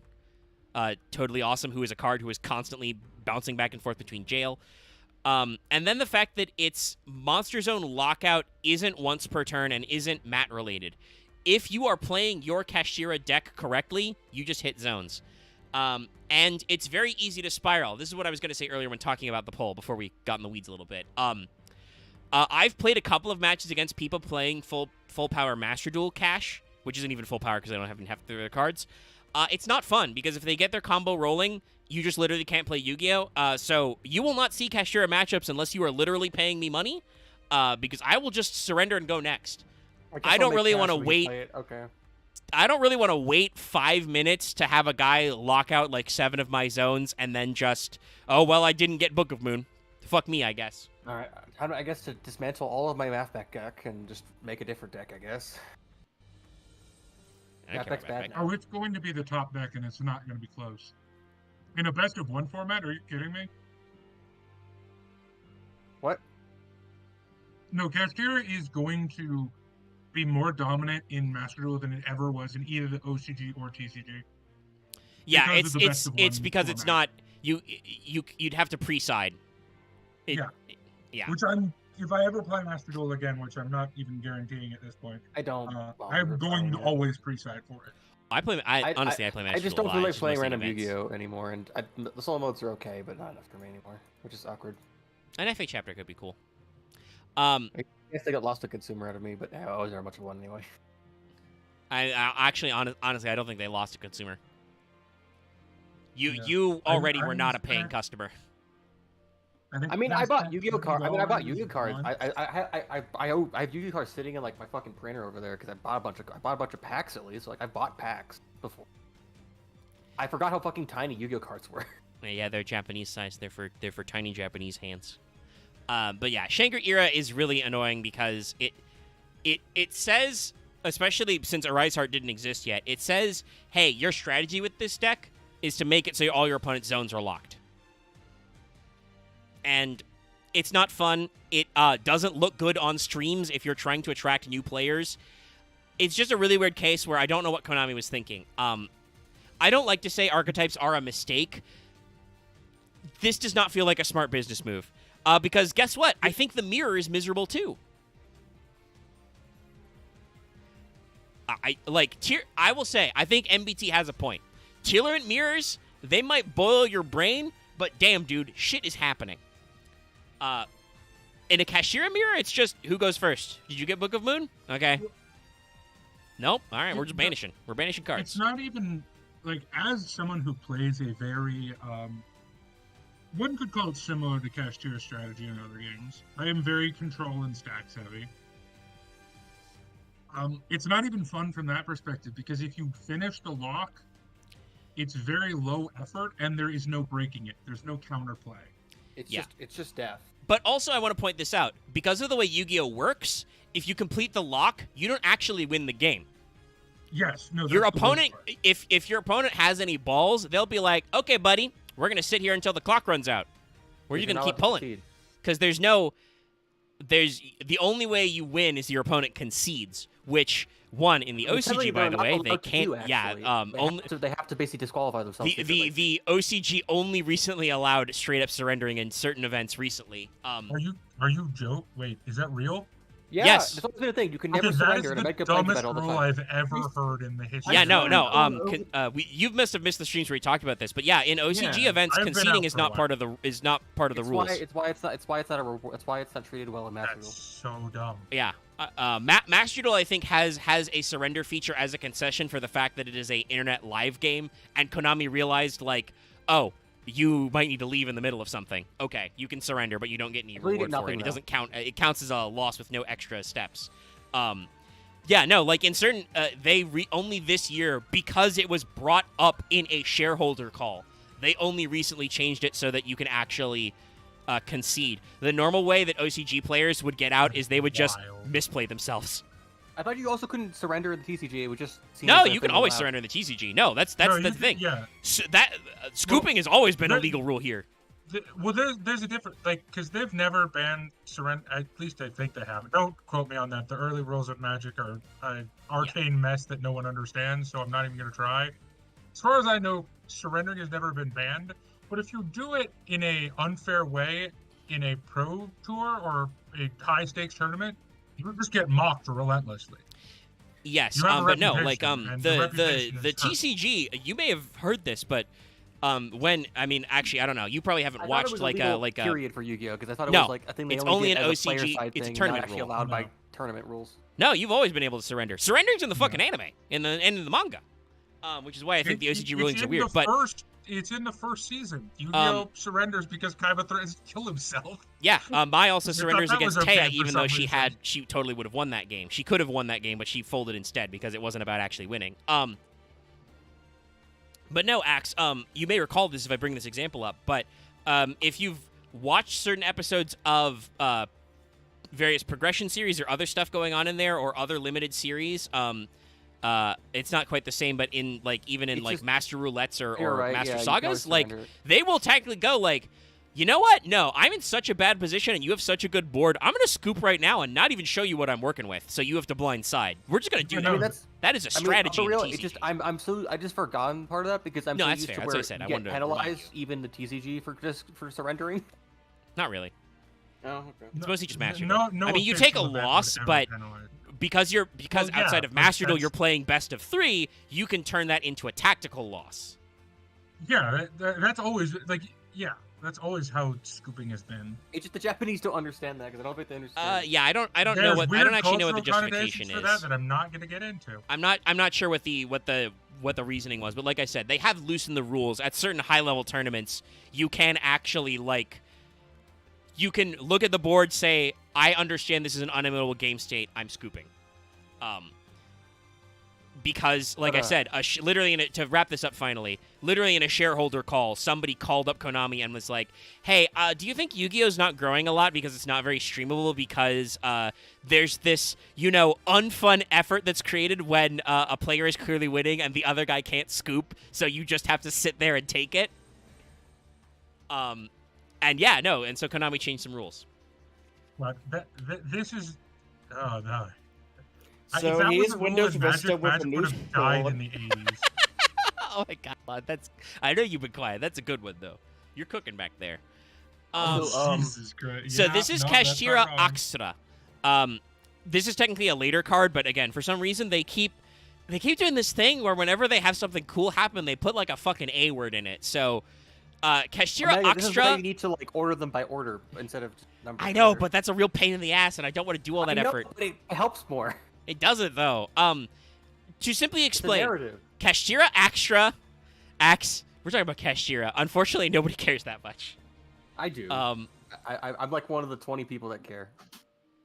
Speaker 1: Totally Awesome, who is a card who is constantly bouncing back and forth between jail. And then the fact that its Monster Zone lockout isn't once per turn and isn't mat related. If you are playing your Kashira deck correctly, you just hit zones. And it's very easy to spiral. This is what I was going to say earlier when talking about the poll before we got in the weeds a little bit. I've played a couple of matches against people playing full power Master Duel Cash, which isn't even full power because I don't have half their cards. It's not fun because if they get their combo rolling, you just literally can't play Yu-Gi-Oh! So you will not see Kashira matchups unless you are literally paying me money, because I will just surrender and go next. I don't really want to wait.
Speaker 3: Okay.
Speaker 1: I don't really want to wait 5 minutes to have a guy lock out like 7 of my zones and then just, oh, well, I didn't get Book of Moon. Fuck me, I guess.
Speaker 3: All right. I guess to dismantle all of my math deck and just make a different deck, I guess.
Speaker 1: I don't care
Speaker 3: Math
Speaker 1: about
Speaker 3: deck's
Speaker 1: that.
Speaker 3: bad.
Speaker 4: Oh, it's going to be the top deck, and it's not going to be close. In a best of 1 format? Are you kidding me?
Speaker 3: What?
Speaker 4: No, Kashira is going to be more dominant in Master Duel than it ever was in either the OCG or TCG.
Speaker 1: Yeah,
Speaker 4: because of the best of
Speaker 1: it's
Speaker 4: one
Speaker 1: because it's
Speaker 4: format.
Speaker 1: not you'd have to pre-side.
Speaker 4: Yeah.
Speaker 1: Yeah.
Speaker 4: Which if I ever play Master Duel again, which I'm not even guaranteeing at this point,
Speaker 3: I don't.
Speaker 4: I'm going to always pre-side for it.
Speaker 1: I honestly play Master
Speaker 3: I just
Speaker 1: Duel
Speaker 3: don't
Speaker 1: a
Speaker 3: feel
Speaker 1: lot.
Speaker 3: like
Speaker 1: It's just
Speaker 3: playing
Speaker 1: mostly
Speaker 3: random
Speaker 1: events.
Speaker 3: Yu-Gi-Oh anymore, and the solo modes are okay, but not enough for me anymore, which is awkward.
Speaker 1: An FA chapter could be cool.
Speaker 3: I guess they got lost to consumer out of me, but I always are much of one anyway.
Speaker 1: I actually honestly I don't think they lost a consumer. You
Speaker 4: Yeah.
Speaker 1: you already
Speaker 4: I
Speaker 1: were not a paying
Speaker 4: spent-
Speaker 1: customer.
Speaker 3: I mean, I bought
Speaker 4: spent
Speaker 3: Yu-Gi-Oh cards. I mean, I bought Yu-Gi-Oh
Speaker 4: $30
Speaker 3: cards.
Speaker 4: a month.
Speaker 3: I have Yu-Gi-Oh cards sitting in like my fucking printer over there because I bought a bunch of packs at least. Like I bought packs before. I forgot how fucking tiny Yu-Gi-Oh cards were.
Speaker 1: Yeah, they're Japanese size. They're for tiny Japanese hands. But yeah, Shangri-Ira is really annoying because it says, especially since Arise Heart didn't exist yet, it says, hey, your strategy with this deck is to make it so all your opponent's zones are locked. And it's not fun. It doesn't look good on streams if you're trying to attract new players. It's just a really weird case where I don't know what Konami was thinking. I don't like to say archetypes are a mistake. This does not feel like a smart business move. Because guess what? I think the mirror is miserable too. I will say, I think MBT has a point. Telerant mirrors, they might boil your brain, but damn, dude, shit is happening. In a Kashira mirror, it's just who goes first. Did you get Book of Moon? Okay. Nope. All right, we're just banishing. We're banishing cards.
Speaker 4: It's not even like, as someone who plays a very one could call it similar to Kashtira strategy in other games. I am very control and stacks heavy. It's not even fun from that perspective, because if you finish the lock, it's very low effort and there is no breaking it. There's no counterplay.
Speaker 3: It's just death.
Speaker 1: But also, I want to point this out. Because of the way Yu-Gi-Oh works, if you complete the lock, you don't actually win the game.
Speaker 4: Yes, no.
Speaker 1: Your
Speaker 4: that's the worst
Speaker 1: opponent,
Speaker 4: part.
Speaker 1: if your opponent has any balls, they'll be like, okay, buddy, we're going to sit here until the clock runs out. We're just going to keep pulling. Because the only way you win is your opponent concedes, which, one, in the OCG, by the way, they can't,
Speaker 3: they have to basically disqualify themselves.
Speaker 1: The OCG only recently allowed straight up surrendering in certain events recently.
Speaker 4: Are you joke? Wait, is that real?
Speaker 3: Yeah,
Speaker 1: yes.
Speaker 3: That's always been a thing. You can never surrender and make
Speaker 4: That
Speaker 3: a
Speaker 4: is the
Speaker 3: blank
Speaker 4: dumbest
Speaker 3: bet all the
Speaker 4: rule
Speaker 3: time.
Speaker 4: I've ever heard in the history.
Speaker 1: Yeah,
Speaker 4: of
Speaker 1: no.
Speaker 4: the game.
Speaker 1: You must have missed the streams where we talked about this, but yeah, in OCG
Speaker 4: Yeah,
Speaker 1: events,
Speaker 4: I've been
Speaker 1: conceding
Speaker 4: out
Speaker 1: is
Speaker 4: for a
Speaker 1: not
Speaker 4: while.
Speaker 1: part of the rules.
Speaker 3: It's why it's not treated well in Master
Speaker 4: That's
Speaker 3: Rule.
Speaker 4: so dumb.
Speaker 1: Yeah, Master Duel I think has a surrender feature as a concession for the fact that it is a internet live game, and Konami realized like, oh, you might need to leave in the middle of something. Okay, you can surrender, but you don't get any
Speaker 3: Well, you get
Speaker 1: reward for it.
Speaker 3: nothing,
Speaker 1: It
Speaker 3: though.
Speaker 1: doesn't count. It counts as a loss with no extra steps. Yeah, no, like in certain, only this year, because it was brought up in a shareholder call, they only recently changed it so that you can actually concede. The normal way that OCG players would get out is they would just
Speaker 4: Wild.
Speaker 1: misplay themselves.
Speaker 3: I thought you also couldn't surrender in the TCG. It would just seem
Speaker 1: No,
Speaker 3: as if
Speaker 1: you can
Speaker 3: they
Speaker 1: always
Speaker 3: allowed-
Speaker 1: surrender in the TCG. No, that's
Speaker 4: No,
Speaker 1: the
Speaker 4: you
Speaker 1: thing.
Speaker 4: Yeah.
Speaker 1: So scooping has always been a
Speaker 4: there-
Speaker 1: legal rule here.
Speaker 4: Well, there's a different, like, because they've never banned surrender. At least I think they haven't. Don't quote me on that. The early rules of Magic are an arcane mess that no one understands, so I'm not even going to try. As far as I know, surrendering has never been banned. But if you do it in a unfair way in a pro tour or a high stakes tournament, you just get mocked relentlessly.
Speaker 1: Yes,
Speaker 4: You have a
Speaker 1: but no, like
Speaker 4: reputation, and
Speaker 1: the
Speaker 4: reputation
Speaker 1: the
Speaker 4: is hurt.
Speaker 1: TCG. You may have heard this, but actually, I don't know. You probably haven't
Speaker 3: I thought it
Speaker 1: watched
Speaker 3: was
Speaker 1: like
Speaker 3: a
Speaker 1: a
Speaker 3: period for Yu-Gi-Oh, because I thought it
Speaker 1: No,
Speaker 3: was like a thing they
Speaker 1: it's
Speaker 3: only
Speaker 1: only
Speaker 3: did
Speaker 1: an
Speaker 3: as a player
Speaker 1: OCG,
Speaker 3: side
Speaker 1: it's a
Speaker 3: thing,
Speaker 1: tournament
Speaker 3: not actually
Speaker 1: rule.
Speaker 3: allowed by
Speaker 4: No.
Speaker 3: tournament rules.
Speaker 1: No, you've always been able to surrender. Surrendering's in the fucking anime, in the manga, which is why I think the OCG rulings are weird. But
Speaker 4: It's in the first season. Yu-Gi-Oh surrenders because Kaiba threatens to kill himself.
Speaker 1: yeah, Mai also
Speaker 4: I thought
Speaker 1: surrenders
Speaker 4: that
Speaker 1: against
Speaker 4: was okay
Speaker 1: Taya,
Speaker 4: for
Speaker 1: even though
Speaker 4: some reason.
Speaker 1: she totally would have won that game. She could have won that game, but she folded instead because it wasn't about actually winning. But no, Axe, you may recall this if I bring this example up, but if you've watched certain episodes of various progression series or other stuff going on in there or other limited series, it's not quite the same, but in like even in
Speaker 3: It's
Speaker 1: like
Speaker 3: just-
Speaker 1: Master Roulettes or
Speaker 3: You're right,
Speaker 1: Master
Speaker 3: yeah, you can always
Speaker 1: Sagas, like
Speaker 3: surrender it.
Speaker 1: they will technically go like, you know what? No, I'm in such a bad position and you have such a good board. I'm gonna scoop right now and not even show you what I'm working with. So you have to blind side. We're just gonna do
Speaker 4: I
Speaker 1: that.
Speaker 4: mean,
Speaker 3: that's
Speaker 1: That is a
Speaker 3: I mean,
Speaker 1: strategy.
Speaker 3: for real,
Speaker 1: in
Speaker 3: it's just
Speaker 1: TCG.
Speaker 3: I just forgotten part of that because I'm
Speaker 1: No,
Speaker 3: so
Speaker 1: that's
Speaker 3: used
Speaker 1: fair.
Speaker 3: to
Speaker 1: That's
Speaker 3: where
Speaker 1: what I said. I
Speaker 3: you
Speaker 1: wanted
Speaker 3: get
Speaker 1: to remind
Speaker 3: penalized even the TCG for surrendering.
Speaker 1: Not really.
Speaker 3: Oh, okay.
Speaker 1: It's mostly just Master
Speaker 4: No,
Speaker 1: Duel.
Speaker 4: no
Speaker 1: I mean, you take a
Speaker 4: official event would
Speaker 1: loss,
Speaker 4: ever
Speaker 1: but
Speaker 4: penalize.
Speaker 1: because
Speaker 4: Well, yeah,
Speaker 1: outside of
Speaker 4: but
Speaker 1: Master Duel
Speaker 4: that's-
Speaker 1: you're playing best of 3, you can turn that into a tactical loss.
Speaker 4: Yeah, that's always like that's always how scooping has been.
Speaker 3: It's just the Japanese don't understand that because I don't think they understand.
Speaker 1: Yeah, I don't know
Speaker 4: There's
Speaker 1: what I
Speaker 4: weird
Speaker 1: don't actually know what the
Speaker 4: cultural
Speaker 1: justification
Speaker 4: connotations
Speaker 1: is.
Speaker 4: for that I'm not going to get into.
Speaker 1: I'm not sure what the reasoning was, but like I said, they have loosened the rules at certain high level tournaments. You can actually you can look at the board, say, I understand this is an unimitable game state. I'm scooping. Because, like I said, literally, to wrap this up finally, literally in a shareholder call, somebody called up Konami and was like, hey, do you think Yu-Gi-Oh's not growing a lot because it's not very streamable because there's this, unfun effort that's created when a player is clearly winning and the other guy can't scoop, so you just have to sit there and take it? And so Konami changed some rules.
Speaker 4: But this is, oh no. If
Speaker 5: So
Speaker 4: that
Speaker 5: he
Speaker 4: was
Speaker 5: is
Speaker 4: a rule
Speaker 5: Windows
Speaker 4: in
Speaker 5: Vista with a
Speaker 4: Magic
Speaker 5: new
Speaker 4: would have died
Speaker 5: scroll.
Speaker 4: in the 80s.
Speaker 1: Oh my god, I know you've been quiet. That's a good one though. You're cooking back there.
Speaker 3: Oh,
Speaker 4: Jesus Christ.
Speaker 1: So
Speaker 4: Yeah,
Speaker 1: this is
Speaker 4: no, that's
Speaker 1: Kashtira
Speaker 4: not wrong.
Speaker 1: Axtra. This is technically a later card, but again, for some reason they keep they keep doing this thing where whenever they have something cool happen, they put like a fucking A word in it. So, Kashira
Speaker 3: This is why
Speaker 1: Akstra.
Speaker 3: you need to like order them by order instead of number.
Speaker 1: I know, but that's a real pain in the ass, and I don't want to do all that effort.
Speaker 3: But it helps more.
Speaker 1: It doesn't though. To simply
Speaker 3: It's the
Speaker 1: explain,
Speaker 3: narrative.
Speaker 1: Kashira Akstra, We're talking about Kashira. Unfortunately, nobody cares that much.
Speaker 3: I do. I'm like one of the 20 people that care.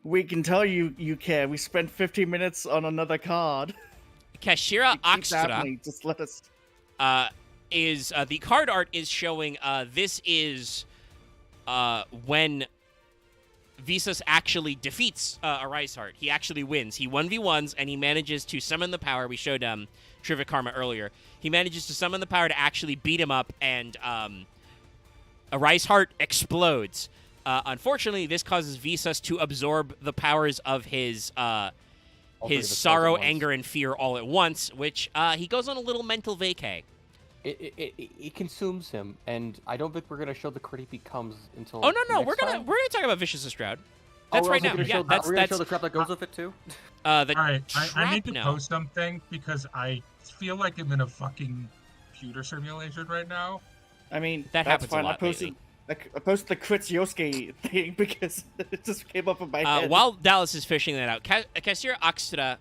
Speaker 2: We can tell you care. We spent 15 minutes on another card.
Speaker 1: Kashira
Speaker 2: It keeps
Speaker 1: Akstra.
Speaker 2: happening. Just let us.
Speaker 1: Is the card art is showing this is when Visas actually defeats Arise Heart. He actually wins. He 1v1s and he manages to summon the power. We showed Trivia Karma earlier. He manages to summon the power to actually beat him up, and Arise Heart explodes. Unfortunately, this causes Visas to absorb the powers of his sorrow, anger, and fear all at once, which he goes on a little mental vacay.
Speaker 3: It consumes him, and I don't think we're gonna show the crit he becomes until.
Speaker 1: Oh no, we're
Speaker 3: next
Speaker 1: gonna
Speaker 3: time.
Speaker 1: talk about Vicious Shroud. That's right now. Yeah,
Speaker 3: We're gonna show the crap that goes with it too.
Speaker 1: The
Speaker 4: All right, I need
Speaker 1: trap
Speaker 4: to
Speaker 1: now.
Speaker 4: post something because I feel like I'm in a fucking computer simulation right now.
Speaker 2: I mean,
Speaker 1: That
Speaker 2: that's
Speaker 1: happens a
Speaker 2: fine.
Speaker 1: lot
Speaker 2: I posted the Crits Yosuke thing because it just came up in my head.
Speaker 1: While Dallas is fishing that out, Kasira Akstra,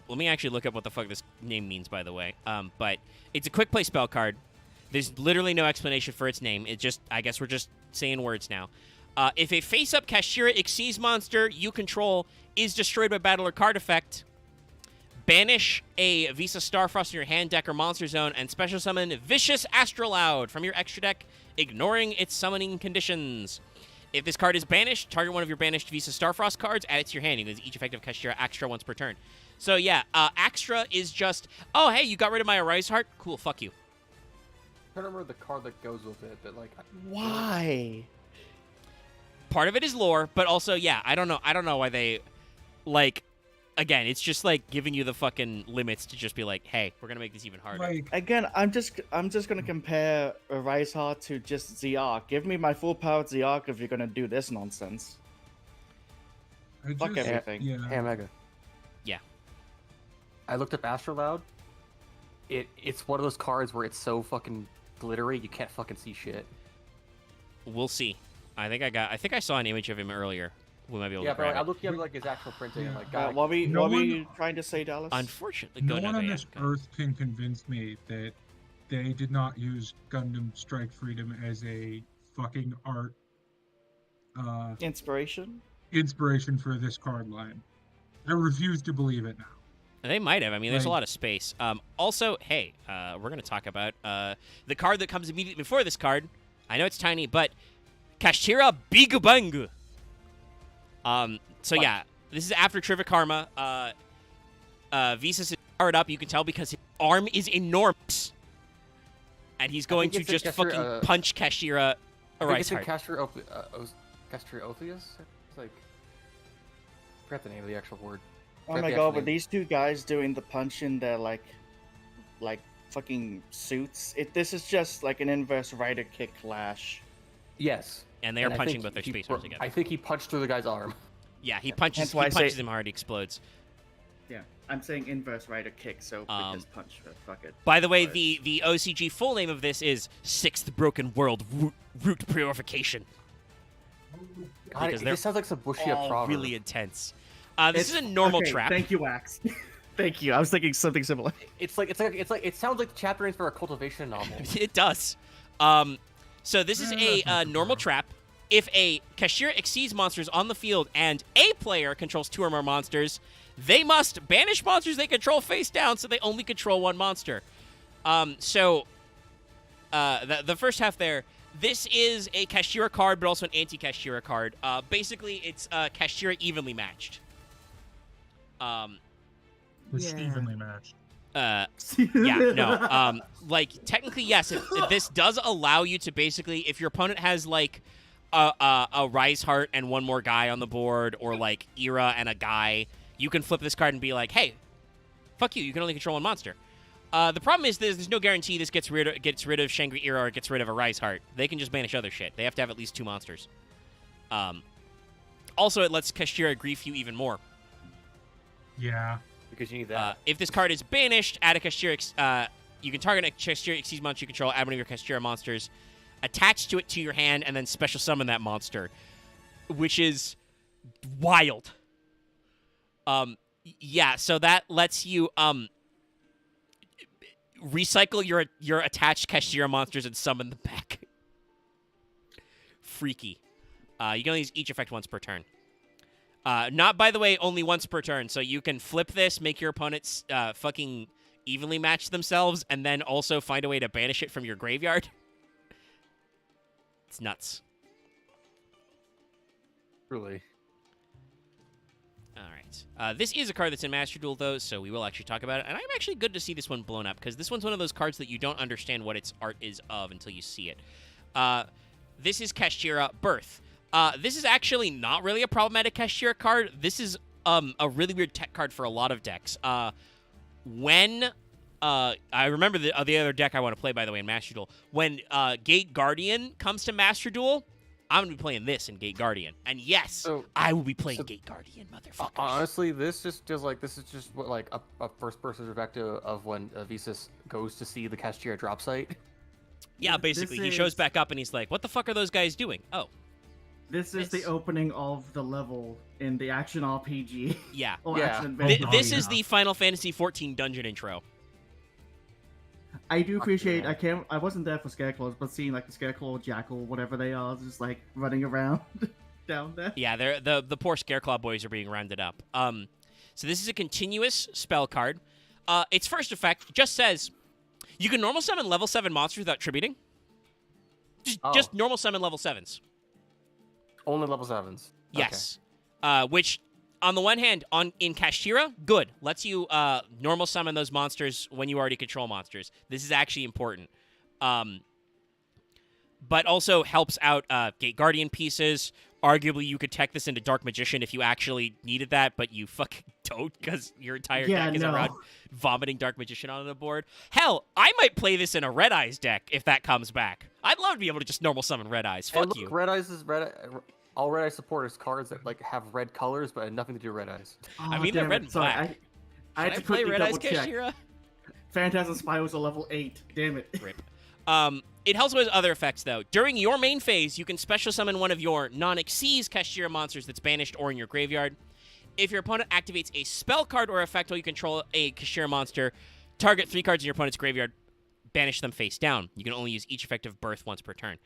Speaker 1: let me actually look up what the fuck this name means, by the way. But it's a quick play spell card. There's literally no explanation for its name. It just, I guess we're just saying words now. If a face-up Kashira Xyz monster you control is destroyed by battle or card effect, banish a Visa Starfrost in your hand, deck, or monster zone, and special summon Vicious Astrolaud from your extra deck, ignoring its summoning conditions. If this card is banished, target one of your banished Visa Starfrost cards, add it to your hand. You can use each effective Kashira Akstra once per turn. So yeah, Akstra is just, oh hey, you got rid of my Arise Heart? Cool, fuck you.
Speaker 3: I don't remember the card that goes with it, but like.
Speaker 2: Why?
Speaker 1: Part of it is lore, but also, yeah, I don't know why they, like, again, it's just like giving you the fucking limits to just be like, hey, we're gonna make this even harder.
Speaker 4: Like,
Speaker 2: Again, I'm just gonna compare Arise Heart to just ZR. Give me my full powered ZR if you're gonna do this nonsense.
Speaker 4: I
Speaker 2: Fuck
Speaker 4: just-
Speaker 2: everything.
Speaker 4: Yeah.
Speaker 3: Hey, Omega.
Speaker 1: Yeah.
Speaker 3: I looked up Astrolaud. It's one of those cards where it's so fucking glittery you can't fucking see shit.
Speaker 1: We'll see. I think I saw an image of him earlier. We might be able
Speaker 3: Yeah,
Speaker 1: to
Speaker 3: but
Speaker 1: grab
Speaker 3: I
Speaker 1: it.
Speaker 3: looked at like his actual printing and like,
Speaker 4: Yeah.
Speaker 3: God,
Speaker 2: What were
Speaker 4: No one-
Speaker 2: you trying to say, Dallas?
Speaker 1: Unfortunately,
Speaker 4: No
Speaker 1: go
Speaker 4: one on
Speaker 1: yeah,
Speaker 4: this
Speaker 1: go.
Speaker 4: earth can convince me that they did not use Gundam Strike Freedom as a fucking art
Speaker 2: Inspiration?
Speaker 4: inspiration for this card line. I refuse to believe it now.
Speaker 1: They might have. I mean, there's a
Speaker 4: Like-
Speaker 1: lot of space. Also, hey, we're going to talk about the card that comes immediately before this card. I know it's tiny, but Kashira Bigubangu. So
Speaker 3: What?
Speaker 1: yeah, this is after Trivia Karma. Visas is powered up. You can tell because his arm is enormous. And he's going to
Speaker 3: think it's
Speaker 1: just
Speaker 3: in Kashira,
Speaker 1: fucking punch Kashira
Speaker 3: I think
Speaker 1: Arise
Speaker 3: it's in
Speaker 1: Heart.
Speaker 3: Castriophius? It's like, I forgot the name of the actual word.
Speaker 2: Oh
Speaker 3: Forgot
Speaker 2: my
Speaker 3: the
Speaker 2: god,
Speaker 3: actual
Speaker 2: but
Speaker 3: name.
Speaker 2: these two guys doing the punch in their like fucking suits. This is just like an inverse rider kick clash.
Speaker 3: Yes.
Speaker 1: And they are
Speaker 3: And I
Speaker 1: punching
Speaker 3: think
Speaker 1: both their
Speaker 3: he
Speaker 1: space
Speaker 3: bro-
Speaker 1: arms together.
Speaker 3: I think he punched through the guy's arm.
Speaker 1: Yeah, he punches
Speaker 2: Hence why I say-
Speaker 1: him hard, he explodes.
Speaker 2: Yeah, I'm saying inverse rider kick, so because punch, fuck it.
Speaker 1: By the way,
Speaker 2: But-
Speaker 1: the OCG full name of this is Sixth Broken World Root Purification.
Speaker 3: God,
Speaker 1: Because
Speaker 3: it
Speaker 1: they're
Speaker 3: just sounds like some Bushia
Speaker 1: All
Speaker 3: proverb.
Speaker 1: really intense. This is a normal
Speaker 2: okay,
Speaker 1: trap.
Speaker 2: Thank you, Axe. Thank you. I was thinking something similar.
Speaker 3: It sounds like the chapter names for a cultivation novel.
Speaker 1: It does. So this is a normal trap. If a Kashira Xyz monster is on the field and a player controls 2 or more monsters, they must banish monsters they control face down, so they only control 1 monster. The first half there, this is a Kashira card, but also an anti-Kashira card. Basically, it's Kashira evenly matched.
Speaker 4: It's
Speaker 2: Yeah.
Speaker 4: evenly matched.
Speaker 1: Yeah, no. Like, technically, yes. If this does allow you to basically, if your opponent has, like, a Rise Heart and 1 more guy on the board, or, like, Era and a guy, you can flip this card and be like, hey, fuck you, you can only control 1 monster. The problem is there's no guarantee this gets rid of Shangri Era or gets rid of a Rise Heart. They can just banish other shit. They have to have at least 2 monsters. Also, it lets Kashira grief you even more.
Speaker 4: Yeah.
Speaker 3: Because you need that.
Speaker 1: If this card is banished, add a Kashtira. You can target a Kashtira Xyz monster you control, add one of your Kashtira monsters attached to it to your hand, and then special summon that monster, which is wild. Yeah, so that lets you recycle your attached Kashtira monsters and summon them back. Freaky. You can only use each effect once per turn. Not, by the way, only once per turn. So you can flip this, make your opponents fucking evenly match themselves, and then also find a way to banish it from your graveyard. It's nuts.
Speaker 3: Really.
Speaker 1: All right. This is a card that's in Master Duel, though, so we will actually talk about it. And I'm actually good to see this one blown up, because this one's one of those cards that you don't understand what its art is of until you see it. This is Kashtira Birth. This is actually not really a problematic Kashtira card. This is a really weird tech card for a lot of decks. When I remember the other deck I want to play, by the way, in Master Duel. When Gate Guardian comes to Master Duel, I'm going to be playing this in Gate Guardian. And yes, I will be playing Gate Guardian, motherfuckers.
Speaker 3: Honestly, this just feels like this is just what, like a first-person perspective of when Visas goes to see the Kashtira drop site.
Speaker 1: Yeah, basically. He shows back up and he's like, what the fuck are those guys doing? Oh.
Speaker 2: This is the opening of the level in the action RPG.
Speaker 1: Yeah. This is the Final Fantasy XIV dungeon intro.
Speaker 2: I do appreciate. I wasn't there for Scarecrows, but seeing like the Scarecrow, Jackal, whatever they are, just like running around down there.
Speaker 1: Yeah, the poor Scareclaw boys are being rounded up. So this is a continuous spell card. Its first effect just says you can normal summon level 7 monsters without tributing. Just normal summon level 7s.
Speaker 3: Only level 7s.
Speaker 1: Yes. Okay. Which, on the one hand, in Kashtira, good. Lets you normal summon those monsters when you already control monsters. This is actually important. But also helps out Gate Guardian pieces. Arguably, you could tech this into Dark Magician if you actually needed that, but you fucking don't because your entire deck is around vomiting Dark Magician on the board. Hell, I might play this in a Red Eyes deck if that comes back. I'd love to be able to just normal summon Red Eyes. Fuck you.
Speaker 3: Red Eyes is all Red Eyes support is cards that like have red colors but have nothing to do with Red Eyes.
Speaker 1: I mean, they're red and black.
Speaker 2: I had to
Speaker 1: play Red Eyes
Speaker 2: check.
Speaker 1: Kashtira?
Speaker 2: Phantasm Spy was a level 8. Damn it.
Speaker 1: Rip. It also has other effects, though. During your main phase, you can special summon one of your non-Xyz Kashtira monsters that's banished or in your graveyard. If your opponent activates a spell card or effect while you control a Kashtira monster, target 3 cards in your opponent's graveyard, banish them face down. You can only use each effect of Birth once per turn.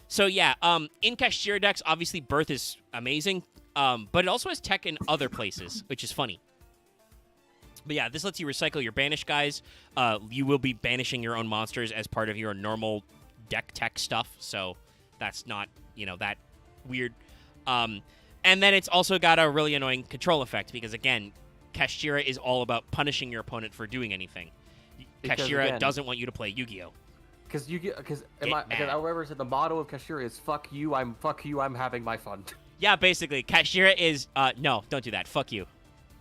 Speaker 1: So yeah, in Kashtira decks, obviously Birth is amazing, but it also has tech in other places, which is funny. But yeah, this lets you recycle your banish guys. You will be banishing your own monsters as part of your normal deck tech stuff, so that's not, that weird. And then it's also got a really annoying control effect, because again, Kashtira is all about punishing your opponent for doing anything. Kashtira doesn't want you to play Yu-Gi-Oh!
Speaker 3: Because I remember said the motto of Kashtira is fuck you, I'm having my fun.
Speaker 1: Yeah, basically, Kashtira is, no, don't do that, fuck you.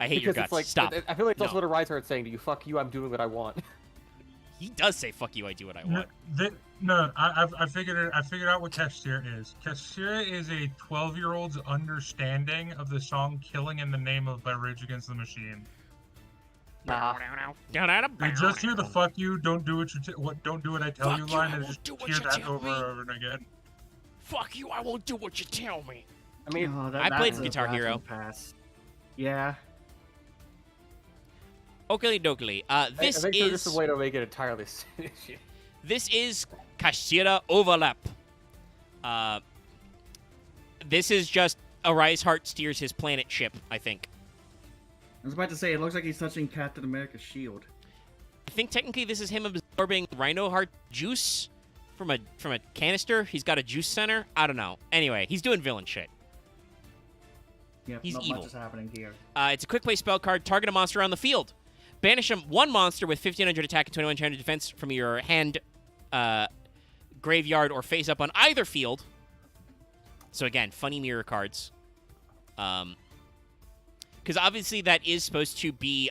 Speaker 1: I hate your guts.
Speaker 3: Like,
Speaker 1: stop.
Speaker 3: I feel like it's also what a Reinhardt saying to you, fuck you, I'm doing what I want.
Speaker 1: He does say fuck you, I do what I want.
Speaker 4: I figured out what Kashtira is. Kashtira is a 12-year-old's understanding of the song "Killing in the Name of" by Rage Against the Machine. You just hear the "fuck you, don't do what I tell you" line, and just hear that over and over again.
Speaker 1: Fuck you, I won't do what you tell me.
Speaker 3: I mean,
Speaker 1: I played Guitar Hero.
Speaker 2: Pass. Yeah.
Speaker 1: Oakley dokley. This
Speaker 3: I think
Speaker 1: is
Speaker 3: just a way to make it entirely.
Speaker 1: This is Kashtira Overlap. This is just Arise Heart steers his planet ship, I think.
Speaker 2: I was about to say, it looks like he's touching Captain America's shield.
Speaker 1: I think technically this is him absorbing Rhino Heart juice from a canister. He's got a juice center. I don't know. Anyway, he's doing villain shit.
Speaker 2: Yeah,
Speaker 1: he's
Speaker 2: not
Speaker 1: evil.
Speaker 2: much is happening here.
Speaker 1: It's a quick play spell card. Target a monster on the field. Banish one monster with 1500 attack and 2100 defense from your hand, graveyard, or face up on either field. So again, funny mirror cards. Because obviously that is supposed to be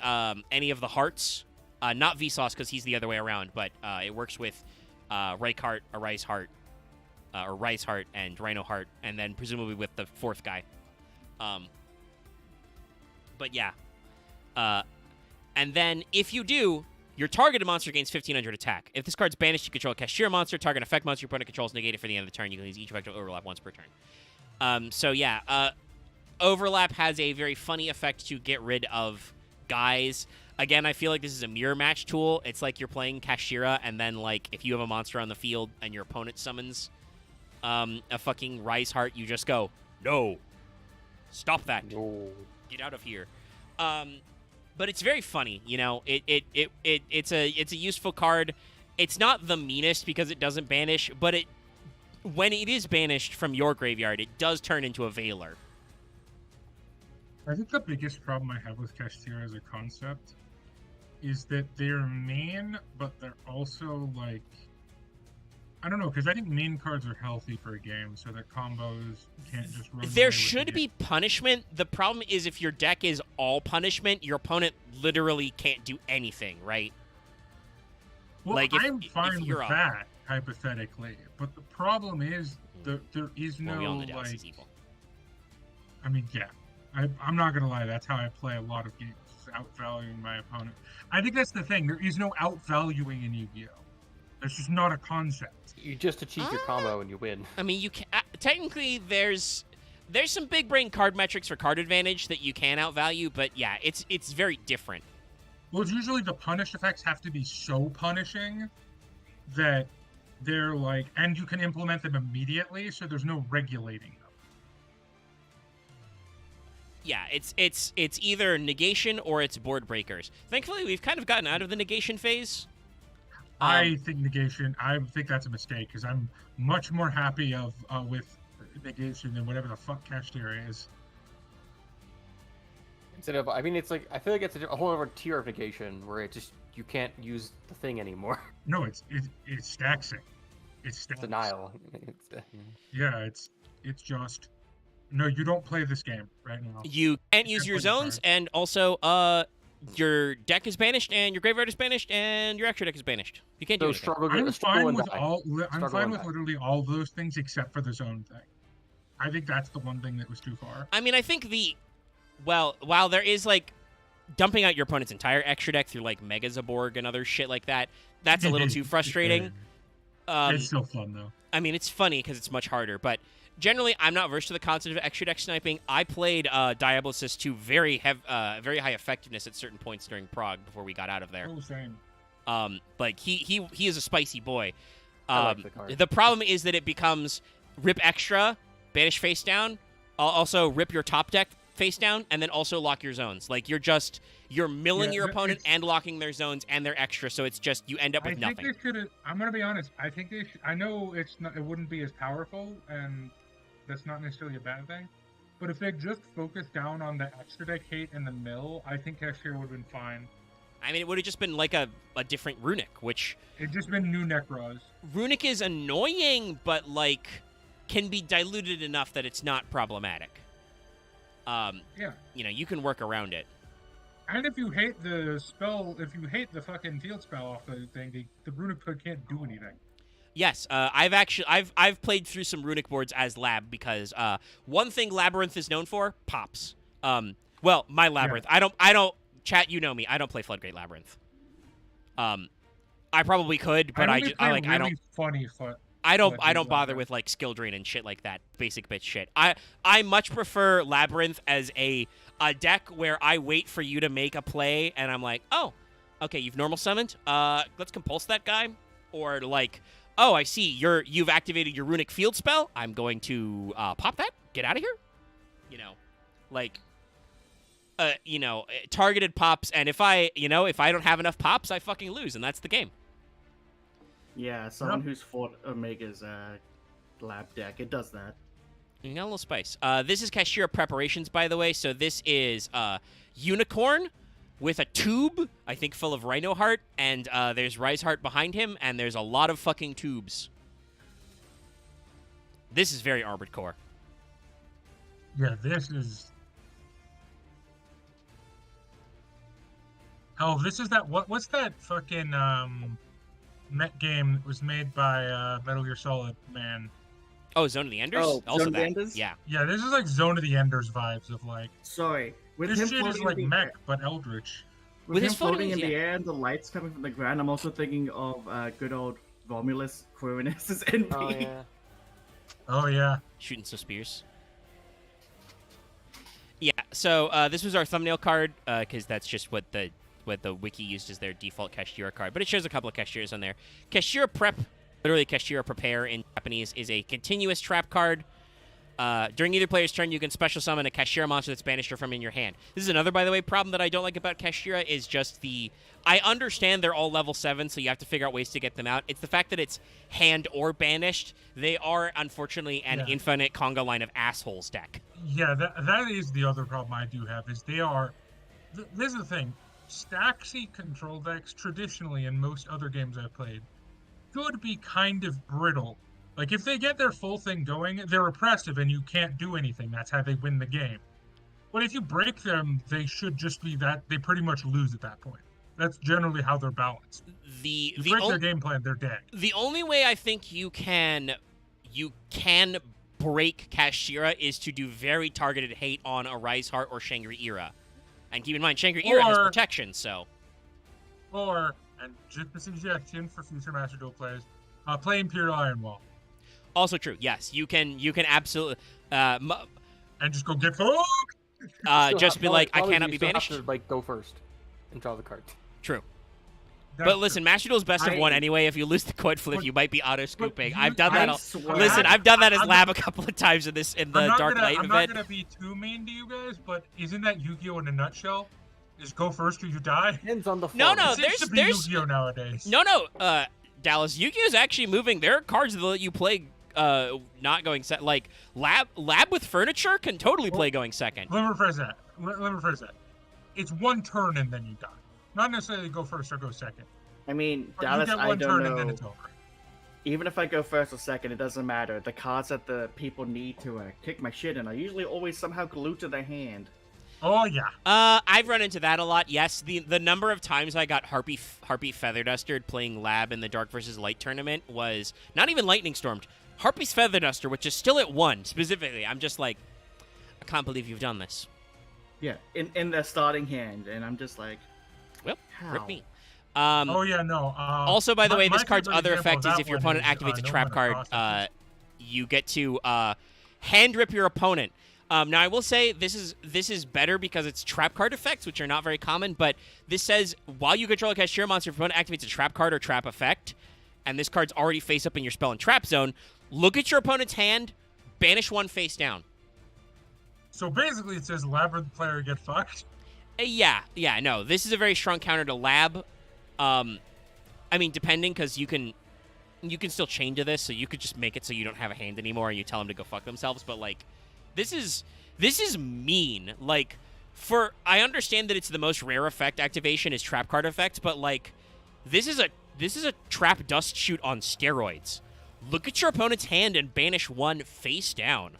Speaker 1: any of the hearts. Not Vsauce, because he's the other way around, but it works with Reichheart, Arise Heart, or Rise Heart, and Rhino Heart, and then presumably with the fourth guy. But yeah. And then if you do, your targeted monster gains 1500 attack. If this card's banished, you control a Cashier monster. Target effect monster your opponent controls negated for the end of the turn. You can use each effect to overlap once per turn. So yeah, overlap has a very funny effect to get rid of guys. Again, I feel like this is a mirror match tool. It's like you're playing Kashira, and then like if you have a monster on the field and your opponent summons a fucking Rise Heart, you just go, no, stop that,
Speaker 3: No.
Speaker 1: get out of here. But it's very funny, you know. It's a useful card. It's not the meanest because it doesn't banish, but when it is banished from your graveyard, it does turn into a Veiler.
Speaker 4: I think the biggest problem I have with Kashtira as a concept is that they're main, but they're also like, I don't know, because I think main cards are healthy for a game, so that combos can't just run.
Speaker 1: There should be punishment. The problem is if your deck is all punishment, your opponent literally can't do anything, right?
Speaker 4: Well,
Speaker 1: like
Speaker 4: I'm fine with that, hypothetically, but the problem is there is no,
Speaker 1: we all know Dallas
Speaker 4: like,
Speaker 1: is evil.
Speaker 4: I mean, yeah. I'm not going to lie, that's how I play a lot of games, outvaluing my opponent. I think that's the thing, there is no outvaluing in Yu-Gi-Oh! There's just not a concept.
Speaker 3: You just achieve your combo and you win.
Speaker 1: I mean, you can technically there's some big brain card metrics for card advantage that you can outvalue, but yeah, it's very different.
Speaker 4: Well, it's usually the punish effects have to be so punishing that they're like, and you can implement them immediately, so there's no regulating them.
Speaker 1: Yeah, it's either negation or it's board breakers. Thankfully, we've kind of gotten out of the negation phase.
Speaker 4: I think negation. I think that's a mistake because I'm much more happy with negation than whatever the fuck Kashtira is.
Speaker 3: Instead of, I mean, it's like I feel like it's a whole other tier of negation where it just you can't use the thing anymore.
Speaker 4: No, it's stacks it. It's stacks.
Speaker 3: Denial.
Speaker 4: Yeah, it's just no. You don't play this game right now.
Speaker 1: You can't use your zones, and also your deck is banished, and your graveyard is banished, and your extra deck is banished. You can't do anything.
Speaker 4: I'm fine with I'm fine with literally all those things except for the zone thing. I think that's the one thing that was too far.
Speaker 1: I mean, I think while there is like dumping out your opponent's entire extra deck through like Mega Zaborg and other shit like that, that's a little too frustrating.
Speaker 4: It's still fun though.
Speaker 1: I mean, it's funny because it's much harder, but generally, I'm not versed to the concept of extra deck sniping. I played Diabolos to very high effectiveness at certain points during Prague before we got out of there.
Speaker 4: Oh, same.
Speaker 1: Like he is a spicy boy.
Speaker 3: I like the card.
Speaker 1: The problem is that it becomes rip extra, banish face down, also rip your top deck face down, and then also lock your zones. Like you're milling your opponent and locking their zones and their extra, so it's just you end up with nothing.
Speaker 4: They should. I'm gonna be honest. I think they should. I know it wouldn't be as powerful, and that's not necessarily a bad thing. But if they just focused down on the extra deck hate and the mill, I think Cashier would have been fine.
Speaker 1: I mean, it would have just been like a different Runic, which
Speaker 4: it'd just been new Necros.
Speaker 1: Runic is annoying, but like can be diluted enough that it's not problematic.
Speaker 4: Yeah.
Speaker 1: You know, you can work around it.
Speaker 4: And if you hate the spell, if you hate the fucking field spell off the thing, the Runic card can't do anything.
Speaker 1: Yes, I've played through some Runic boards as Lab because one thing Labyrinth is known for, pops. Well, my Labyrinth. Yeah. I don't chat, you know me. I don't play Floodgate Labyrinth. I probably could, but I don't
Speaker 4: funny foot.
Speaker 1: I don't bother with like skill drain and shit like that. Basic bitch shit. I much prefer Labyrinth as a deck where I wait for you to make a play and I'm like, "Oh, okay, you've normal summoned. Let's compulse that guy." Or like, "Oh, I see. You've activated your Runic field spell. I'm going to pop that. Get out of here." You know, like targeted pops, and if I don't have enough pops, I fucking lose, and that's the game.
Speaker 2: Yeah, someone who's fought Omega's lab deck, it does that.
Speaker 1: You got a little spice. This is Kashira Preparations, by the way. So this is Unicorn with a tube, I think, full of Rhino Heart, and there's Rise Heart behind him, and there's a lot of fucking tubes. This is very Armored Core.
Speaker 4: Yeah, this is... Oh, this is that... What's that fucking... Met game that was made by Metal Gear Solid, man.
Speaker 1: Oh, Zone of the Enders?
Speaker 2: Oh,
Speaker 1: also
Speaker 2: Zone of the
Speaker 1: that.
Speaker 2: Enders?
Speaker 1: Yeah.
Speaker 4: Yeah, this is like Zone of the Enders vibes of like...
Speaker 2: Sorry. With
Speaker 4: this
Speaker 2: him
Speaker 4: shit is like mech, but Eldritch.
Speaker 2: With
Speaker 1: his
Speaker 2: him floating
Speaker 1: moves,
Speaker 2: in the
Speaker 1: yeah.
Speaker 2: air and the lights coming from the ground, I'm also thinking of good old Romulus Quirinus as NP.
Speaker 3: Oh yeah.
Speaker 4: Oh yeah.
Speaker 1: Shooting some spears. Yeah, so this was our thumbnail card, because that's just what the wiki used as their default Kashira card. But it shows a couple of Kashiras on there. Kashira Prep, literally Kashira Prepare in Japanese, is a continuous trap card. During either player's turn, you can special summon a Kashira monster that's banished or from in your hand. This is another, by the way, problem that I don't like about Kashira is just the... I understand they're all level 7, so you have to figure out ways to get them out. It's the fact that it's hand or banished. They are, unfortunately, an infinite conga line of assholes deck.
Speaker 4: Yeah, that is the other problem I do have, is they are... This is the thing. Staxy control decks, traditionally, in most other games I've played, could be kind of brittle. Like, if they get their full thing going, they're oppressive and you can't do anything. That's how they win the game. But if you break them, they should just be that... They pretty much lose at that point. That's generally how they're balanced.
Speaker 1: You
Speaker 4: break their game plan, they're dead.
Speaker 1: The only way I think you can break Kashira is to do very targeted hate on a Rise Heart or Shangri-Ira. And keep in mind, Shangri-Ira has protection, so...
Speaker 4: Or, and just a suggestion for future Master Duel players, play Imperial Iron Wall.
Speaker 1: Also true, yes. You can absolutely...
Speaker 4: and just go get fucked!
Speaker 1: Just be like, I cannot be banished.
Speaker 3: To, like, go first and draw the card.
Speaker 1: True.
Speaker 4: That's
Speaker 1: but listen,
Speaker 4: true.
Speaker 1: Master Duel's best of one anyway. If you lose the coin flip, you might be auto-scooping. I've done that.
Speaker 2: swear.
Speaker 1: Listen, I've done that as Lab a couple of times in the Dark Knight
Speaker 4: I'm
Speaker 1: event.
Speaker 4: not gonna be too mean to you guys, but isn't that Yu-Gi-Oh in a nutshell? Just go first or you die?
Speaker 3: Depends on the
Speaker 1: No,
Speaker 3: form.
Speaker 1: no,
Speaker 4: It seems to be
Speaker 1: there's
Speaker 4: Yu-Gi-Oh nowadays.
Speaker 1: no, Dallas. Yu-Gi-Oh is actually moving. There are cards that let you play not going set. Like Lab with furniture can totally play going second.
Speaker 4: Let me rephrase that. It's one turn and then you die. Not necessarily go first or go second.
Speaker 2: I mean,
Speaker 4: But
Speaker 2: Dallas,
Speaker 4: you get
Speaker 2: I
Speaker 4: one
Speaker 2: don't
Speaker 4: turn
Speaker 2: know.
Speaker 4: and then it's over.
Speaker 2: Even if I go first or second, it doesn't matter. The cards that the people need to kick my shit in are usually always somehow glued to their hand.
Speaker 4: Oh yeah.
Speaker 1: I've run into that a lot. Yes, the number of times I got Harpy Feather Dustered playing Lab in the Dark versus Light tournament was not even Lightning Stormed. Harpy's Feather Duster, which is still at 1 specifically. I'm just like, I can't believe you've done this.
Speaker 2: Yeah, in their starting hand, and I'm just like,
Speaker 1: Well,
Speaker 2: how?
Speaker 1: rip me.
Speaker 4: Oh yeah, no.
Speaker 1: Also, by the way, this card's
Speaker 4: favorite
Speaker 1: other
Speaker 4: example
Speaker 1: effect
Speaker 4: of
Speaker 1: is
Speaker 4: that
Speaker 1: if your
Speaker 4: one
Speaker 1: opponent
Speaker 4: is,
Speaker 1: activates a
Speaker 4: no
Speaker 1: trap
Speaker 4: limit
Speaker 1: card,
Speaker 4: across
Speaker 1: you get to hand rip your opponent. Now, I will say this is better because it's trap card effects, which are not very common, but this says while you control a Kashira monster, if your opponent activates a trap card or trap effect, and this card's already face up in your spell and trap zone, look at your opponent's hand, banish 1 face down.
Speaker 4: So basically it says Labyrinth player get fucked.
Speaker 1: Yeah, no, this is a very strong counter to Lab. I mean, depending, because you can still chain to this, so you could just make it so you don't have a hand anymore and you tell them to go fuck themselves, but, like, this is mean. Like, I understand that it's the most rare effect activation is trap card effect, but, like, this is a trap dust shoot on steroids. Look at your opponent's hand and banish 1 face down.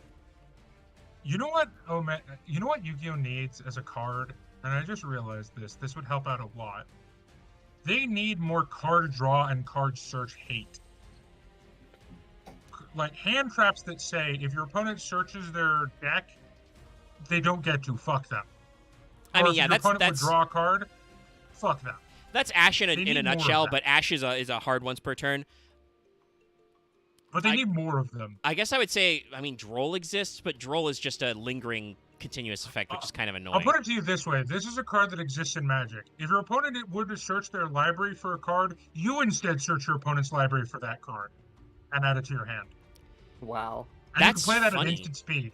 Speaker 4: You know what? Oh man, you know what Yu-Gi-Oh needs as a card? And I just realized this. This would help out a lot. They need more card draw and card search hate. Like hand traps that say if your opponent searches their deck, they don't get to. Fuck them.
Speaker 1: I
Speaker 4: Or
Speaker 1: mean,
Speaker 4: if
Speaker 1: yeah,
Speaker 4: your opponent would
Speaker 1: that's
Speaker 4: draw a card. Fuck them.
Speaker 1: that's Ash in
Speaker 4: They
Speaker 1: a
Speaker 4: need more of
Speaker 1: nutshell,
Speaker 4: that.
Speaker 1: but Ash is a hard once per turn.
Speaker 4: But they need more of them.
Speaker 1: I guess I would say, I mean, Droll exists, but Droll is just a lingering continuous effect, which is kind of annoying.
Speaker 4: I'll put it to you this way. This is a card that exists in Magic. If your opponent were to search their library for a card, you instead search your opponent's library for that card and add it to your hand.
Speaker 3: Wow.
Speaker 4: And
Speaker 1: That's
Speaker 4: you can play that
Speaker 1: funny.
Speaker 4: at instant speed.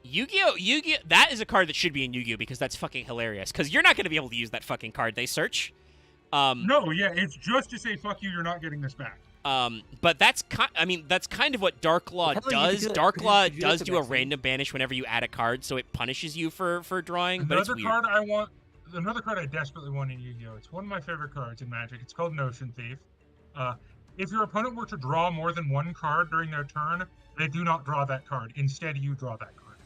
Speaker 1: Yu-Gi-Oh! That is a card that should be in Yu-Gi-Oh! Because that's fucking hilarious. Because you're not going to be able to use that fucking card they search.
Speaker 4: No, yeah, it's just to say, fuck you, you're not getting this back.
Speaker 1: But that's kind of what Dark Law
Speaker 3: Well, hell, you could
Speaker 1: does.
Speaker 3: do that-
Speaker 1: Dark
Speaker 3: could you-
Speaker 1: Law
Speaker 3: could you do that
Speaker 1: does
Speaker 3: to
Speaker 1: do a
Speaker 3: Maxine?
Speaker 1: random banish whenever you add a card, so it punishes you for drawing. But it's
Speaker 4: Another
Speaker 1: weird.
Speaker 4: another card I desperately want in Yu-Gi-Oh! It's one of my favorite cards in Magic. It's called Notion Thief. If your opponent were to draw more than 1 card during their turn, they do not draw that card. Instead, you draw that card.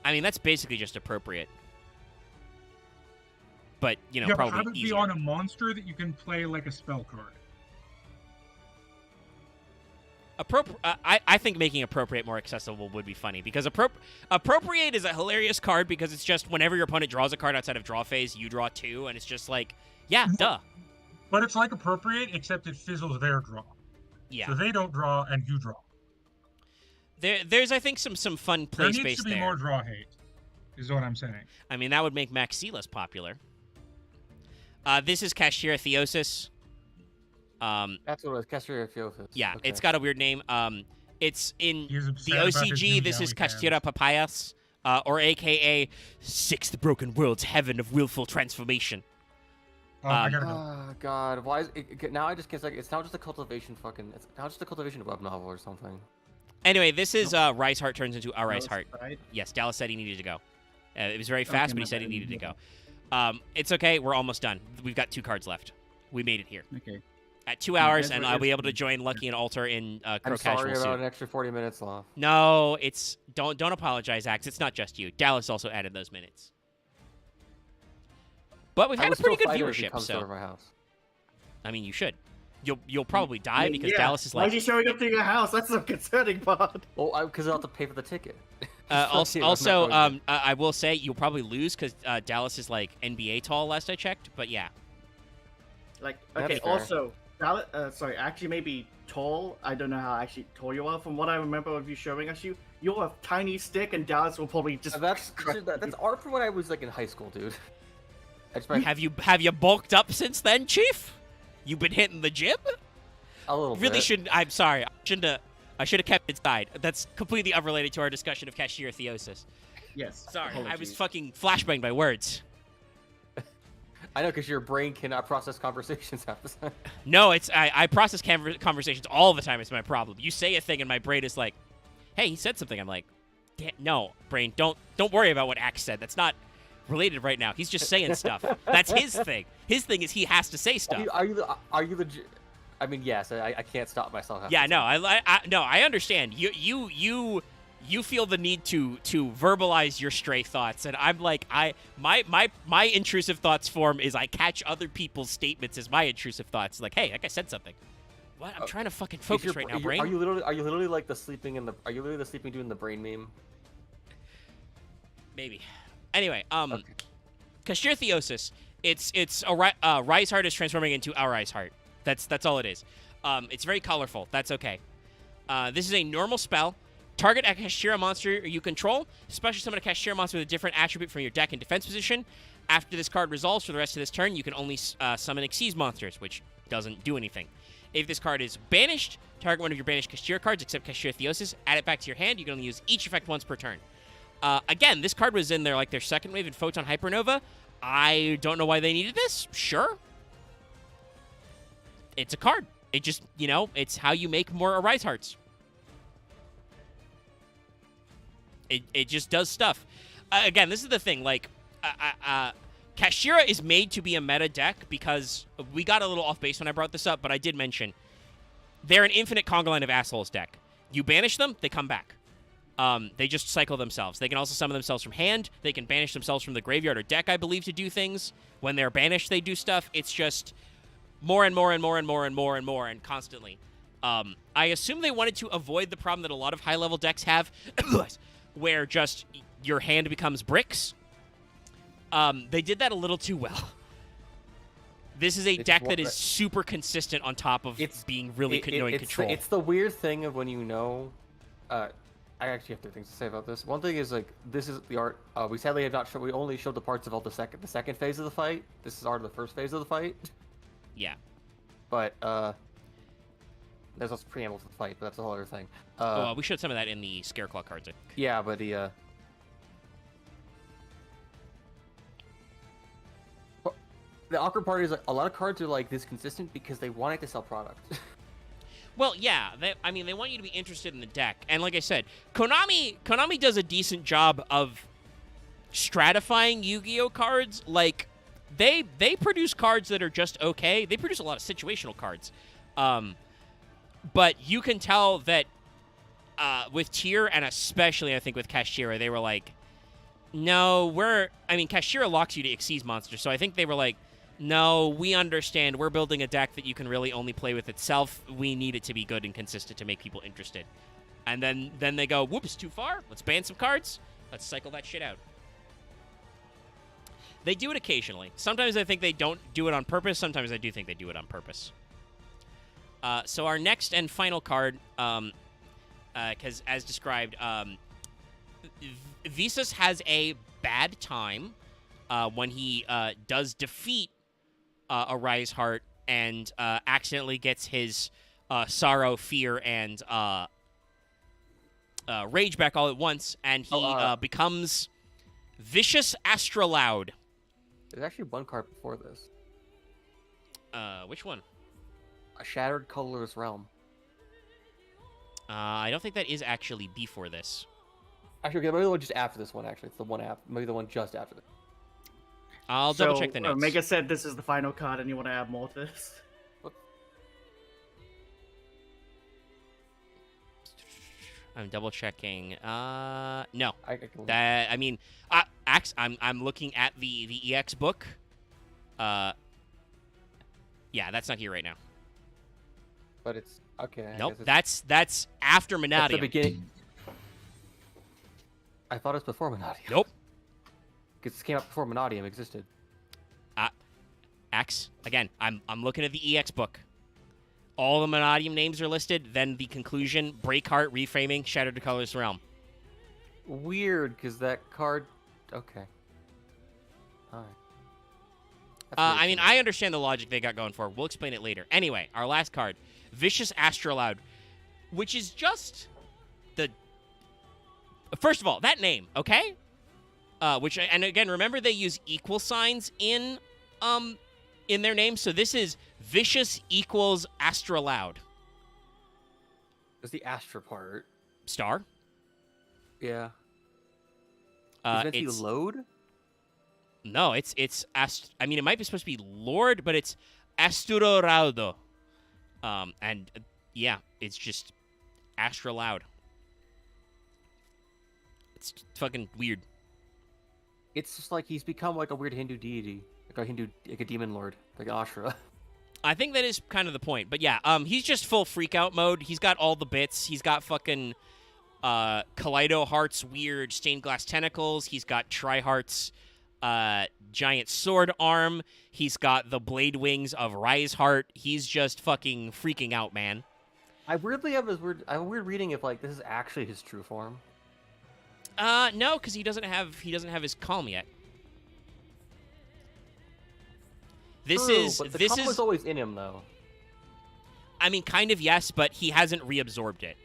Speaker 1: I mean, that's basically just appropriate. But
Speaker 4: Yeah, but
Speaker 1: probably
Speaker 4: have it be
Speaker 1: easier.
Speaker 4: on a monster that you can play like a spell card.
Speaker 1: I think making appropriate more accessible would be funny because appropriate is a hilarious card because it's just whenever your opponent draws a card outside of draw phase, you draw 2, and it's just like, Yeah, duh.
Speaker 4: But it's like appropriate, except it fizzles their draw.
Speaker 1: Yeah.
Speaker 4: So they don't draw and you draw.
Speaker 1: There's I think some fun play
Speaker 4: There needs
Speaker 1: space
Speaker 4: to be
Speaker 1: there.
Speaker 4: more draw hate, is what I'm saying.
Speaker 1: I mean, that would make Max C less popular. This is Cashier Theosis.
Speaker 3: That's what it was. Cassiopeia.
Speaker 1: Yeah,
Speaker 3: Okay.
Speaker 1: it's got a weird name. It's in
Speaker 4: He is
Speaker 1: the
Speaker 4: upset about his
Speaker 1: OCG.
Speaker 4: new
Speaker 1: This is
Speaker 4: yaoi fans.
Speaker 1: Cashiera Papayas, or AKA Sixth Broken World's Heaven of Willful Transformation.
Speaker 4: Oh, I
Speaker 1: Um,
Speaker 4: gotta go.
Speaker 3: Oh God! Why is it, now? I just can't. Like, it's now just a cultivation fucking. It's now just a cultivation web novel or something.
Speaker 1: Anyway, this is Rice Heart turns into a Rice Heart.
Speaker 2: Right?
Speaker 1: Yes, Dallas said he needed to go. It was very fast,
Speaker 2: Okay,
Speaker 1: but he
Speaker 2: my
Speaker 1: said he
Speaker 2: bad.
Speaker 1: needed to go. It's okay. We're almost done. We've got 2 cards left. We made it here
Speaker 2: Okay.
Speaker 1: at 2 hours,
Speaker 2: Ezra
Speaker 1: and I'll be
Speaker 2: is-
Speaker 1: able to join Lucky and Alter in Crow
Speaker 3: I'm
Speaker 1: Casual
Speaker 3: sorry
Speaker 1: suit.
Speaker 3: about an extra 40 minutes off.
Speaker 1: No, it's don't apologize, Axe. It's not just you. Dallas also added those minutes. But we've
Speaker 3: I
Speaker 1: had a
Speaker 3: would
Speaker 1: pretty
Speaker 3: still
Speaker 1: good
Speaker 3: fight her if he
Speaker 1: viewership,
Speaker 3: comes
Speaker 1: so
Speaker 3: over my house.
Speaker 1: I mean, you should. You'll probably die because
Speaker 2: Yeah,
Speaker 1: Dallas is
Speaker 2: Why
Speaker 1: like.
Speaker 2: is he showing up to your house? That's the concerning part.
Speaker 3: Well, because I'll have to pay for the ticket.
Speaker 1: Also,
Speaker 3: I'm not going to.
Speaker 1: I will say you'll probably lose because Dallas is like NBA tall last I checked. But yeah,
Speaker 2: Like,
Speaker 3: That's
Speaker 2: okay,
Speaker 3: fair.
Speaker 2: also, sorry, actually maybe tall. I don't know how actually tall you are. From what I remember of you showing us, you're a tiny stick, and Dallas will probably just.
Speaker 3: That's art from when I was like in high school, dude. I just
Speaker 1: have you bulked up since then, Chief? You been hitting the gym?
Speaker 3: a little
Speaker 1: Really
Speaker 3: bit.
Speaker 1: shouldn't. I'm sorry. I should have kept it inside. That's completely unrelated to our discussion of Cashier Theosis.
Speaker 2: Yes.
Speaker 1: Sorry, I was
Speaker 2: apologies.
Speaker 1: fucking flashbanged by words.
Speaker 3: I know, because your brain cannot process conversations half the time.
Speaker 1: No, it's I process conversations all the time. It's my problem. You say a thing and my brain is like, "Hey, he said something." I'm like, "No, brain, don't worry about what Axe said. That's not related right now. He's just saying stuff. That's his thing. His thing is he has to say stuff."
Speaker 3: Are you legit? I mean, yes. I can't stop myself. half
Speaker 1: Yeah,
Speaker 3: the
Speaker 1: no,
Speaker 3: time.
Speaker 1: I understand. You feel the need to verbalize your stray thoughts, and I'm like, my intrusive thoughts form is I catch other people's statements as my intrusive thoughts. Like, hey, that guy said something. What? I'm trying to fucking
Speaker 3: Is
Speaker 1: focus
Speaker 3: your-
Speaker 1: right now,
Speaker 3: you-
Speaker 1: brain.
Speaker 3: Are you literally like the sleeping in the? Are you literally the sleeping doing the brain meme?
Speaker 1: Maybe. Anyway,
Speaker 3: Okay.
Speaker 1: Cashier Theosis. It's a Rise Heart is transforming into a Rise Heart. That's all it is. It's very colorful. That's okay. This is a normal spell. Target a Cashier monster you control. Special summon a Cashier monster with a different attribute from your deck in defense position. After this card resolves for the rest of this turn, you can only summon Xyz monsters, which doesn't do anything. If this card is banished, target one of your banished Cashier cards except Cashier Theosis. Add it back to your hand. You can only use each effect once per turn. Again, this card was in their second wave in Photon Hypernova. I don't know why they needed this. Sure. It's a card. It just, it's how you make more Arise Hearts. It just does stuff. Again, this is the thing. Kashira is made to be a meta deck because we got a little off base when I brought this up, but I did mention they're an infinite conga line of assholes deck. You banish them, they come back. They just cycle themselves. They can also summon themselves from hand. They can banish themselves from the graveyard or deck, I believe, to do things. When they're banished, they do stuff. It's just more and more and more and more and more and more and constantly. I assume they wanted to avoid the problem that a lot of high-level decks have, where just your hand becomes bricks. They did that a little too well. This is a deck that is super consistent on top of being really knowing control.
Speaker 3: It's the weird thing of when you know. I actually have 2 things to say about this. One thing is this is the art. We sadly have not shown. We only showed the parts of all the second phase of the fight. This is art of the first phase of the fight.
Speaker 1: Yeah.
Speaker 3: But there's also preamble to the fight, but that's a whole other thing.
Speaker 1: We showed some of that in the Scareclaw cards.
Speaker 3: Yeah, but the awkward part is a lot of cards are this consistent because they wanted to sell product.
Speaker 1: Well, yeah. They want you to be interested in the deck. And like I said, Konami does a decent job of stratifying Yu-Gi-Oh cards. They produce cards that are just okay. They produce a lot of situational cards. But you can tell that with Tier, and especially I think with Kashira, they were like, no, Kashira locks you to Xyz monsters. So I think they were like, no, we understand. We're building a deck that you can really only play with itself. We need it to be good and consistent to make people interested. And then they go, whoops, too far. Let's ban some cards. Let's cycle that shit out. They do it occasionally. Sometimes I think they don't do it on purpose. Sometimes I do think they do it on purpose. So our next and final card, because as described, Visas has a bad time when he does defeat a Rise Heart and accidentally gets his sorrow, fear, and rage back all at once, and he becomes Vicious Astrolaud.
Speaker 3: There's actually one card before this.
Speaker 1: Which one?
Speaker 3: A Shattered Colorless Realm.
Speaker 1: I don't think that is actually before this.
Speaker 3: Actually, okay, maybe the one just after this one, actually. It's the one after. Maybe the one just after this.
Speaker 1: I'll double check the notes.
Speaker 2: Omega said this is the final card, and you want to add more to this?
Speaker 1: I'm double checking. No.
Speaker 3: I
Speaker 1: mean, Axe. I'm looking at the EX book. Yeah, that's not here right now.
Speaker 3: But it's okay.
Speaker 1: Nope. That's after Manadium.
Speaker 3: That's the beginning. I thought it was before Manadium.
Speaker 1: Nope.
Speaker 3: Because this came out before Manadium existed.
Speaker 1: Axe. Again, I'm looking at the EX book. All the Manadium names are listed. Then the conclusion: Breakheart, Reframing, Shattered Colorless Realm.
Speaker 3: Weird, because that card. Okay. All right.
Speaker 1: I mean, I understand the logic they got going for. We'll explain it later. Anyway, our last card, Vicious Astrolaud, which is just the. First of all, that name, okay? Which, and again, remember they use equal signs in their name, so this is Vicious equals Astrolaud.
Speaker 3: There's the Astra part.
Speaker 1: Star.
Speaker 3: Yeah. Is it
Speaker 1: It's
Speaker 3: load?
Speaker 1: No, it's I mean, it might be supposed to be Lord, but it's Asturoraudo. And yeah, it's just Astrolaud. It's fucking weird.
Speaker 3: It's just like he's become like a weird Hindu deity, like a demon lord, like Ashra.
Speaker 1: I think that is kind of the point. But yeah, he's just full freak out mode. He's got all the bits. He's got fucking Kaleido Heart's weird stained glass tentacles. He's got Triheart's giant sword arm. He's got the blade wings of Rise Heart. He's just fucking freaking out, man.
Speaker 3: I weirdly have a weird reading if like this is actually his true form.
Speaker 1: No, because he doesn't have his calm yet. This
Speaker 3: But the calm was always in him though.
Speaker 1: I mean, kind of yes, but he hasn't reabsorbed it.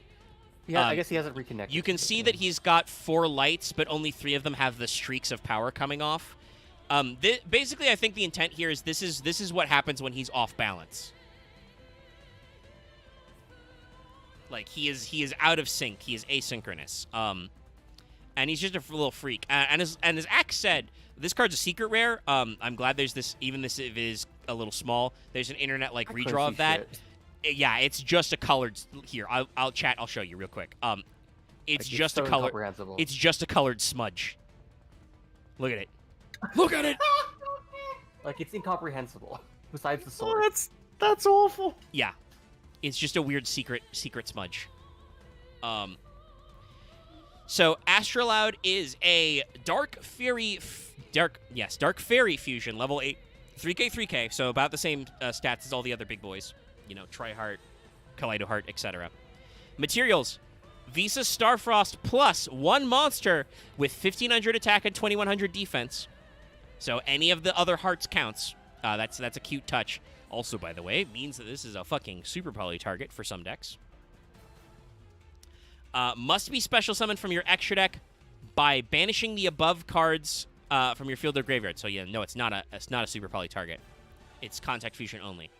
Speaker 3: Yeah, I guess he hasn't reconnected.
Speaker 1: You can see that he's got 4 lights, but only 3 of them have the streaks of power coming off. Basically, I think the intent here is this is what happens when he's off balance. Like he is out of sync. He is asynchronous. And he's just a little freak. And as Axe said, this card's a secret rare. I'm glad there's this, even this if it is a little small. There's an internet like redraw of that. Yeah, it's just a colored. Here, I'll chat. I'll show you real quick. It's just
Speaker 3: so
Speaker 1: a color. It's just a colored smudge. Look at it. Look at it.
Speaker 3: Like it's incomprehensible. Besides the sword.
Speaker 2: Oh, that's awful.
Speaker 1: Yeah, it's just a weird secret smudge. So Astrolaud is a dark fairy fusion, level 8, 3K, 3K. So about the same stats as all the other big boys. You know, Triheart, Kaleido Heart, etc. Materials: Visa Starfrost plus 1 monster with 1500 attack and 2100 defense. So any of the other hearts counts. That's a cute touch. Also, by the way, means that this is a fucking super poly target for some decks. Must be special summoned from your extra deck by banishing the above cards from your field or graveyard. So yeah, no, it's not a super poly target. It's contact fusion only.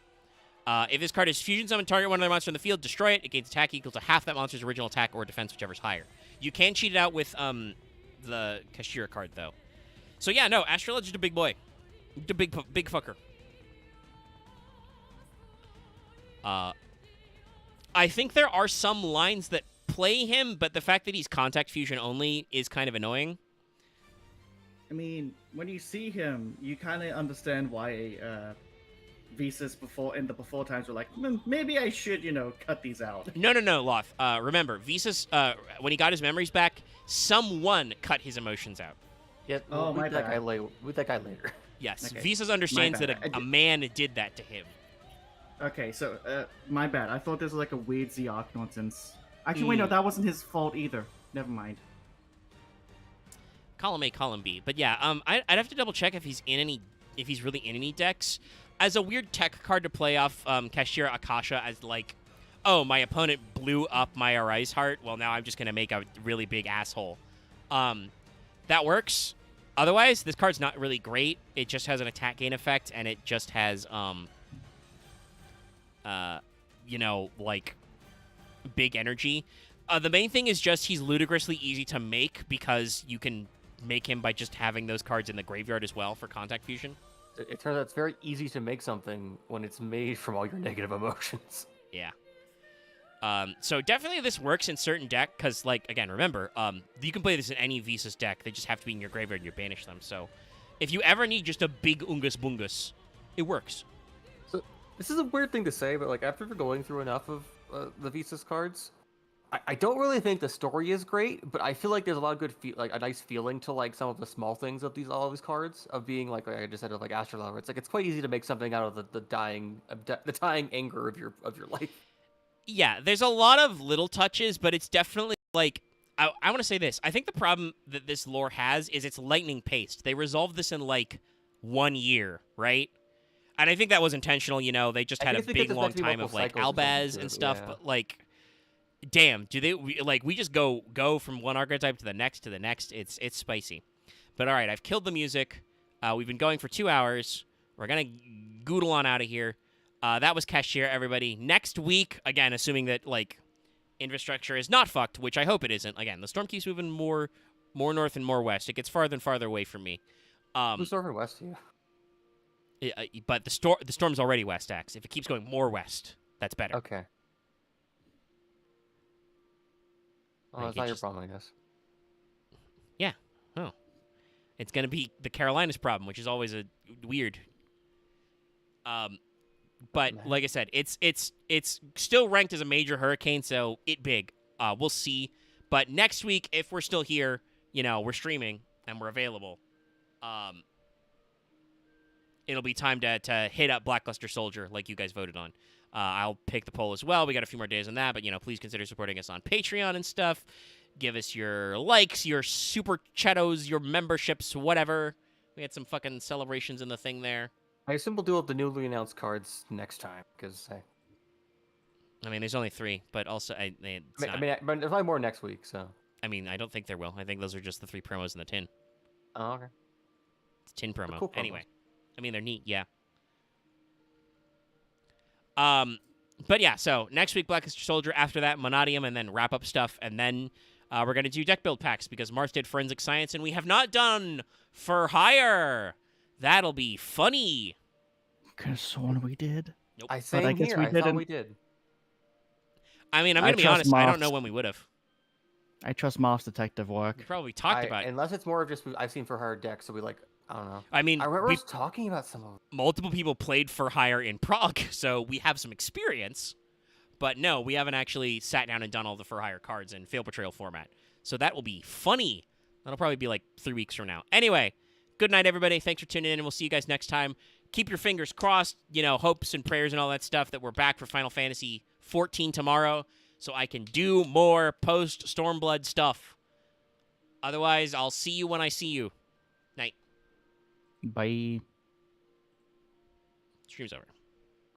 Speaker 1: If this card is fusion summoned, target one other monster in the field, destroy it. It gains attack equal to half that monster's original attack or defense, whichever's higher. You can cheat it out with the Kashira card though. So yeah, no, Astrolaud's just a big boy, the big fucker. I think there are some lines that play him, but the fact that he's contact fusion only is kind of annoying.
Speaker 2: I mean, when you see him, you kind of understand why Visas in the before times were like, maybe I should, cut these out.
Speaker 1: No, Loth. Remember, Visas, when he got his memories back, someone cut his emotions out.
Speaker 3: Yeah,
Speaker 2: Oh,
Speaker 3: we'll
Speaker 2: my
Speaker 3: meet that
Speaker 2: bad.
Speaker 3: guy later. With that guy later.
Speaker 1: Yes,
Speaker 2: Okay.
Speaker 1: Visas understands
Speaker 2: My
Speaker 1: that
Speaker 2: bad.
Speaker 1: a man did that to him.
Speaker 2: Okay, so my bad. I thought this was like a weird Zeok nonsense. Actually, wait, no, that wasn't his fault either. Never mind.
Speaker 1: Column A, column B. But yeah, I'd have to double check if he's really in any decks. As a weird tech card to play off Kashira Akasha as like, oh, my opponent blew up my Arise Heart. Well, now I'm just gonna make a really big asshole. That works. Otherwise, this card's not really great. It just has an attack gain effect, and it just has like big energy. The main thing is just he's ludicrously easy to make because you can make him by just having those cards in the graveyard as well for contact fusion.
Speaker 3: It turns out it's very easy to make something when it's made from all your negative emotions.
Speaker 1: Yeah. So definitely this works in certain deck because, like, again, remember, you can play this in any Visas deck. They just have to be in your graveyard and you banish them. So if you ever need just a big Ungus Bungus, it works.
Speaker 3: So this is a weird thing to say, but like after going through enough of the Visas cards, I don't really think the story is great, but I feel like there's a lot of good, like a nice feeling to like some of the small things of all of these cards of being like I just said of like Astrolover. It's like it's quite easy to make something out of the dying anger of your life.
Speaker 1: Yeah, there's a lot of little touches, but it's definitely like I want to say this. I think the problem that this lore has is it's lightning paced. They resolved this in like 1 year, right? And I think that was intentional. You know, they just had a big long time of like Albaz and stuff, but like. Damn, we just go from one archetype to the next to the next. It's spicy. But all right, I've killed the music. We've been going for 2 hours. We're gonna goodle on out of here. That was Cashier, everybody. Next week, again, assuming that like infrastructure is not fucked, which I hope it isn't. Again, the storm keeps moving more north and more west. It gets farther and farther away from me.
Speaker 3: Who's north and west to you?
Speaker 1: But the storm's already west, X. If it keeps going more west, that's better.
Speaker 3: Okay. Oh, that's not your problem, I guess.
Speaker 1: Yeah. Oh. It's going to be the Carolinas problem, which is always a weird. But like I said, it's still ranked as a major hurricane, so it big. We'll see. But next week, if we're still here, you know, we're streaming and we're available. It'll be time to hit up Blackluster Soldier like you guys voted on. I'll pick the poll as well. We got a few more days on that, but, you know, please consider supporting us on Patreon and stuff. Give us your likes, your super chattos, your memberships, whatever. We had some fucking celebrations in the thing there.
Speaker 3: I assume we'll do up the newly announced cards next time, because
Speaker 1: I mean, there's only 3, but also
Speaker 3: but there's probably more next week, so.
Speaker 1: I mean, I don't think there will. I think those are just the 3 promos in the tin.
Speaker 3: Oh, okay.
Speaker 1: It's tin promo.
Speaker 3: Cool promos.
Speaker 1: Anyway, I mean, they're neat, yeah. But yeah, so next week, Blackluster Soldier. After that, Monadium, and then wrap up stuff. And then we're going to do deck build packs because Marth did Forensic Science, and we have not done For Hire. That'll be funny.
Speaker 2: Could have sworn we did.
Speaker 1: Nope.
Speaker 3: I
Speaker 2: But I guess we
Speaker 3: thought
Speaker 2: didn't.
Speaker 3: we did.
Speaker 1: I mean, I'm
Speaker 2: I
Speaker 1: going to be
Speaker 2: trust
Speaker 1: honest. I don't
Speaker 2: Moths.
Speaker 1: know when we would have.
Speaker 2: I trust Moth's detective work.
Speaker 1: We probably talked about it.
Speaker 3: Unless it's more of just I've seen For Hire decks, so we like, I don't know.
Speaker 1: I mean,
Speaker 3: I remember us talking about some of them.
Speaker 1: multiple people played For Hire in Prague, so we have some experience. But no, we haven't actually sat down and done all the For Hire cards in Fail Portrayal format. So that will be funny. That'll probably be like 3 weeks from now. Anyway, good night, everybody. Thanks for tuning in, and we'll see you guys next time. Keep your fingers crossed, you know, hopes and prayers and all that stuff that we're back for Final Fantasy 14 tomorrow so I can do more post-Stormblood stuff. Otherwise, I'll see you when I see you. Night.
Speaker 2: Bye.
Speaker 1: Stream's over.